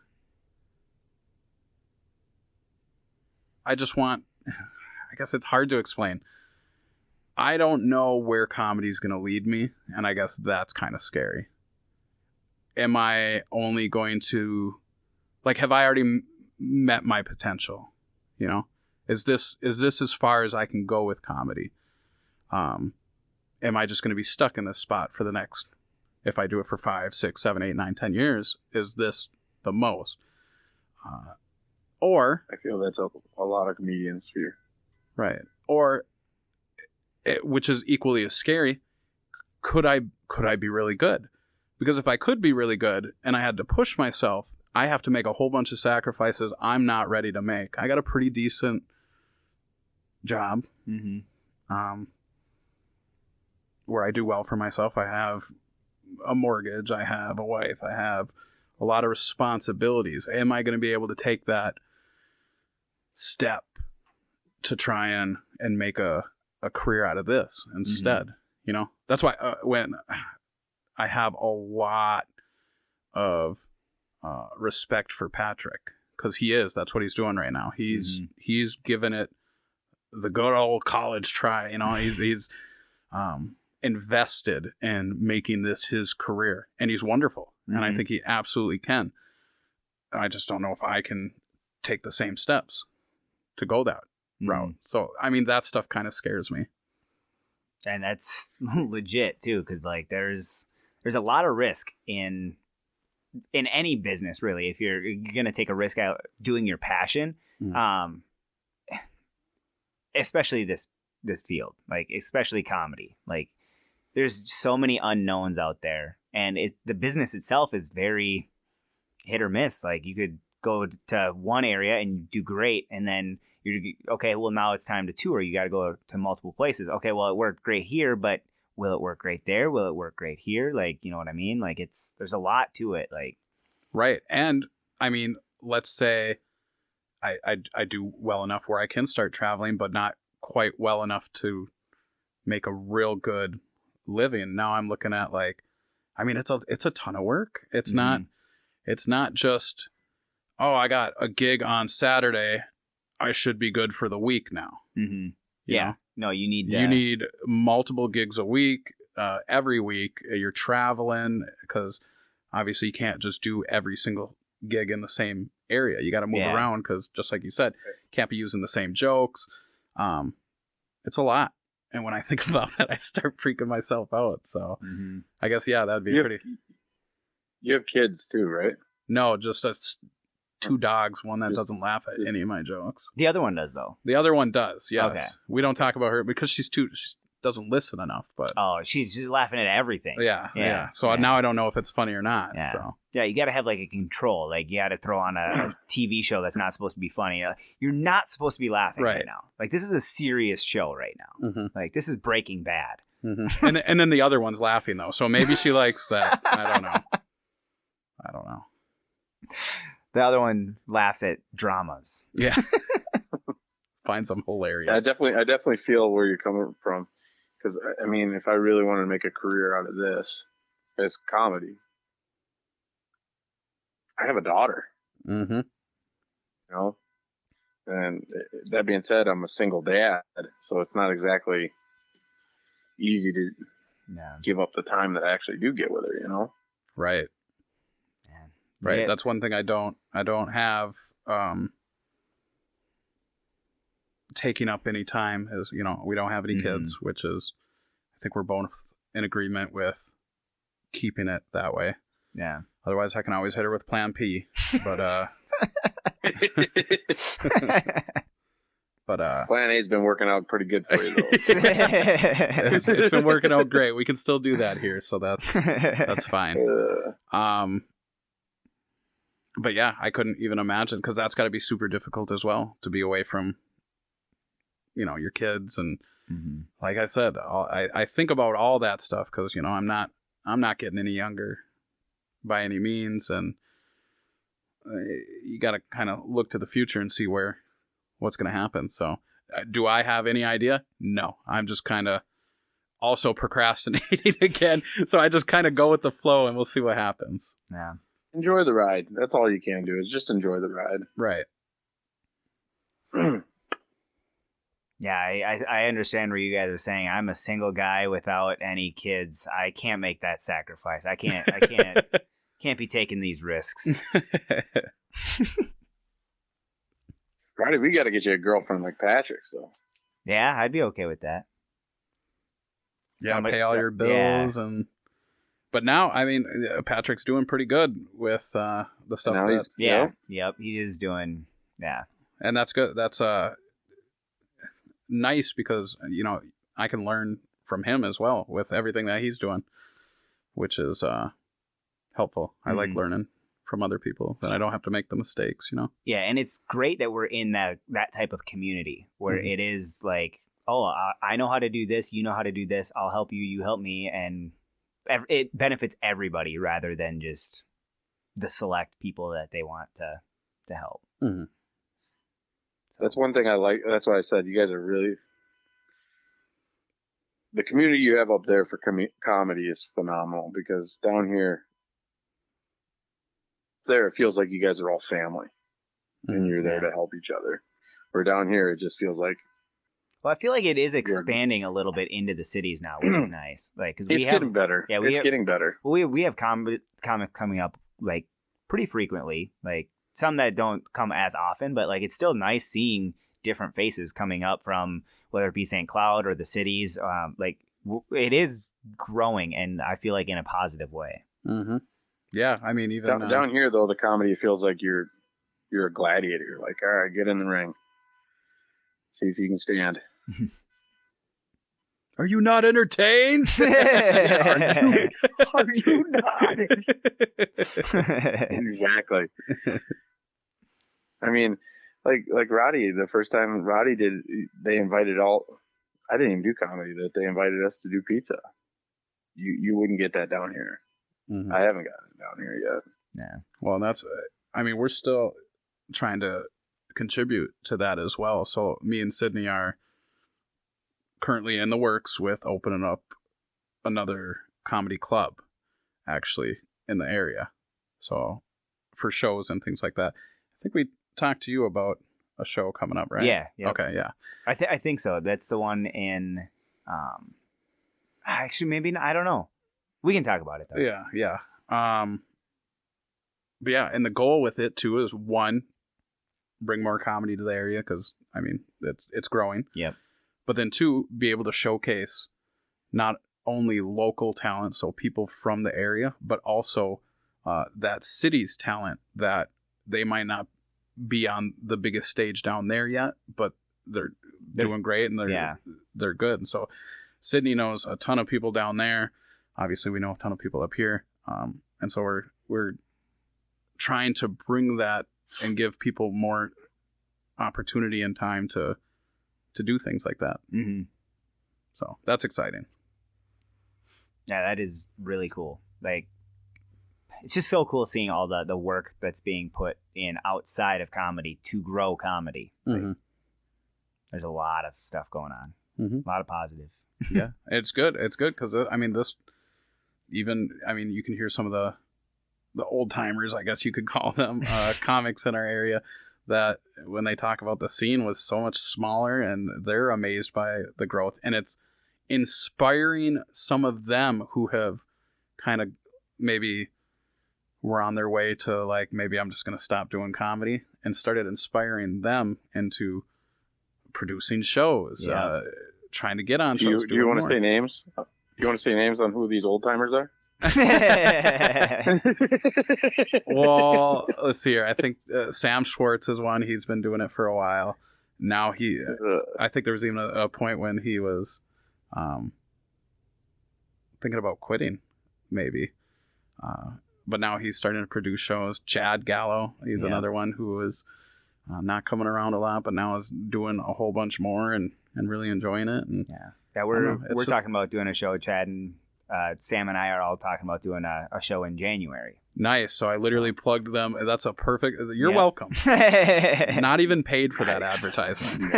S3: just want, I guess it's hard to explain. I don't know where comedy's going to lead me, and I guess that's kind of scary. Am I only going to, have I already met my potential? Is this as far as I can go with comedy? Am I just going to be stuck in this spot for the next, if I do it for 5, 6, 7, 8, 9, 10 years, is this the most? Or
S1: I feel that's a lot of comedians' fear.
S3: Right. Or, which is equally as scary, could I be really good? Because if I could be really good and I had to push myself, I have to make a whole bunch of sacrifices I'm not ready to make. I got a pretty decent job.
S2: Mm-hmm.
S3: Where I do well for myself. I have a mortgage. I have a wife. I have a lot of responsibilities. Am I going to be able to take that step to try and make a career out of this instead? Mm-hmm. That's why when I have a lot of respect for Patrick, because that's what he's doing right now. He's given it the good old college try. He's invested in making this his career, and he's wonderful. Mm-hmm. And I think he absolutely can. I just don't know if I can take the same steps to go that route. So, I mean, that stuff kind of scares me.
S2: And that's legit too, because like there's a lot of risk in any business, really. If you're gonna take a risk out doing your passion, especially this field, like especially comedy, like there's so many unknowns out there, and the business itself is very hit or miss. Like you could go to one area and do great, and then you're okay. Well, now it's time to tour. You got to go to multiple places. Okay, well, it worked great here, but will it work great there? Will it work great here? Like, you know what I mean? Like there's a lot to it. Like,
S3: right. And I mean, let's say I do well enough where I can start traveling, but not quite well enough to make a real good living. Now I'm looking at like, I mean, it's a ton of work. It's not just, oh, I got a gig on Saturday, I should be good for the week now.
S2: Yeah. No, you
S3: need multiple gigs a week, every week. You're traveling because obviously you can't just do every single gig in the same area. You got to move around because, just like you said, can't be using the same jokes. It's a lot. And when I think about that, I start freaking myself out. So I guess, that'd be pretty.
S1: You have kids too, right?
S3: No, just two dogs. One that doesn't laugh at any of my jokes.
S2: The other one does, though.
S3: The other one does, yes.
S2: Okay.
S3: We don't talk about her because she doesn't listen enough. But
S2: she's laughing at everything.
S3: Yeah. So now I don't know if it's funny or not.
S2: Yeah.
S3: So.
S2: Yeah, you got to have like a control. Like you got to throw on a TV show that's not supposed to be funny. You're not supposed to be laughing right now. Like this is a serious show right now. Like this is Breaking Bad.
S3: And then the other one's laughing though. So maybe she likes that. I don't know.
S2: The other one laughs at dramas.
S3: Yeah. Finds them hilarious.
S1: I definitely feel where you're coming from. Because, I mean, if I really wanted to make a career out of this as comedy, I have a daughter. You know? And that being said, I'm a single dad, so it's not exactly easy to give up the time that I actually do get with her, you know?
S3: Right. Right. That's one thing I don't have taking up any time is, you know, we don't have any kids, which is, I think we're both in agreement with keeping it that way.
S2: Yeah.
S3: Otherwise I can always hit her with Plan P, but
S1: Plan A's been working out pretty good for you though.
S3: It's been working out great. We can still do that here, so that's fine. But yeah, I couldn't even imagine, because that's got to be super difficult as well, to be away from, you know, your kids. And like I said, I think about all that stuff because, you know, I'm not getting any younger by any means. And you got to kind of look to the future and see what's going to happen. So do I have any idea? No, I'm just kind of also procrastinating again. So I just kind of go with the flow and we'll see what happens.
S2: Yeah.
S1: Enjoy the ride. That's all you can do is just enjoy the ride.
S3: Right.
S2: Yeah, I understand where you guys are saying. I'm a single guy without any kids. I can't make that sacrifice. I can't be taking these risks.
S1: Friday, we got to get you a girlfriend like Patrick's, though.
S2: Yeah, I'd be okay with that.
S3: Yeah, pay all your bills and. But now, I mean, Patrick's doing pretty good with the stuff.
S2: Yep, he is doing,
S3: and that's good. That's nice because, you know, I can learn from him as well with everything that he's doing, which is helpful. I like learning from other people, that I don't have to make the mistakes, you know.
S2: Yeah, and it's great that we're in that type of community where it is like, oh, I know how to do this, you know how to do this, I'll help you, you help me, and it benefits everybody rather than just the select people that they want to help.
S1: So. That's one thing I like. That's why I said you guys are really, the community you have up there for comedy is phenomenal, because down here, it feels like you guys are all family and you're there to help each other. Where down here, it just feels like.
S2: Well, I feel like it is expanding a little bit into the cities now, which is nice. Like, cause
S1: it's getting better.
S2: Yeah,
S1: getting better.
S2: Well, we have comic coming up like pretty frequently. Like some that don't come as often, but like it's still nice seeing different faces coming up from whether it be St. Cloud or the cities. It is growing, and I feel like in a positive way.
S3: Mm-hmm. Yeah, I mean, even
S1: down here though, the comedy feels like you're a gladiator. You're like, all right, get in the ring, see if you can stand.
S3: Are you not entertained?
S1: Are you not? Exactly. I mean, like Roddy, the first time Roddy did, they invited I didn't even do comedy. That they invited us to do pizza. You wouldn't get that down here.
S3: Mm-hmm.
S1: I haven't gotten it down here yet.
S2: Yeah.
S3: Well, we're still trying to contribute to that as well. So me and Sydney are currently in the works with opening up another comedy club, actually, in the area. So for shows and things like that. I think we talked to you about a show coming up, right?
S2: Yeah. Yep.
S3: Okay, yeah.
S2: I think so. That's the one in... actually, maybe... I don't know. We can talk about it, though.
S3: Yeah. But yeah, and the goal with it, too, is one, bring more comedy to the area, because, I mean, it's growing.
S2: Yep.
S3: But then two, be able to showcase not only local talent, so people from the area, but also that city's talent that they might not be on the biggest stage down there yet, but they're doing great and they're good. And so Sydney knows a ton of people down there. Obviously, we know a ton of people up here. And so we're trying to bring that and give people more opportunity and time to do things like that.
S2: Mm-hmm.
S3: So that's exciting.
S2: Yeah, that is really cool. Like, it's just so cool seeing all the work that's being put in outside of comedy to grow comedy.
S3: Mm-hmm.
S2: Like, there's a lot of stuff going on.
S3: Mm-hmm.
S2: A lot of positive.
S3: Yeah, it's good. It's good because, I mean, you can hear some of the old timers, I guess you could call them, comics in our area, that when they talk about the scene was so much smaller, and they're amazed by the growth, and it's inspiring some of them who have kind of maybe were on their way to like, maybe I'm just going to stop doing comedy, and started inspiring them into producing shows, trying to get on shows.
S1: Do you want to say names? Do you want to say names on who these old timers are?
S3: Well, let's see here. I think Sam Schwartz is one. He's been doing it for a while. Now I think there was even a point when he was thinking about quitting, maybe. But now he's starting to produce shows. Chad Gallo, he's another one who was not coming around a lot, but now is doing a whole bunch more and really enjoying it. And
S2: we're talking about doing a show. Chad and Sam and I are all talking about doing a show in January.
S3: Nice. So I literally plugged them. That's a perfect... You're welcome. Not even paid for that advertisement.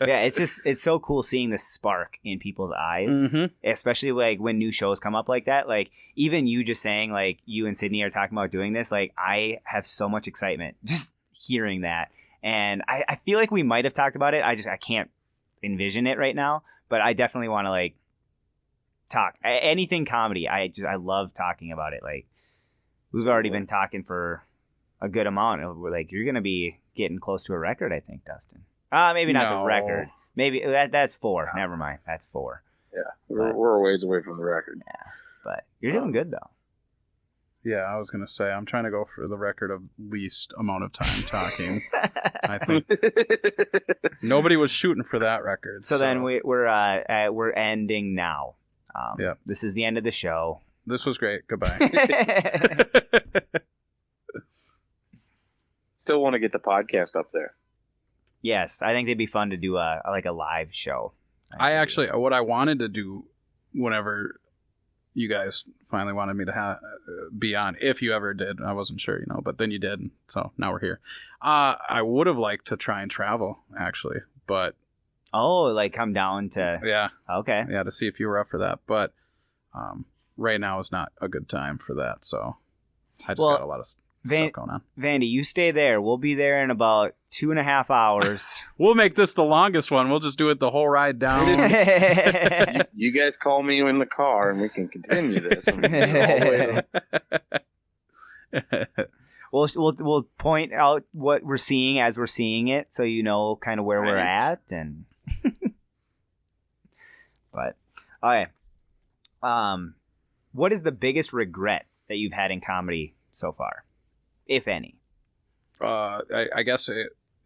S2: Yeah, it's so cool seeing the spark in people's eyes, especially like when new shows come up like that. Like even you just saying like you and Sydney are talking about doing this, like I have so much excitement just hearing that. And I feel like we might have talked about it. I can't envision it right now, but I definitely want to like talk anything comedy. I love talking about it. Like we've already been talking for a good amount. We're like, you're gonna be getting close to a record, I think, Dustin. Maybe not the record. Maybe that's 4. Never mind, that's 4.
S1: Yeah, we're a ways away from the record.
S2: Yeah, but you're doing good though.
S3: Yeah, I was gonna say I'm trying to go for the record of least amount of time talking. I think nobody was shooting for that record.
S2: So then we're ending now. This is the end of the show.
S3: This was great. Goodbye.
S1: Still want to get the podcast up there.
S2: Yes, I think it'd be fun to do a live show.
S3: What I wanted to do whenever you guys finally wanted me to be on, if you ever did, I wasn't sure, but then you did, so now we're here. I would have liked to try and travel, actually, but...
S2: Oh, like come down to...
S3: Yeah.
S2: Okay.
S3: Yeah, to see if you were up for that, but right now is not a good time for that, so I just got a lot of stuff going on.
S2: Vandy, you stay there. We'll be there in about 2.5 hours.
S3: We'll make this the longest one. We'll just do it the whole ride down.
S1: You guys call me in the car and we can continue this.
S2: We'll point out what we're seeing as we're seeing it, so you know kind of where we're at, and but okay. What is the biggest regret that you've had in comedy so far, if any?
S3: I guess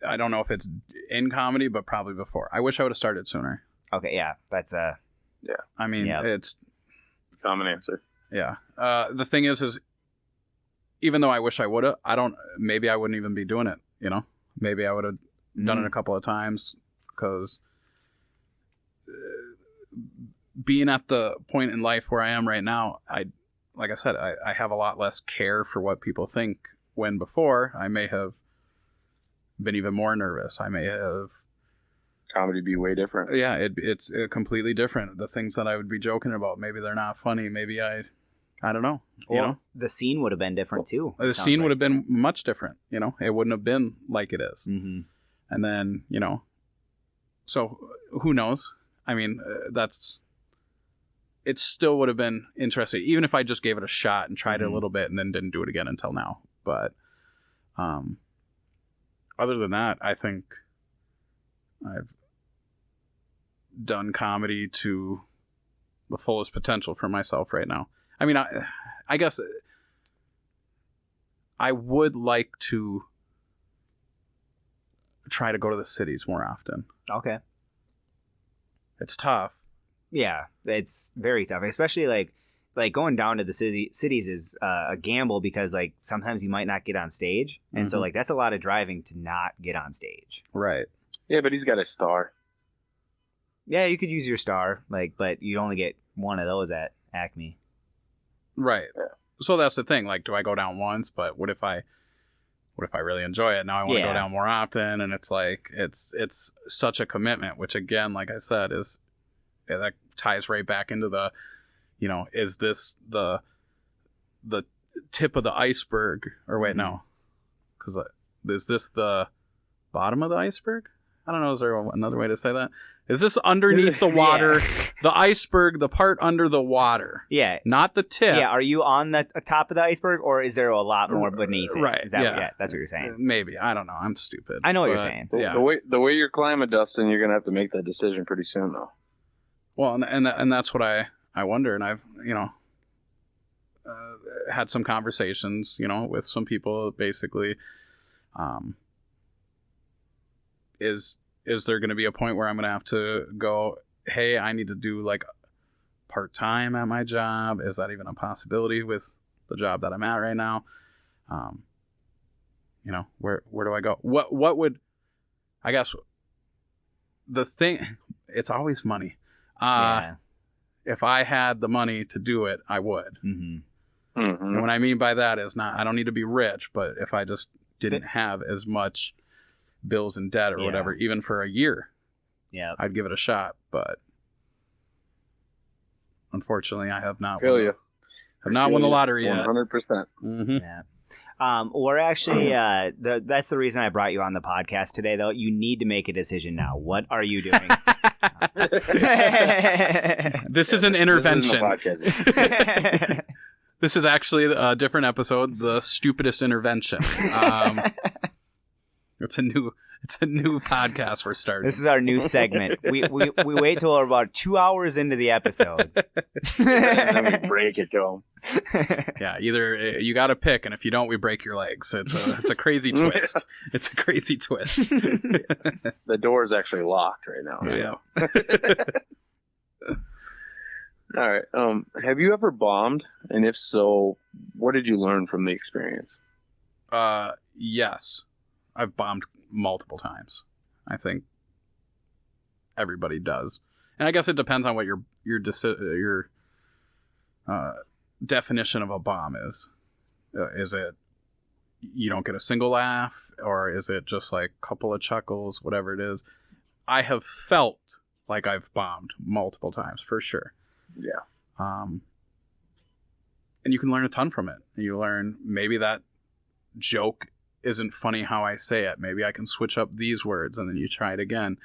S3: I don't know if it's in comedy, but probably before. I wish I would have started sooner.
S2: Okay, yeah, that's
S1: yeah.
S3: I mean, it's
S1: common answer.
S3: Yeah. The thing is even though I wish I would have, maybe I wouldn't even be doing it. You know, maybe I would have done it a couple of times, because being at the point in life where I am right now, like I said, I have a lot less care for what people think, when before I may have been even more nervous. I may have...
S1: Comedy be way different.
S3: Yeah, it's completely different. The things that I would be joking about, maybe they're not funny. Maybe I don't know. You know,
S2: the scene would have been different too.
S3: The scene would have been much different. You know, it wouldn't have been like it is.
S2: Mm-hmm.
S3: And then, you know, so who knows? I mean, it still would have been interesting, even if I just gave it a shot and tried it a little bit and then didn't do it again until now. But other than that, I think I've done comedy to the fullest potential for myself right now. I mean, I guess I would like to try to go to the cities more often.
S2: Okay.
S3: It's tough.
S2: Yeah, it's very tough, especially like going down to the cities is a gamble, because like sometimes you might not get on stage, and so like that's a lot of driving to not get on stage.
S3: Right.
S1: Yeah, but he's got a star.
S2: Yeah, you could use your star, but you only get one of those at Acme.
S3: Right.
S1: Yeah.
S3: So that's the thing. Like, do I go down once? But what if I really enjoy it? Now I want to go down more often, and it's like it's such a commitment. Which again, like I said, that ties right back into the, you know, is this the tip of the iceberg, or wait, no, because is this the bottom of the iceberg? I don't know. Is there another way to say that? Is this underneath the water, the iceberg, the part under the water?
S2: Yeah.
S3: Not the tip.
S2: Yeah. Are you on the top of the iceberg, or is there a lot more beneath it?
S3: Right.
S2: Is that that's what you're saying?
S3: Maybe. I don't know. I'm stupid.
S2: I know what you're saying.
S3: Yeah.
S1: The way you're climbing, Dustin, you're gonna have to make that decision pretty soon, though.
S3: Well, and that's what I wonder, and I've, you know, had some conversations, you know, with some people, basically. Is there going to be a point where I'm going to have to go, hey, I need to do like part-time at my job? Is that even a possibility with the job that I'm at right now? You know, where do I go? What would, I guess, the thing, it's always money. If I had the money to do it, I would.
S2: Mm-hmm.
S1: Mm-hmm.
S3: And what I mean by that is I don't need to be rich, but if I just didn't have as much bills and debt or whatever, even for a year, I'd give it a shot. But unfortunately, I have not. Not won the lottery yet.
S1: 100%.
S3: Mm-hmm.
S2: Yeah. We're actually that's the reason I brought you on the podcast today, though. You need to make a decision now. What are you doing?
S3: This is an intervention.
S1: This
S3: This is actually a different episode, the stupidest intervention. It's a new podcast we're starting.
S2: This is our new segment. We wait till we're about 2 hours into the episode.
S1: and then we break it to them.
S3: Yeah, either you got to pick, and if you don't, we break your legs. It's a crazy twist. It's a crazy twist.
S1: The door is actually locked right now. So.
S3: Yeah.
S1: All right. Have you ever bombed? And if so, what did you learn from the experience?
S3: Yes. I've bombed multiple times. I think everybody does. And I guess it depends on what your definition of a bomb is. Is it you don't get a single laugh, or is it just like a couple of chuckles, whatever it is? I have felt like I've bombed multiple times, for sure.
S1: Yeah.
S3: And you can learn a ton from it. You learn maybe that joke isn't funny how I say it. Maybe I can switch up these words, and then you try it again.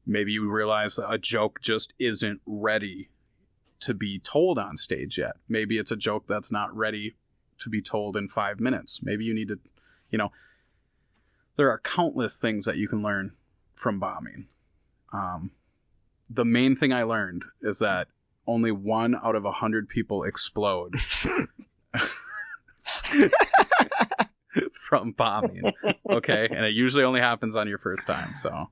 S3: Maybe you realize that a joke just isn't ready to be told on stage yet. Maybe it's a joke that's not ready to be told in 5 minutes. Maybe you need to, there are countless things that you can learn from bombing. The main thing I learned is that only 1 out of 100 people explode from bombing. Okay, and it usually only happens on your first time. So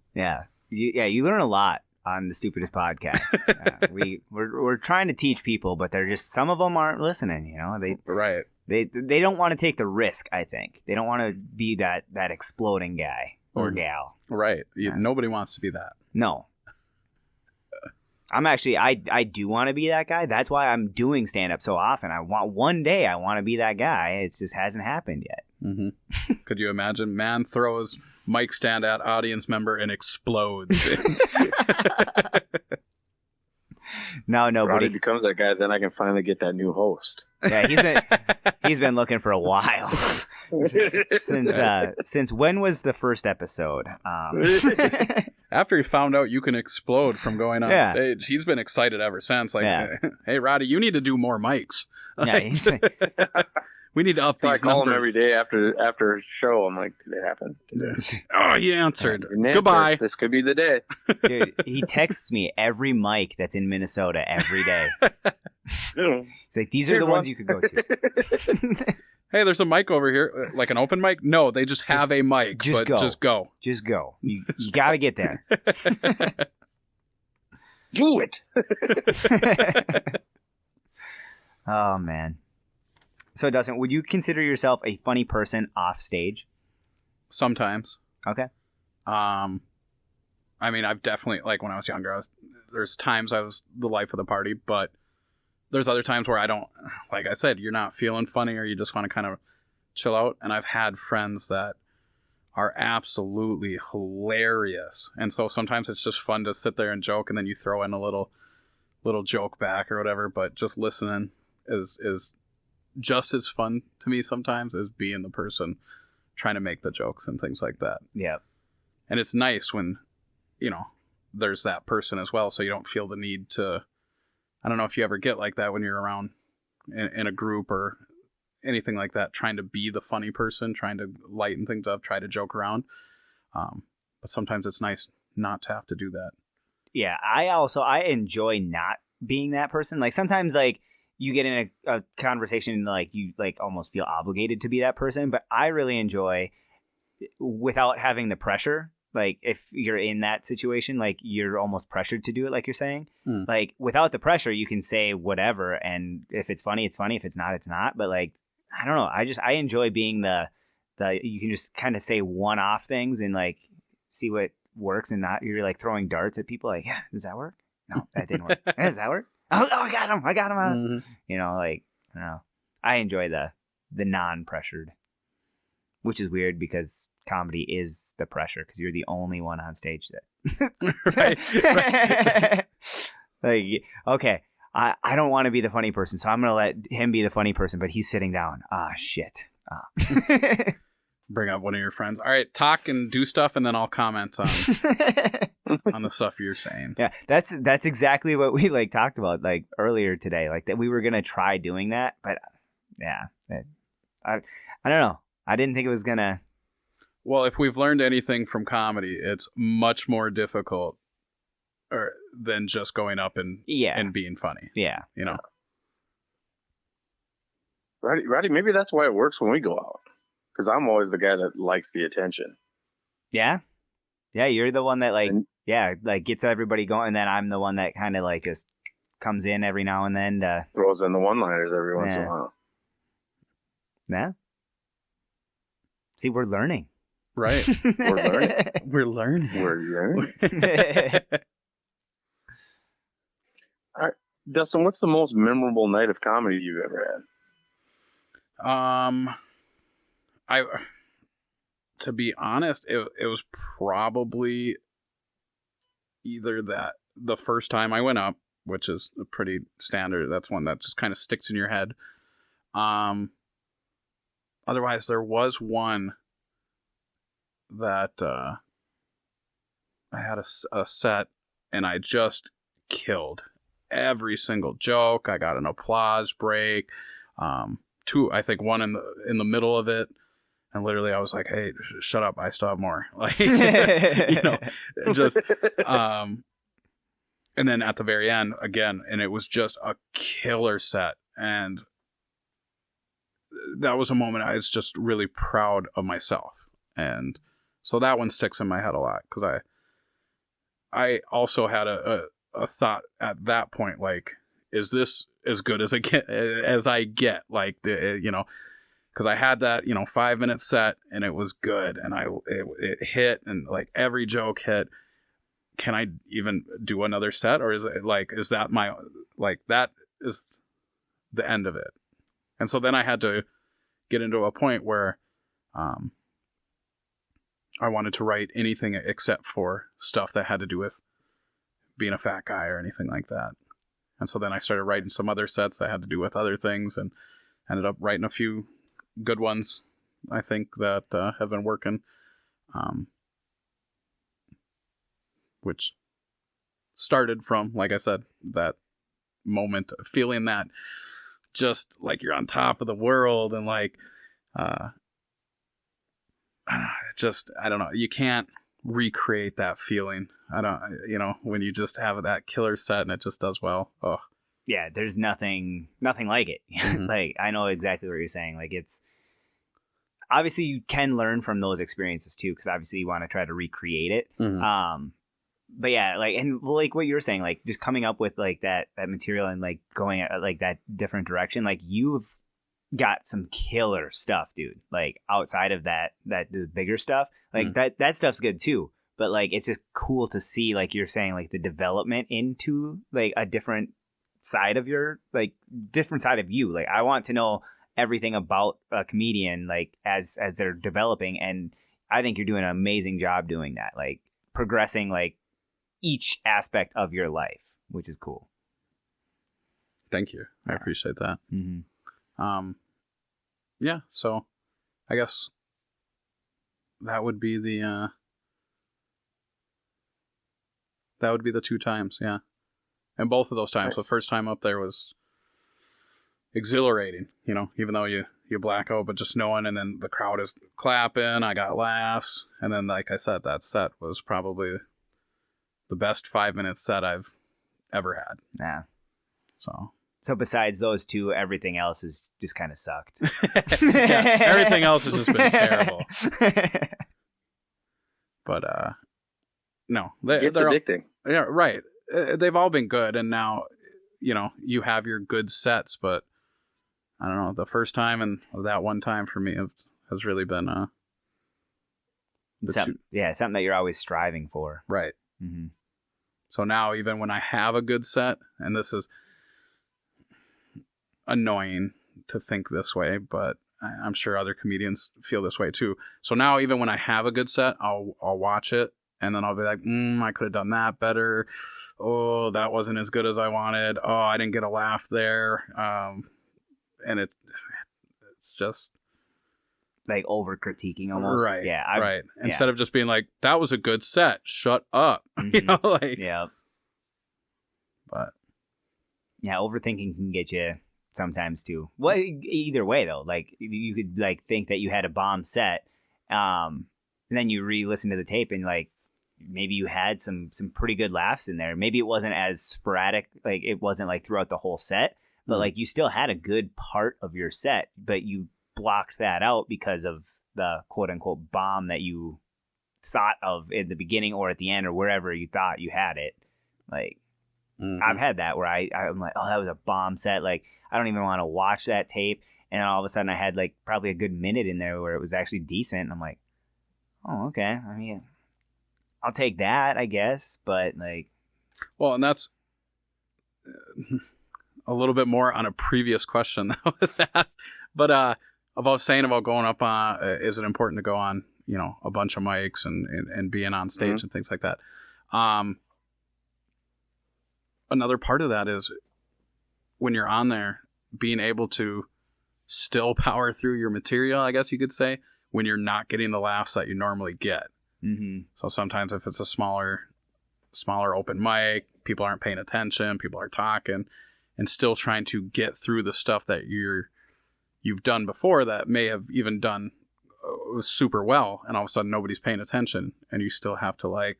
S2: you learn a lot on the Stupidest Podcast. We're trying to teach people, but they're just, some of them aren't listening. They don't want to take the risk. I think they don't want to be that exploding guy or gal.
S3: Right. Nobody wants to be that.
S2: No. I'm actually, I do want to be that guy. That's why I'm doing stand-up so often. One day I want to be that guy. It just hasn't happened yet.
S3: Mm-hmm. Could you imagine? Man throws mic stand at audience member and explodes.
S2: No, nobody.
S1: Roddy becomes that guy, then I can finally get that new host.
S2: Yeah, he's been looking for a while. Since when was the first episode?
S3: After he found out you can explode from going on stage, he's been excited ever since. Hey, Roddy, you need to do more mics. We need to up these numbers. I call him
S1: every day after a show. I'm like, did it happen?
S3: Oh, he answered. Goodbye.
S1: This could be the day.
S2: Dude, he texts me every mic that's in Minnesota every day. He's like, these are the ones you could go to.
S3: Hey, there's a mic over here. Like an open mic? No, they just have a mic. Just go.
S2: Just go. You got to get there.
S1: Do it.
S2: Oh, man. So, Dustin, would you consider yourself a funny person off stage?
S3: Sometimes.
S2: Okay.
S3: I mean, I've definitely, like when I was younger, there's times I was the life of the party, but there's other times where I don't, like I said, you're not feeling funny or you just want to kind of chill out. And I've had friends that are absolutely hilarious. And so sometimes it's just fun to sit there and joke, and then you throw in a little joke back or whatever, but just listening is just as fun to me sometimes as being the person trying to make the jokes and things like that.
S2: Yeah.
S3: And it's nice when, there's that person as well, so you don't feel the need to, I don't know if you ever get like that when you're around in a group or anything like that, trying to be the funny person, trying to lighten things up, try to joke around. But sometimes it's nice not to have to do that. Yeah.
S2: I enjoy not being that person. Like sometimes you get in a conversation and you almost feel obligated to be that person, but I really enjoy without having the pressure. Like if you're in that situation, you're almost pressured to do it, like you're saying. Without the pressure, you can say whatever, and if it's funny, it's funny. If it's not, it's not. But I don't know. I enjoy being the you can just kind of say one-off things and see what works and not. You're throwing darts at people. Does that work? No, that didn't work. Does that work? Oh, I got him. Mm-hmm. I don't know. I enjoy the non-pressured, which is weird because comedy is the pressure because you're the only one on stage that. Right. Okay, I don't want to be the funny person, so I'm going to let him be the funny person, but he's sitting down. Shit.
S3: Bring up one of your friends. All right, talk and do stuff, and then I'll comment on the stuff you're saying.
S2: Yeah, that's exactly what we talked about earlier today. That we were gonna try doing that, but yeah, I don't know. I didn't think it was gonna.
S3: Well, if we've learned anything from comedy, it's much more difficult than just going up and being funny.
S2: Yeah,
S1: Roddy, maybe that's why it works when we go out. Because I'm always the guy that likes the attention.
S2: Yeah? Yeah, you're the one that, gets everybody going, and then I'm the one that kind of, just comes in every now and then.
S1: Throws in the one-liners every once in a while.
S2: Yeah. See, we're learning.
S3: Right. We're learning.
S1: All right, Dustin, what's the most memorable night of comedy you've ever had?
S3: To be honest, it was probably either the first time I went up, which is a pretty standard. That's one that just kind of sticks in your head. Otherwise, there was one that I had a set and I just killed every single joke. I got an applause break. two, I think one in the middle of it. And literally I was like, hey, shut up. I still have more. Like, just, and then at the very end again, and it was just a killer set. And that was a moment I was just really proud of myself. And so that one sticks in my head a lot, because I also had a thought at that point, like, is this as good as I get? Like, because I had that 5-minute set and it was good, and it hit, and like every joke hit. Can I even do another set, or is it like, is that my, like, that is the end of it? And so then I had to get into a point where I wanted to write anything except for stuff that had to do with being a fat guy or anything like that. And so then I started writing some other sets that had to do with other things, and ended up writing a few good ones, I think, that have been working, which started from, like I said, that moment of feeling that just like you're on top of the world, and like I don't know, you can't recreate that feeling. When you just have that killer set and it just does well. Oh
S2: yeah, there's nothing like it.
S3: Mm-hmm.
S2: Like, I know exactly what you're saying. Like, it's obviously you can learn from those experiences too, because obviously you want to try to recreate it.
S3: Mm-hmm.
S2: But yeah, like, and like what you were saying, like just coming up with like that material and like going at like that different direction, like you've got some killer stuff, dude. Like outside of the bigger stuff, like that stuff's good too. But like, it's just cool to see, like you're saying, like the development into like a different side of you. Like I want to know everything about a comedian, like as they're developing, and I think you're doing an amazing job doing that, like progressing like each aspect of your life, which is cool.
S3: Thank you. I appreciate that.
S2: Mm-hmm.
S3: Yeah, so I guess that would be the 2 times, yeah. And both of those times, nice. The first time up there was exhilarating, even though you black out, but just knowing, and then the crowd is clapping, I got laughs, and then, like I said, that set was probably the best 5-minute set I've ever had.
S2: Yeah.
S3: So
S2: besides those two, everything else has just kind of sucked.
S3: Yeah, everything else has just been terrible. But no,
S1: it's addicting.
S3: Yeah, right. They've all been good, and now you have your good sets. But I don't know, the first time and that one time for me has really been
S2: something that you're always striving for.
S3: Right.
S2: Mm-hmm.
S3: So now, even when I have a good set, and this is annoying to think this way, but I'm sure other comedians feel this way too. So now, even when I have a good set, I'll watch it, and then I'll be like, I could have done that better. Oh, that wasn't as good as I wanted. Oh, I didn't get a laugh there. And it's just
S2: like over critiquing almost.
S3: Right.
S2: Yeah.
S3: Right. Instead of just being like, that was a good set, shut up.
S2: Mm-hmm. Yeah.
S3: But
S2: yeah, overthinking can get you sometimes too. Well, either way though, like you could like think that you had a bomb set, and then you re-listen to the tape and like maybe you had some pretty good laughs in there. Maybe it wasn't as sporadic, like it wasn't like throughout the whole set, but like you still had a good part of your set, but you blocked that out because of the quote unquote bomb that you thought of in the beginning or at the end or wherever you thought you had it. Like I've had that where I'm like, oh, that was a bomb set. Like I don't even want to watch that tape. And then all of a sudden I had like probably a good minute in there where it was actually decent. And I'm like, oh, okay. I mean, I'll take that, I guess. But like,
S3: well, and that's a little bit more on a previous question that was asked, but about going up on, is it important to go on, a bunch of mics and being on stage and things like that. Another part of that is when you're on there, being able to still power through your material, I guess you could say, when you're not getting the laughs that you normally get.
S2: Mm-hmm.
S3: So sometimes if it's a smaller open mic, people aren't paying attention, people are talking, and still trying to get through the stuff that you've done before that may have even done super well, and all of a sudden nobody's paying attention, and you still have to like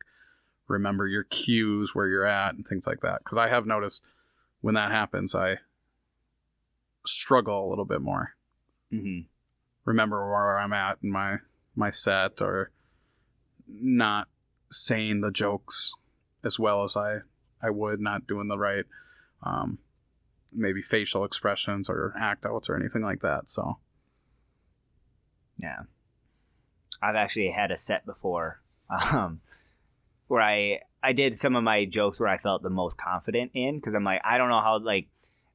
S3: remember your cues, where you're at, and things like that. Because I have noticed when that happens, I struggle a little bit more.
S2: Mm-hmm.
S3: Remember where I'm at in my set, or not saying the jokes as well as I would, not doing the right maybe facial expressions or act outs or anything like that. So
S2: yeah, I've actually had a set before where I did some of my jokes where I felt the most confident in, because I'm like, I don't know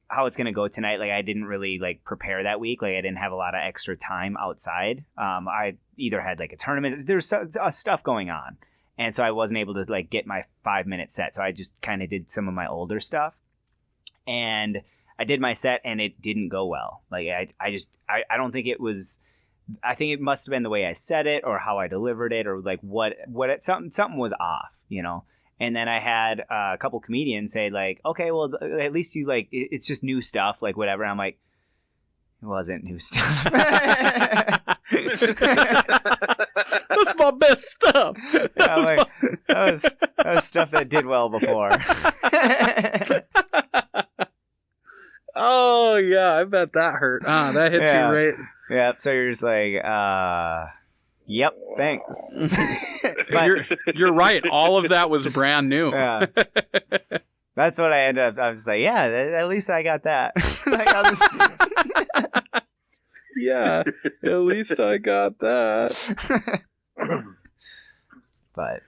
S2: how it's gonna go tonight. Like, I didn't really like prepare that week. Like, I didn't have a lot of extra time outside. I either had like a tournament, there's stuff going on, and so I wasn't able to like get my 5-minute set. So I just kind of did some of my older stuff, and I did my set, and it didn't go well. Like, I don't think it was. I think it must have been the way I said it, or how I delivered it, or like something was off, you know. And then I had a couple comedians say like, okay, well, at least you like, it's just new stuff, like whatever. And I'm like, it wasn't new stuff.
S3: That's my best stuff.
S2: That was stuff that did well before.
S3: Oh yeah, I bet that hurt. That hits you right.
S2: Yeah. So you're just like, yep, thanks.
S3: But you're right. All of that was brand new.
S2: Yeah. That's what I ended up. I was like, yeah, at least I got that. Like, I'll just...
S3: Yeah, at least I got that.
S2: But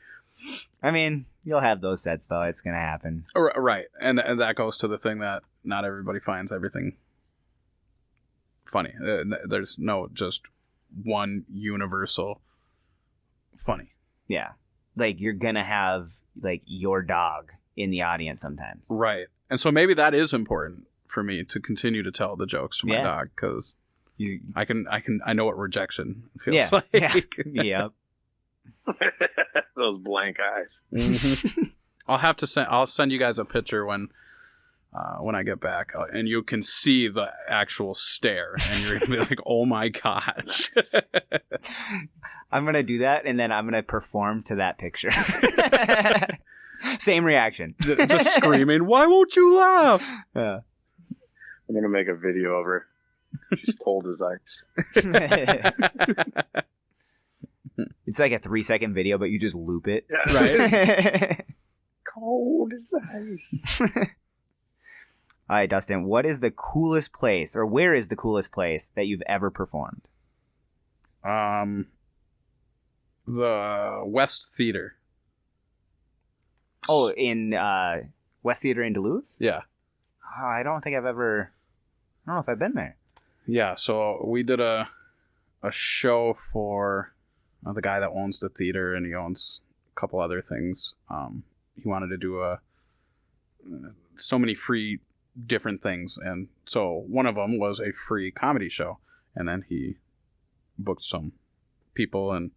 S2: I mean, you'll have those sets though. It's gonna happen.
S3: Right, and that goes to the thing that not everybody finds everything funny. There's no just one universal funny.
S2: Yeah, like you're gonna have like your dog in the audience sometimes.
S3: Right, and so maybe that is important for me to continue to tell the jokes to my dog, because I know what rejection feels like.
S2: Yeah.
S1: Those blank eyes.
S3: Mm-hmm. I'll send you guys a picture when I get back, and you can see the actual stare, and you're gonna be like, "Oh my gosh!"
S2: I'm gonna do that, and then I'm gonna perform to that picture. Same reaction,
S3: just screaming, "Why won't you laugh?"
S2: Yeah.
S1: I'm gonna make a video of her. She's cold as ice.
S2: It's like a 3-second video, but you just loop it.
S1: Yeah.
S3: Right?
S1: Cold as ice.
S2: All right, Dustin, what is the coolest place, or where is the coolest place that you've ever performed?
S3: The West Theater.
S2: Oh, in West Theater in Duluth?
S3: Yeah.
S2: Oh, I don't know if I've been there.
S3: Yeah, so we did a show for the guy that owns the theater, and he owns a couple other things. He wanted to do so many free different things, and so one of them was a free comedy show, and then he booked some people, and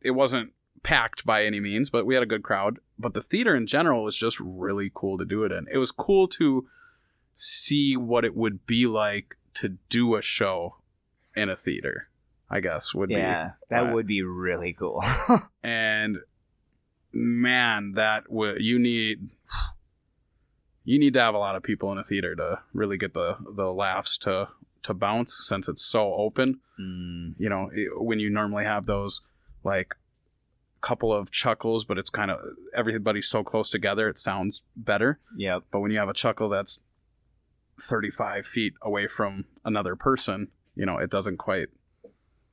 S3: it wasn't packed by any means, but we had a good crowd. But the theater in general was just really cool to do it in. It was cool to see what it would be like to do a show in a theater, I guess, would be.
S2: Yeah, that would be really cool.
S3: And man, you need to have a lot of people in a theater to really get the laughs to bounce, since it's so open. You know, when you normally have those like couple of chuckles, but it's kind of everybody's so close together, it sounds better.
S2: Yep.
S3: But when you have a chuckle that's 35 feet away from another person, you know, it doesn't quite.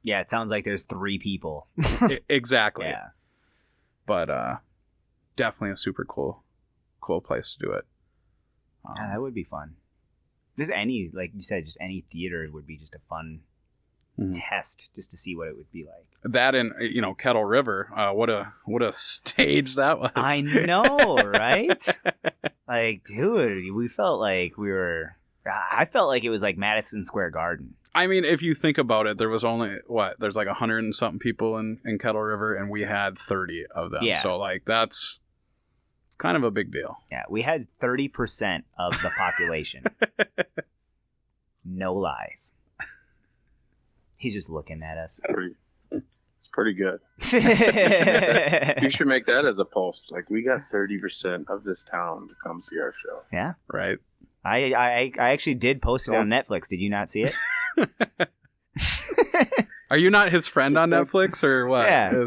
S2: Yeah, it sounds like there's 3 people.
S3: Exactly.
S2: Yeah.
S3: But definitely a super cool place to do it.
S2: Yeah, that would be fun. Just any, like you said, just any theater would be just a fun test, just to see what it would be like.
S3: That and, you know, Kettle River, what a stage that was.
S2: I know, right? Like, dude, we felt like I felt like it was like Madison Square Garden.
S3: I mean, if you think about it, there was only, there's like 100 and something people in Kettle River, and we had 30 of them.
S2: Yeah.
S3: So, like, that's kind of a big deal.
S2: Yeah, we had 30% of the population. no lies. He's just looking at us.
S1: It's pretty good. You should make that as a post. Like, we got 30% of this town to come see our show.
S2: Yeah.
S3: Right.
S2: I actually did post it on Netflix. Did you not see it?
S3: Are you not his friend on Netflix or what?
S2: Yeah.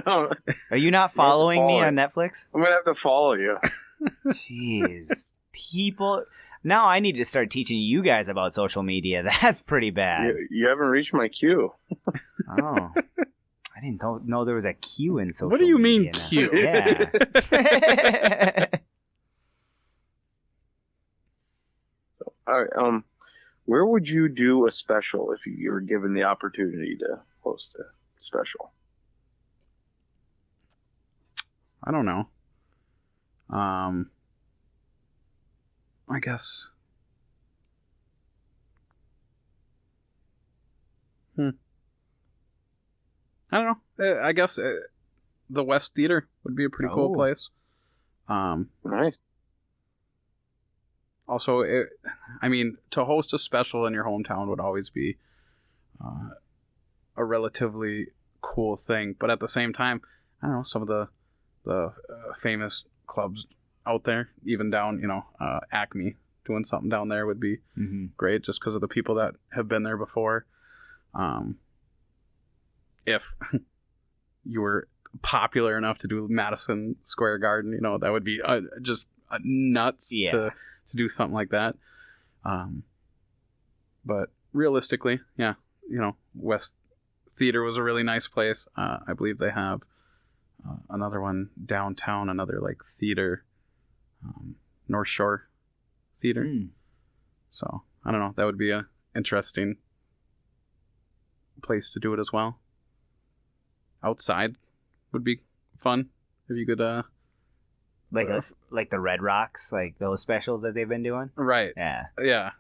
S1: No,
S2: Are you not following me on Netflix?
S1: I'm going to have to follow you.
S2: Jeez. People... Now I need to start teaching you guys about social media. That's pretty bad.
S1: You haven't reached my queue.
S2: Oh. I didn't know there was a queue in social media.
S3: What do you mean
S2: now.
S3: queue?
S2: Yeah.
S1: All right, where would you do a special if you were given the opportunity to host a special?
S3: I don't know. I guess. I don't know. I guess the West Theater would be a pretty cool place.
S1: Nice.
S3: Also, to host a special in your hometown would always be a relatively cool thing. But at the same time, I don't know, some of the famous clubs out there, even down, Acme, doing something down there would be great just because of the people that have been there before. If you were popular enough to do Madison Square Garden, that would be just nuts to do something like that. But realistically, West Theater was a really nice place. I believe they have another one downtown, another like theater, North Shore Theater. So I don't know. That would be a interesting place to do it as well. Outside would be fun if you could
S2: like the Red Rocks, like those specials that they've been doing.
S3: Right.
S2: Yeah.
S3: Yeah.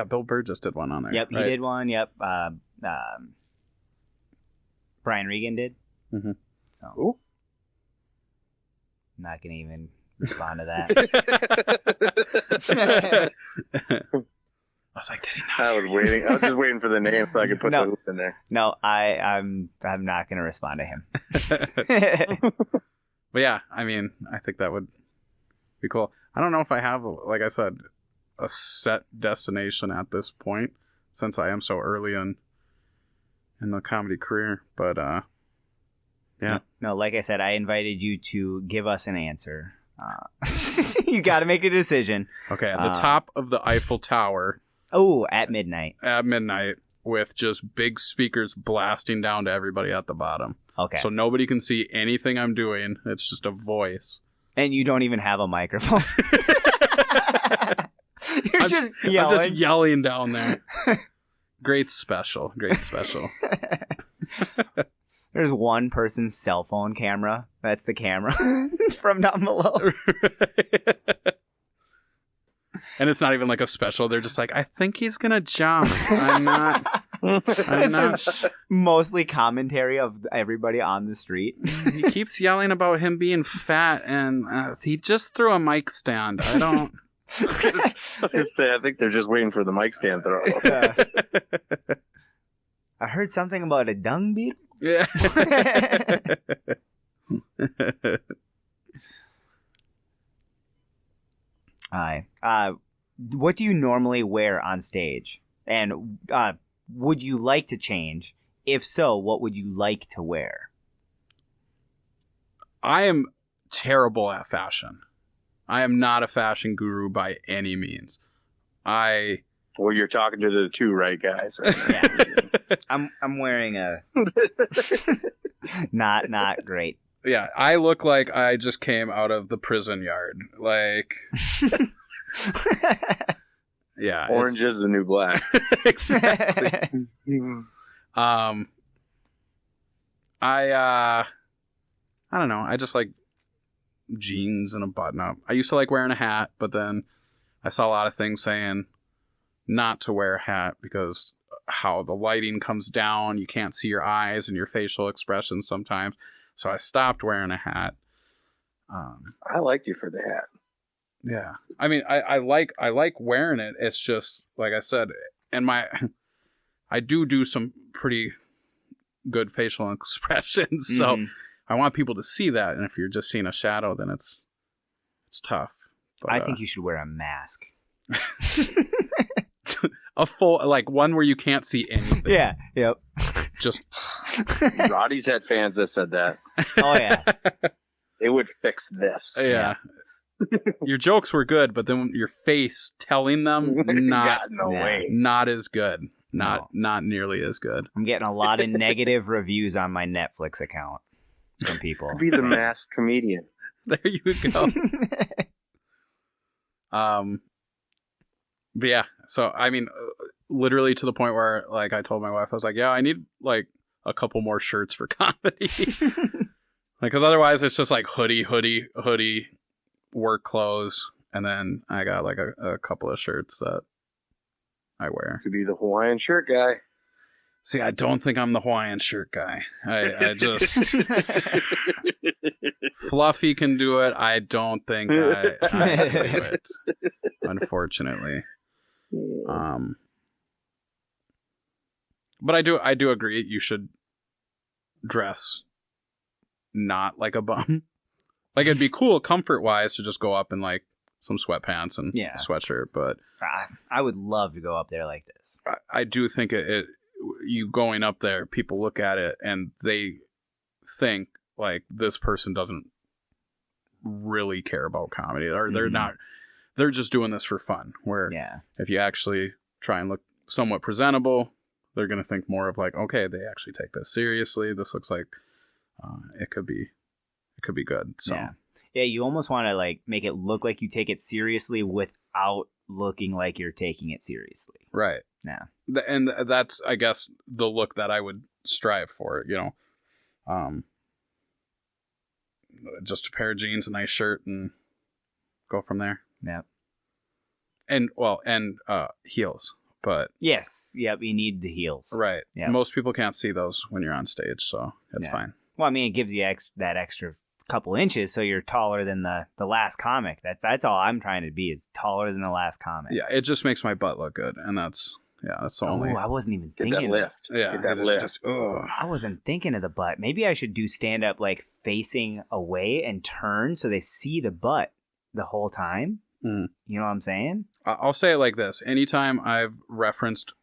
S3: Bill Burr just did one on there.
S2: Yep, he did one. Yep. Brian Regan did.
S3: Mm-hmm.
S2: So
S1: Ooh.
S2: I'm not gonna even respond to that.
S3: I was like, did he not?
S1: I was waiting. I was just waiting for the name so I could put the hoop in there.
S2: No, I'm not gonna respond to him.
S3: But yeah, I think that would be cool. I don't know if I have, like I said, a set destination at this point, since I am so early in the comedy career. But yeah.
S2: No, like I said, I invited you to give us an answer. You got to make a decision.
S3: Okay, at the top of the Eiffel Tower.
S2: Oh, at midnight.
S3: At midnight, with just big speakers blasting down to everybody at the bottom.
S2: Okay.
S3: So nobody can see anything I'm doing. It's just a voice.
S2: And you don't even have a microphone.
S3: I'm just yelling down there. Great special.
S2: There's one person's cell phone camera. That's the camera from down below.
S3: And it's not even like a special. They're just like, I think he's going to jump.
S2: It's just mostly commentary of everybody on the street.
S3: He keeps yelling about him being fat, and he just threw a mic stand. I don't...
S1: I think they're just waiting for the mic stand throw.
S2: I heard something about a dung beetle.
S3: Yeah.
S2: Hi. What do you normally wear on stage? And would you like to change? If so, what would you like to wear?
S3: I am terrible at fashion. I am not a fashion guru by any means. Well,
S1: you're talking to the two right guys. Right now.
S2: Yeah. I'm wearing a not great.
S3: Yeah, I look like I just came out of the prison yard. Like, yeah,
S1: orange is the new black.
S3: Exactly. I don't know. I just like jeans and a button up. I used to like wearing a hat, but then I saw a lot of things saying not to wear a hat because how the lighting comes down, you can't see your eyes and your facial expressions sometimes. So I stopped wearing a hat.
S1: I liked you for the hat.
S3: Yeah. I mean, I like wearing it. It's just, like I said, and I do some pretty good facial expressions, so I want people to see that. And if you're just seeing a shadow, then it's tough. But,
S2: I think you should wear a mask.
S3: a full, like, one where you can't see anything.
S2: Yeah. Yep.
S3: Just
S1: Roddy's had fans that said that.
S2: Oh yeah.
S1: It would fix this.
S3: Yeah. Your jokes were good, but then your face telling them, not as good. Not nearly as good.
S2: I'm getting a lot of negative reviews on my Netflix account from people.
S1: Be the masked comedian.
S3: There you go. But yeah, so I mean, literally to the point where, like, I told my wife, I was like, yeah, I need like a couple more shirts for comedy. Like, because otherwise it's just like hoodie, work clothes, and then I got like a couple of shirts that I wear.
S1: Could be the Hawaiian shirt guy.
S3: See, I don't think I'm the Hawaiian shirt guy. I just Fluffy can do it. I don't think I can do it, unfortunately. But I do agree. You should dress not like a bum. Like, it'd be cool, comfort-wise, to just go up in, like, some sweatpants and a sweatshirt, but...
S2: I would love to go up there like this.
S3: I do think you going up there, people look at it, and they think, like, this person doesn't really care about comedy, or they're just doing this for fun, where if you actually try and look somewhat presentable, they're going to think more of, like, okay, they actually take this seriously, this looks like it could be good. So
S2: yeah, you almost want to, like, make it look like you take it seriously without looking like you're taking it seriously.
S3: Right.
S2: Yeah.
S3: And that's, I guess, the look that I would strive for, you know. Just a pair of jeans, a nice shirt, and go from there.
S2: Yeah.
S3: And heels, but
S2: yes, yep, you need the heels.
S3: Right.
S2: Yep.
S3: Most people can't see those when you're on stage, so it's fine.
S2: Well, I mean, it gives you that extra couple inches, so you're taller than the last comic. That's all I'm trying to be, is taller than the last comic.
S3: Yeah, it just makes my butt look good, and that's the only.
S2: Oh, I wasn't even
S1: Get
S2: thinking.
S1: that lift.
S3: Yeah,
S1: Get that lift.
S3: Just,
S2: I wasn't thinking of the butt. Maybe I should do stand up, like, facing away and turn so they see the butt the whole time. You know what I'm saying?
S3: I'll say it like this: anytime I've referenced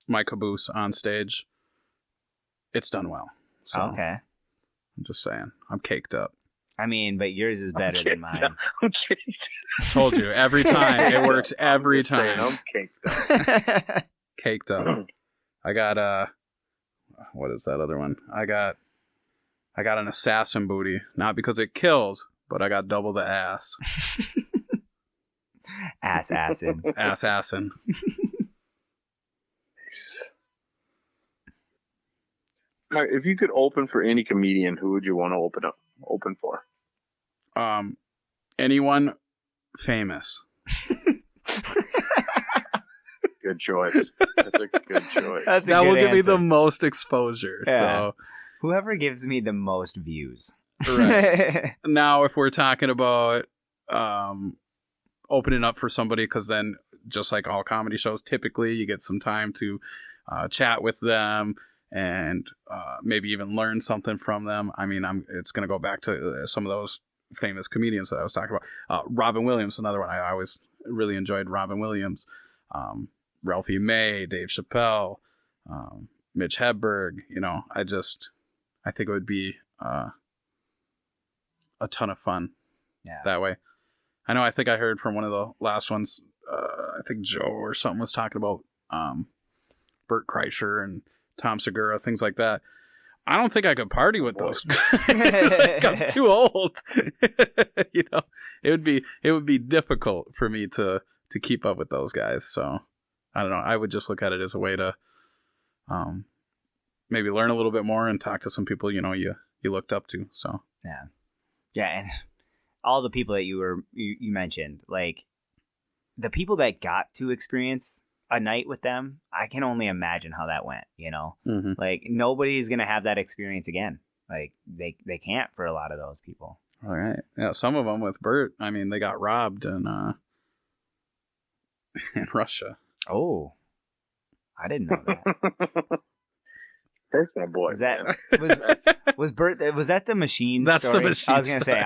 S3: my caboose on stage, it's done well. So,
S2: okay.
S3: I'm just saying, I'm caked up.
S2: I mean, but yours is better than mine.
S1: I'm caked.
S3: Told you, every time it works. Every time.
S1: I'm caked up.
S3: Caked up. I got what is that other one? I got an assassin booty, not because it kills, but I got double the ass.
S2: Assassin.
S3: Assassin.
S1: All right, if you could open for any comedian, who would you want to open for?
S3: Anyone famous.
S1: Good choice. That's a good choice.
S3: That will give me the most exposure. Yeah. So
S2: whoever gives me the most views.
S3: Right. Now, if we're talking about opening up for somebody, because then, just like all comedy shows, typically you get some time to chat with them and maybe even learn something from them. I mean, it's going to go back to some of those famous comedians that I was talking about. Robin Williams, another one. I always really enjoyed Robin Williams. Ralphie May, Dave Chappelle, Mitch Hedberg. You know, I think it would be a ton of fun that way. I think I heard from one of the last ones, I think Joe or something was talking about Bert Kreischer and Tom Segura, things like that. I don't think I could party with those guys. I'm too old. You know, it would be difficult for me to keep up with those guys. So I don't know. I would just look at it as a way to maybe learn a little bit more and talk to some people, you know, you looked up to. So
S2: yeah, and all the people that you mentioned, like the people that got to experience a night with them, I can only imagine how that went, you know. Like, nobody's gonna have that experience again. Like, they can't for a lot of those people.
S3: All right. Yeah, some of them with Bert, I mean, they got robbed in Russia.
S2: Oh, I didn't know that.
S1: Bert's my boy.
S2: Was Bert? Was that the machine?
S3: That's
S2: story?
S3: the machine.
S2: I was gonna say.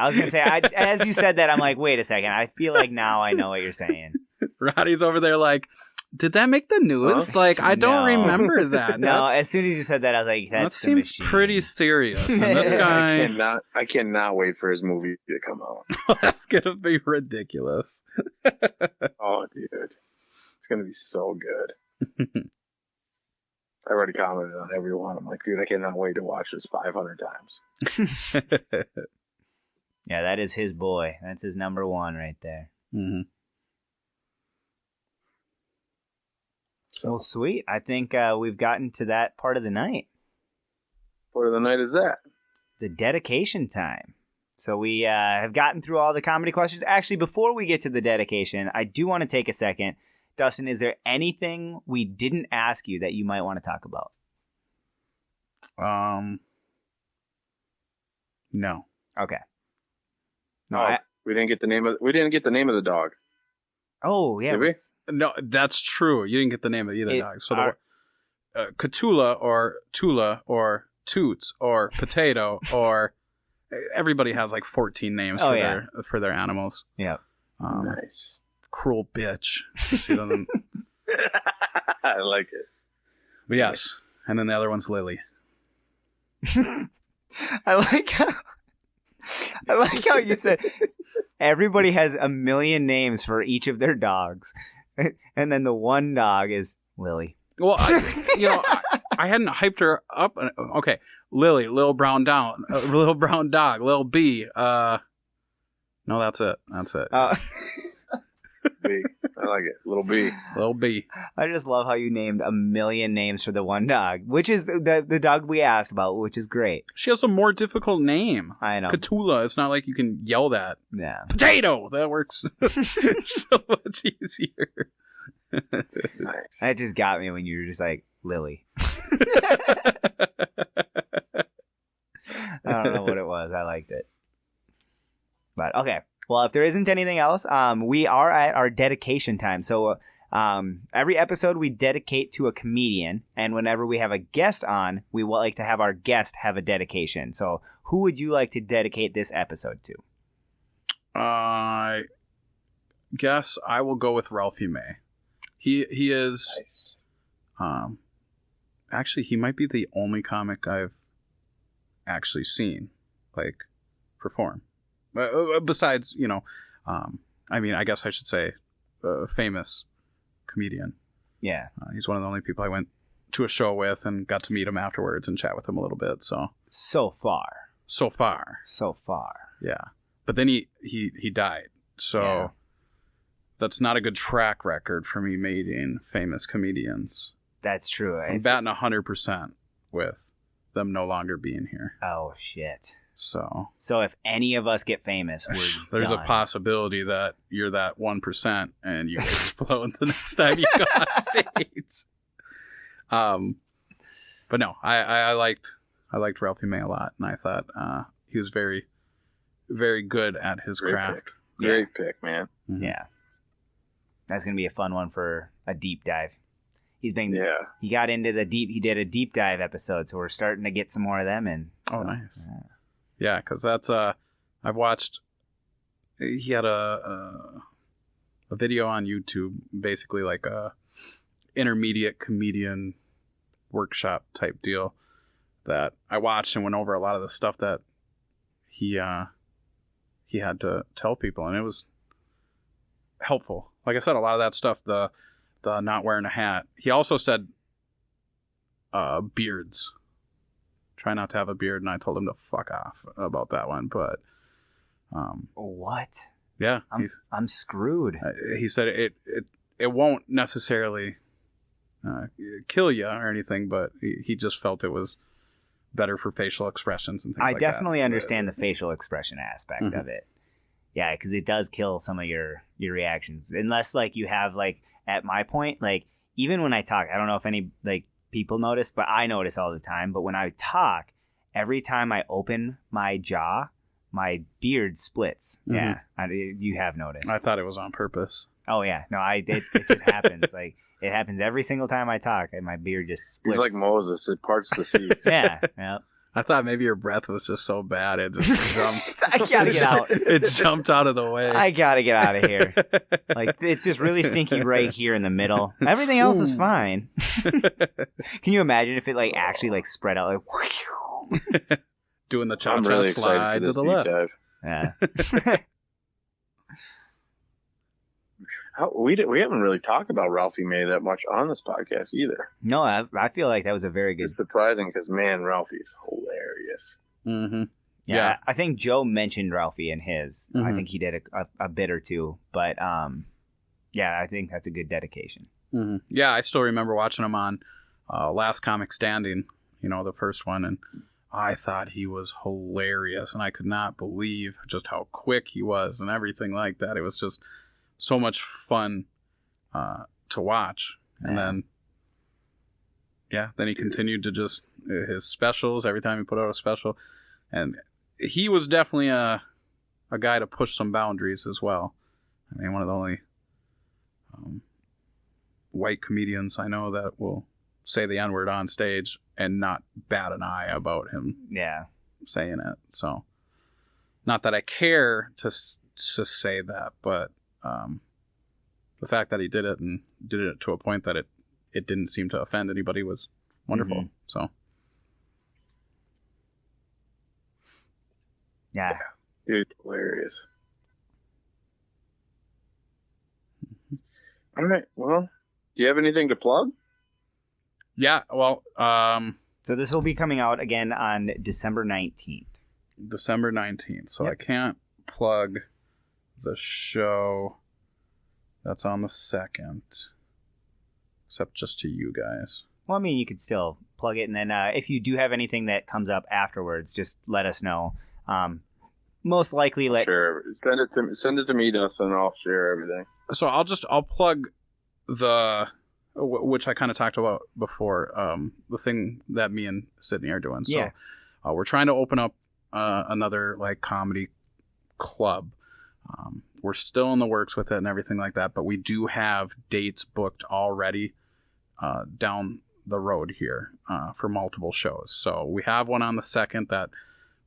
S2: As you said that, I'm like, wait a second. I feel like now I know what you're saying.
S3: Roddy's over there like, did that make the news? Like, I don't remember that.
S2: No, as soon as you said that, I was like,
S3: that
S2: that's
S3: seems
S2: the machine.
S3: pretty serious. And this guy,
S1: I cannot wait for his movie to come out.
S3: that's gonna be ridiculous.
S1: Oh, dude, it's gonna be so good. I already commented on every one. I'm like, dude, I cannot wait to watch this 500 times.
S2: Yeah, that is his boy. That's his number one right there.
S3: Mm-hmm.
S2: Well, sweet. I think we've gotten to that part of the night.
S1: What of the night is that?
S2: The dedication time. So we have gotten through all the comedy questions. Actually, before we get to the dedication, I do want to take a second. Dustin, is there anything we didn't ask you that you might want to talk about?
S3: No.
S2: Okay. No,
S1: we didn't get the name of the dog.
S2: Oh, yeah.
S1: Did we?
S3: No, that's true. You didn't get the name of either dog. So Catula or Tula or Toots or Potato or everybody has like 14 names for their animals.
S2: Yeah.
S1: Nice.
S3: Cruel bitch. She doesn't.
S1: I like it.
S3: But yes, and then the other one's Lily.
S2: I like how you said everybody has a million names for each of their dogs, and then the one dog is Lily.
S3: Well, I hadn't hyped her up. Okay, Lily, little brown dog, little B. No, that's it.
S1: B. I like it. Little B.
S3: I
S2: just love how you named a million names for the one dog, which is the dog we asked about, which is great.
S3: She has a more difficult name.
S2: I know.
S3: Catula. It's not like you can yell that.
S2: Yeah.
S3: Potato. That works so much easier.
S1: Nice.
S2: That just got me when you were just like, Lily. I don't know what it was. I liked it. But okay. Well, if there isn't anything else, we are at our dedication time. So every episode we dedicate to a comedian, and whenever we have a guest on, we would like to have our guest have a dedication. So who would you like to dedicate this episode to?
S3: I guess I will go with Ralphie May. He is
S1: nice.
S3: Actually, he might be the only comic I've actually seen perform. Besides, I mean, I guess I should say a famous comedian.
S2: Yeah.
S3: He's one of the only people I went to a show with and got to meet him afterwards and chat with him a little bit. So far. Yeah. But then he died. So that's not a good track record for me meeting famous comedians.
S2: That's true.
S3: I'm batting 100% with them no longer being here.
S2: Oh, shit.
S3: So
S2: if any of us get famous, we're
S3: there's
S2: done.
S3: a possibility that you're that 1% and you explode the next time you go on stage. But no, I liked Ralphie May a lot, and I thought he was very, very good at his craft.
S1: Great pick, man.
S3: Mm-hmm.
S2: Yeah, that's gonna be a fun one for a deep dive. He got into he did a deep dive episode, so we're starting to get some more of them in.
S3: Oh, nice. Yeah, because that's I've watched. He had a video on YouTube, basically like a intermediate comedian workshop type deal that I watched and went over a lot of the stuff that he had to tell people, and it was helpful. Like I said, a lot of that stuff, the not wearing a hat. He also said beards. Try not to have a beard, and I told him to fuck off about that one. But
S2: what?
S3: Yeah,
S2: I'm screwed.
S3: He said it won't necessarily kill you or anything, but he just felt it was better for facial expressions and things like that.
S2: I definitely understand the facial expression aspect of it. Yeah, because it does kill some of your reactions, unless you have at my point, even when I talk, I don't know if any people notice, but I notice all the time. But when I talk, every time I open my jaw, my beard splits.
S3: Mm-hmm.
S2: Yeah, you have noticed.
S3: I thought it was on purpose.
S2: Oh yeah, no, it just happens. Like it happens every single time I talk, and my beard just splits.
S1: He's like Moses; it parts the seas.
S2: Yeah, yeah.
S3: I thought maybe your breath was just so bad it just jumped.
S2: I gotta get out.
S3: It jumped out of the way.
S2: I gotta get out of here. Like it's just really stinky right here in the middle. Everything else is fine. Can you imagine if it like actually like spread out like
S3: doing the cha-cha
S1: really
S3: slide to the left?
S1: Dive.
S2: Yeah.
S1: We haven't really talked about Ralphie May that much on this podcast either.
S2: No, I feel like that was a very good.
S1: It's surprising because man, Ralphie's hilarious.
S3: Mm-hmm.
S2: Yeah, I think Joe mentioned Ralphie in his.
S3: Mm-hmm.
S2: I think he did a bit or two, but yeah, I think that's a good dedication.
S3: Mm-hmm. Yeah, I still remember watching him on Last Comic Standing, the first one, and I thought he was hilarious, and I could not believe just how quick he was and everything like that. It was just so much fun to watch. And then he continued to just his specials every time he put out a special, and he was definitely a guy to push some boundaries as well. I mean, one of the only white comedians I know that will say the N-word on stage and not bat an eye about him saying it. So not that I care to say that, but the fact that he did it and did it to a point that it didn't seem to offend anybody was wonderful. Mm-hmm. So
S2: yeah,
S1: dude, hilarious. All right, well, do you have anything to plug?
S3: Yeah, well,
S2: so this will be coming out again on December 19th.
S3: December 19th. So I can't plug the show that's on the 2nd, except just to you guys.
S2: Well, I mean, you could still plug it, and then if you do have anything that comes up afterwards, just let us know. Most likely,
S1: sure. Send it to me, Dustin. I'll share everything.
S3: So I'll plug the which I kind of talked about before. The thing that me and Sydney are doing. So we're trying to open up another like comedy club. We're still in the works with it and everything like that, but we do have dates booked already down the road here for multiple shows. So we have one on the 2nd that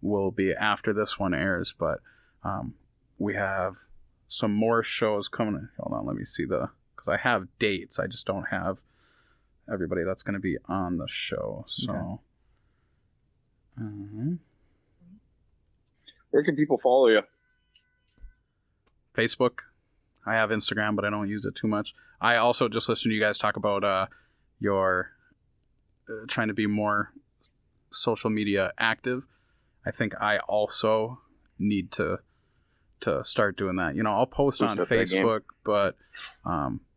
S3: will be after this one airs, but we have some more shows coming. Hold on, let me see because I have dates. I just don't have everybody that's going to be on the show. So,
S1: where can people follow you?
S3: Facebook. I have Instagram, but I don't use it too much. I also just listen to you guys talk about your trying to be more social media active. I think I also need to start doing that. I'll post on Facebook, but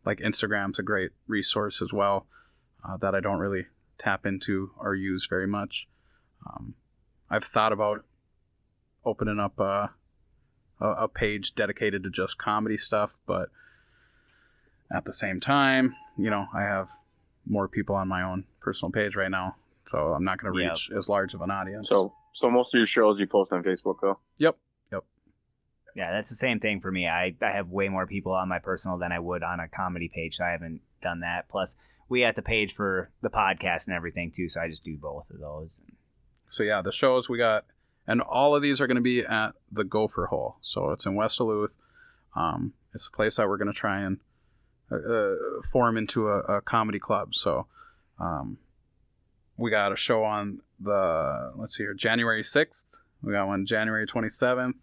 S3: like Instagram's a great resource as well that I don't really tap into or use very much. I've thought about opening up a page dedicated to just comedy stuff, but at the same time, I have more people on my own personal page right now, so I'm not going to reach as large of an audience.
S1: So most of your shows you post on Facebook, though?
S3: Yep.
S2: Yeah, that's the same thing for me. I have way more people on my personal than I would on a comedy page, so I haven't done that. Plus, we have the page for the podcast and everything, too, so I just do both of those.
S3: So, yeah, the shows we got, and all of these are going to be at the Gopher Hole. So, it's in West Duluth. It's a place that we're going to try and form into a comedy club. So, we got a show on January 6th. We got one January 27th.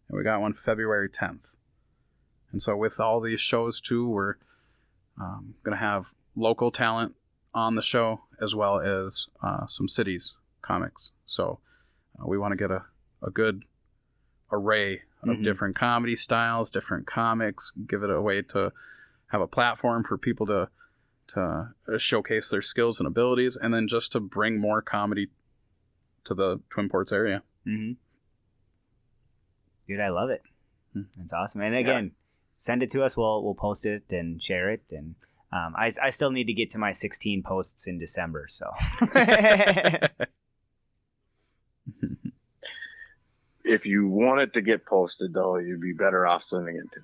S3: And we got one February 10th. And so with all these shows, too, we're going to have local talent on the show as well as some cities comics. So we want to get a good array of different comedy styles, different comics, give it a way to have a platform for people to showcase their skills and abilities, and then just to bring more comedy to the Twin Ports area.
S2: Mm-hmm. Dude, I love it. It's awesome. And again, send it to us. We'll post it and share it. And I still need to get to my 16 posts in December. So
S1: if you want it to get posted, though, you'd be better off sending it to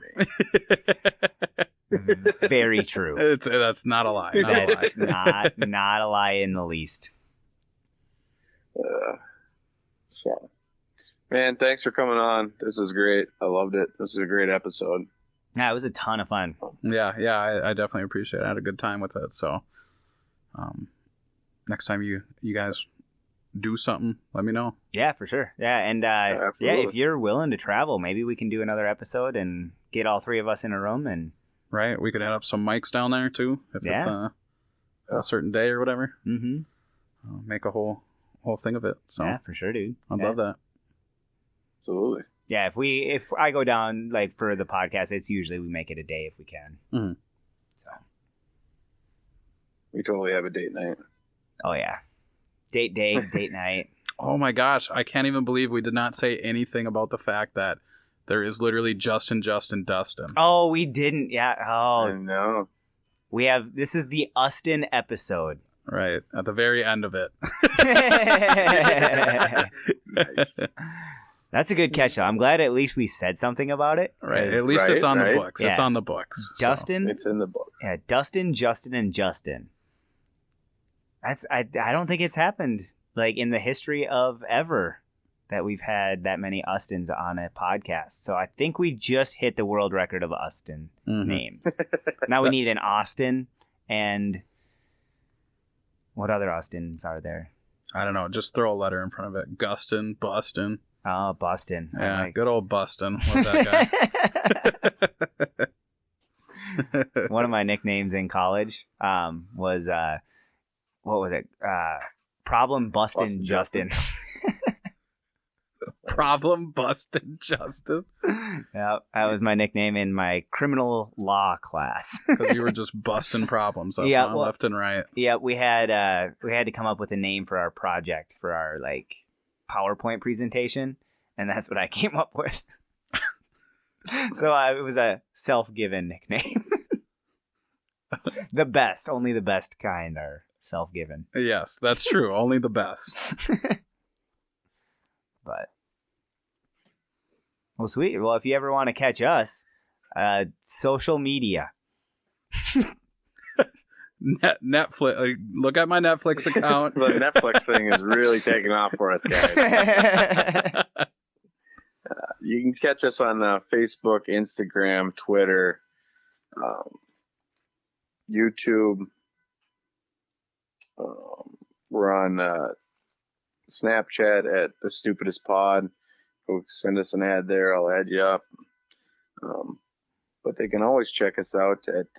S1: me.
S2: Very true.
S3: That's not a lie.
S2: That's not a lie in the least.
S1: So, man, thanks for coming on. This is great. I loved it. This is a great episode.
S2: Yeah, it was a ton of fun.
S3: Yeah, I definitely appreciate it. I had a good time with it. So, next time you guys do something, let me know.
S2: Yeah, for sure. Yeah, and if you're willing to travel, maybe we can do another episode and get all three of us in a room. And
S3: right, we could head up some mics down there too if it's a certain day or whatever. Mm-hmm. Make a whole thing of it. So
S2: yeah, for sure, dude.
S3: I'd love that.
S1: Absolutely.
S2: Yeah, if I go down like for the podcast, it's usually we make it a day if we can.
S3: Mm-hmm.
S2: So
S1: we totally have a date night.
S2: Oh yeah. Date day, date night.
S3: Oh my gosh, I can't even believe we did not say anything about the fact that there is literally Justin.
S2: Oh, we didn't. Yeah. Oh,
S1: I know.
S2: This is the Ustin episode.
S3: Right, at the very end of it.
S1: Nice.
S2: That's a good catch, though. I'm glad at least we said something about it.
S3: Right, at least it's on the books. Yeah. It's on the books.
S2: Dustin.
S1: So. It's in the book.
S2: Yeah, Dustin, Justin, and Justin. I don't think it's happened like in the history of ever that we've had that many Ustins on a podcast. So I think we just hit the world record of Ustin names. Now we need an Austin, and what other Austins are there?
S3: I don't know. Just throw a letter in front of it. Gustin, Bustin.
S2: Oh, Bustin.
S3: Yeah, good old Bustin. What's that
S2: guy? One of my nicknames in college was what was it? Problem Bustin' Justin.
S3: Problem Bustin' Justin.
S2: Yeah, that was my nickname in my criminal law class.
S3: Because you were just busting problems up left and right.
S2: Yeah, we had to come up with a name for our project for our like PowerPoint presentation, and that's what I came up with. So it was a self-given nickname. The best, only the best kind are self-given.
S3: Yes, that's true. Only the best.
S2: But well, sweet. Well, if you ever want to catch us, social media.
S3: Netflix. Look at my Netflix account.
S1: The Netflix thing is really taking off for us, guys. You can catch us on Facebook, Instagram, Twitter, YouTube. We're on Snapchat at The Stupidest Pod. Go send us an ad there. I'll add you up. But they can always check us out at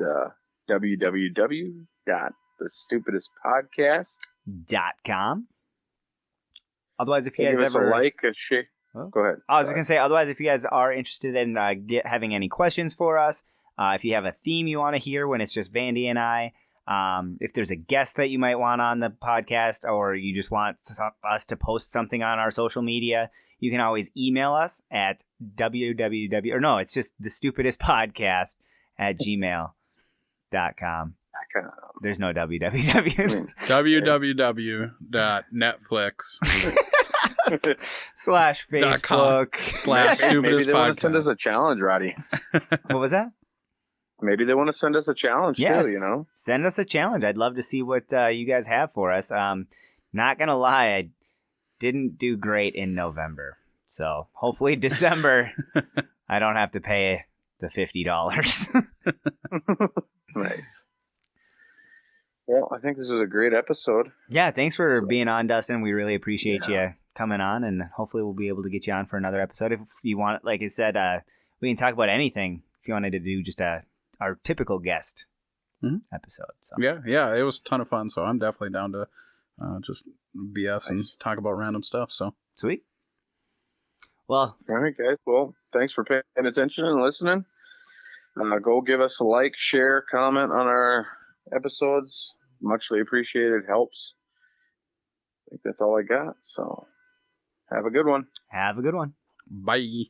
S1: www.thestupidestpodcast.com.
S2: Otherwise, if you guys
S1: give us
S2: ever
S1: a like, a share.
S2: Huh?
S1: Go ahead.
S2: I was just going to say, otherwise, if you guys are interested in having any questions for us, if you have a theme you want to hear when it's just Vandy and I, if there's a guest that you might want on the podcast, or you just want us to post something on our social media, you can always email us at it's just thestupidestpodcast@gmail.com. There's no www.
S3: www.netflix.com/Facebook/stupidest
S1: Maybe they
S3: podcast.
S1: want to send us a challenge, Roddy.
S2: What was that?
S1: Maybe they want to send us a challenge too, you know?
S2: Send us a challenge. I'd love to see what you guys have for us. Not going to lie, I didn't do great in November. So hopefully December, I don't have to pay the $50.
S1: Nice. Well, I think this was a great episode.
S2: Yeah, thanks for being on, Dustin. We really appreciate you coming on, and hopefully we'll be able to get you on for another episode. If you want, like I said, we can talk about anything if you wanted to do just our typical guest episode. So.
S3: Yeah, it was a ton of fun, so I'm definitely down to just BS and talk about random stuff. So
S2: sweet. Well,
S1: all right, guys. Well, thanks for paying attention and listening. Go give us a like, share, comment on our episodes. Muchly appreciated. Helps. I think that's all I got. So have a good one.
S2: Have a good one.
S3: Bye.